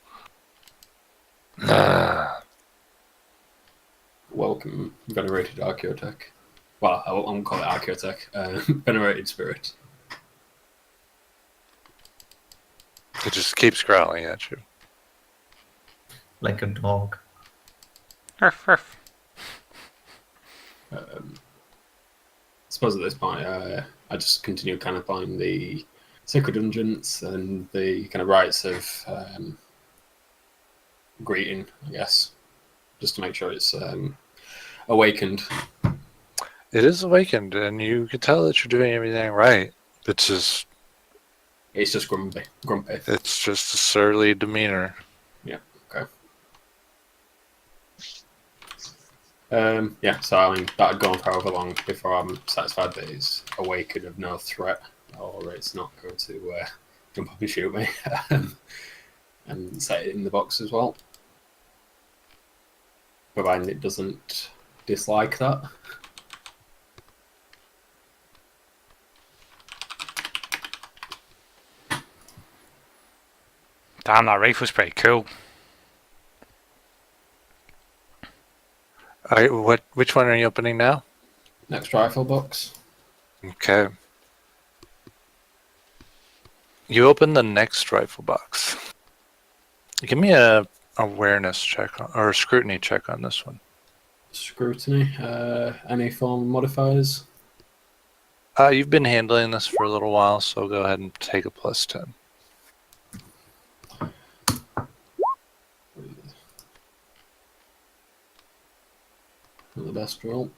Welcome, venerated Archaeotech. Well, I won't call it Archaeotech. Venerated spirit. It just keeps growling at you. Like a dog. Ruff, ruff. I suppose at this point, I just continue kind of buying the sacred dungeons and the kind of rites of greeting, I guess, just to make sure it's awakened. It is awakened, and you can tell that you're doing everything right. It's just grumpy. It's just a surly demeanor. Yeah. Okay. Yeah. So I mean, that'd go on for however long before I'm satisfied that it's awakened of no threat, or it's not going to jump up and shoot me, and set it in the box as well, providing it doesn't dislike that. Damn, that rifle's pretty cool. All right, which one are you opening now? Next rifle box. Okay. You open the next rifle box. Give me a awareness check or a scrutiny check on this one. Scrutiny. Any form of modifiers? You've been handling this for a little while, so go ahead and take a +10. Not the best roll.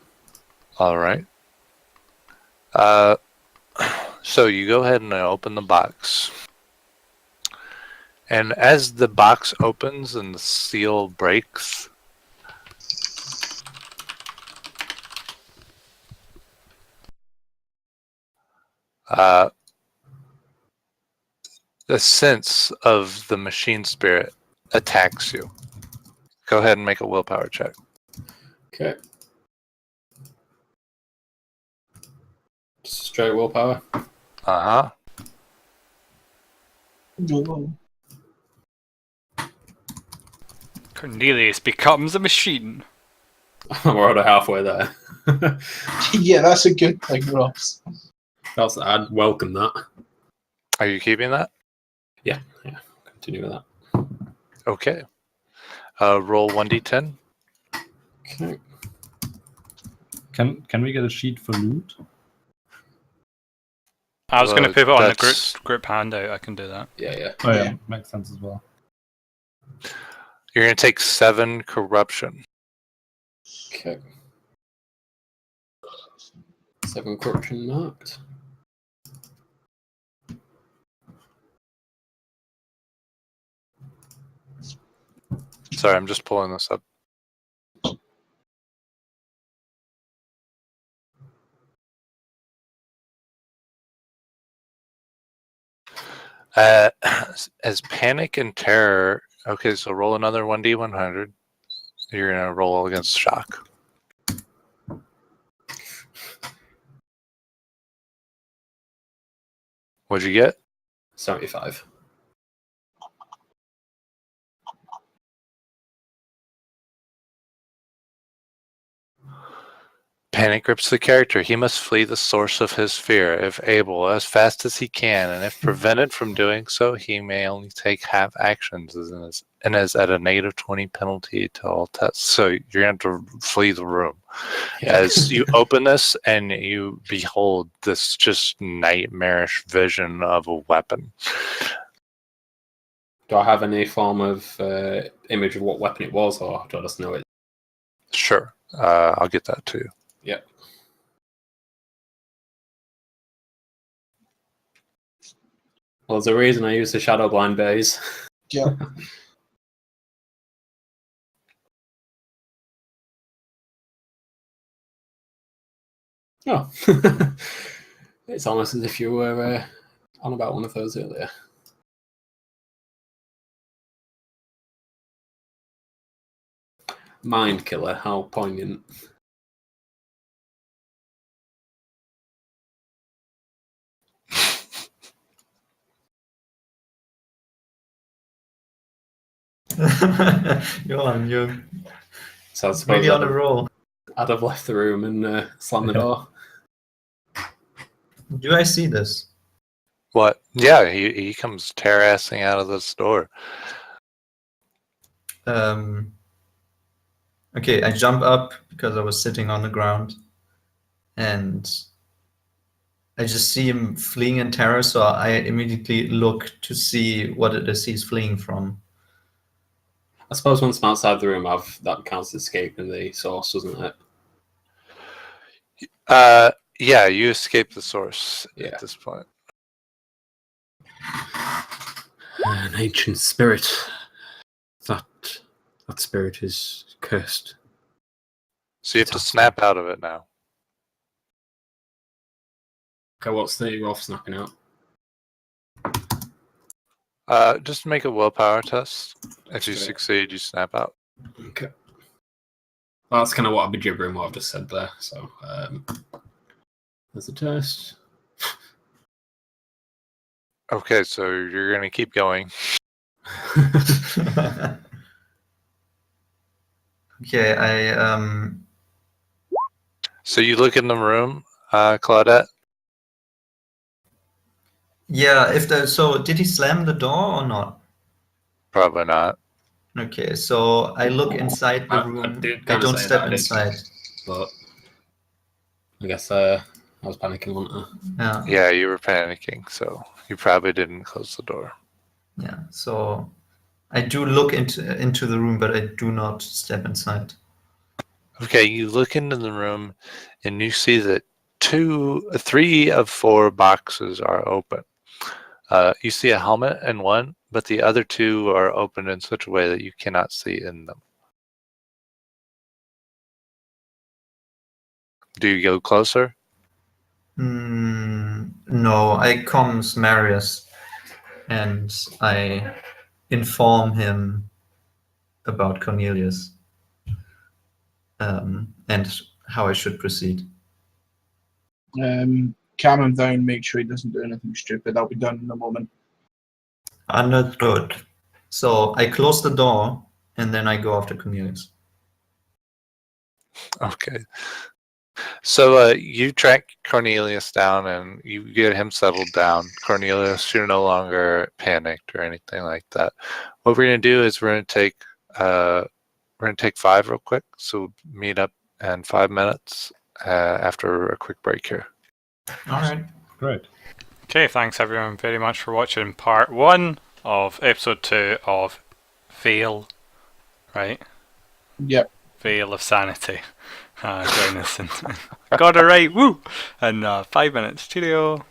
All right. So you go ahead and open the box. And as the box opens and the seal breaks, the sense of the machine spirit attacks you. Go ahead and make a willpower check. Okay. Just straight willpower. Uh-huh. Cornelius becomes a machine. We're already halfway there. Yeah, that's a good thing, Ross. I'd welcome that. Are you keeping that? Yeah. Continue with that. Okay. Roll 1d10. Okay. Can we get a sheet for loot? I was going to put it on the that's- group handout. I can do that. Yeah. Oh yeah, Yeah. makes sense as well. You're going to take 7 corruption. Okay. 7 corruption marked. Sorry, I'm just pulling this up. As panic and terror. Okay, so roll another 1d100. You're going to roll against shock. What'd you get? 75. Panic grips the character. He must flee the source of his fear, if able, as fast as he can, and if prevented from doing so, he may only take half actions and is at a -20 penalty to all tests. So you're going to have to flee the room. Yeah. As you open this and you behold this just nightmarish vision of a weapon. Do I have any form of image of what weapon it was, or do I just know it? Sure, I'll get that to you. Yep. Well, there's a reason I use the shadow blind bays. Yeah. Oh. It's almost as if you were on about one of those earlier. Mind killer, how poignant. You're So I suppose really on a roll. I'd have left the room and slammed the door. Do I see this? What? Yeah, he comes terrassing out of this door. Okay, I jump up because I was sitting on the ground, and I just see him fleeing in terror, so I immediately look to see what it is he's fleeing from. I suppose once I'm outside the room, that counts as escaping the source, doesn't it? Yeah, you escape the source Yeah. at this point. An ancient spirit. That spirit is cursed. So you have to snap out of it now. Okay, what's the roll for snapping out? Just make a willpower test. If you Okay. succeed, you snap out. Okay. Well, that's kind of what I've been gibbering what I've just said there. So, there's a test. Okay, so you're going to keep going. Okay, I So you look in the room, Claudette. Yeah, so did he slam the door or not? Probably not. Okay, so I look inside the I room. did I kinda don't say step that I did. inside. But I guess I was panicking, wasn't I? Yeah, Yeah, you were panicking, so you probably didn't close the door. yeah. So I do look into the room, but I do not step inside. Okay, you look into the room and you see that 3 of 4 boxes are open. You see a helmet in one, but the other 2 are open in such a way that you cannot see in them. Do you go closer? No, I comms Marius and I inform him about Cornelius and how I should proceed. Calm him down, make sure he doesn't do anything stupid. I'll be done in a moment. Understood. So I close the door and then I go after Cornelius. Okay. So you track Cornelius down and you get him settled down. Cornelius, you're no longer panicked or anything like that. What we're gonna do is we're gonna take 5 real quick. So meet up in 5 minutes after a quick break here. All right. Great. Okay, thanks everyone very much for watching part 1 of episode 2 of Veil, right? Yep. Veil of Sanity. Join us and got it right, woo! In 5 minutes. Cheerio!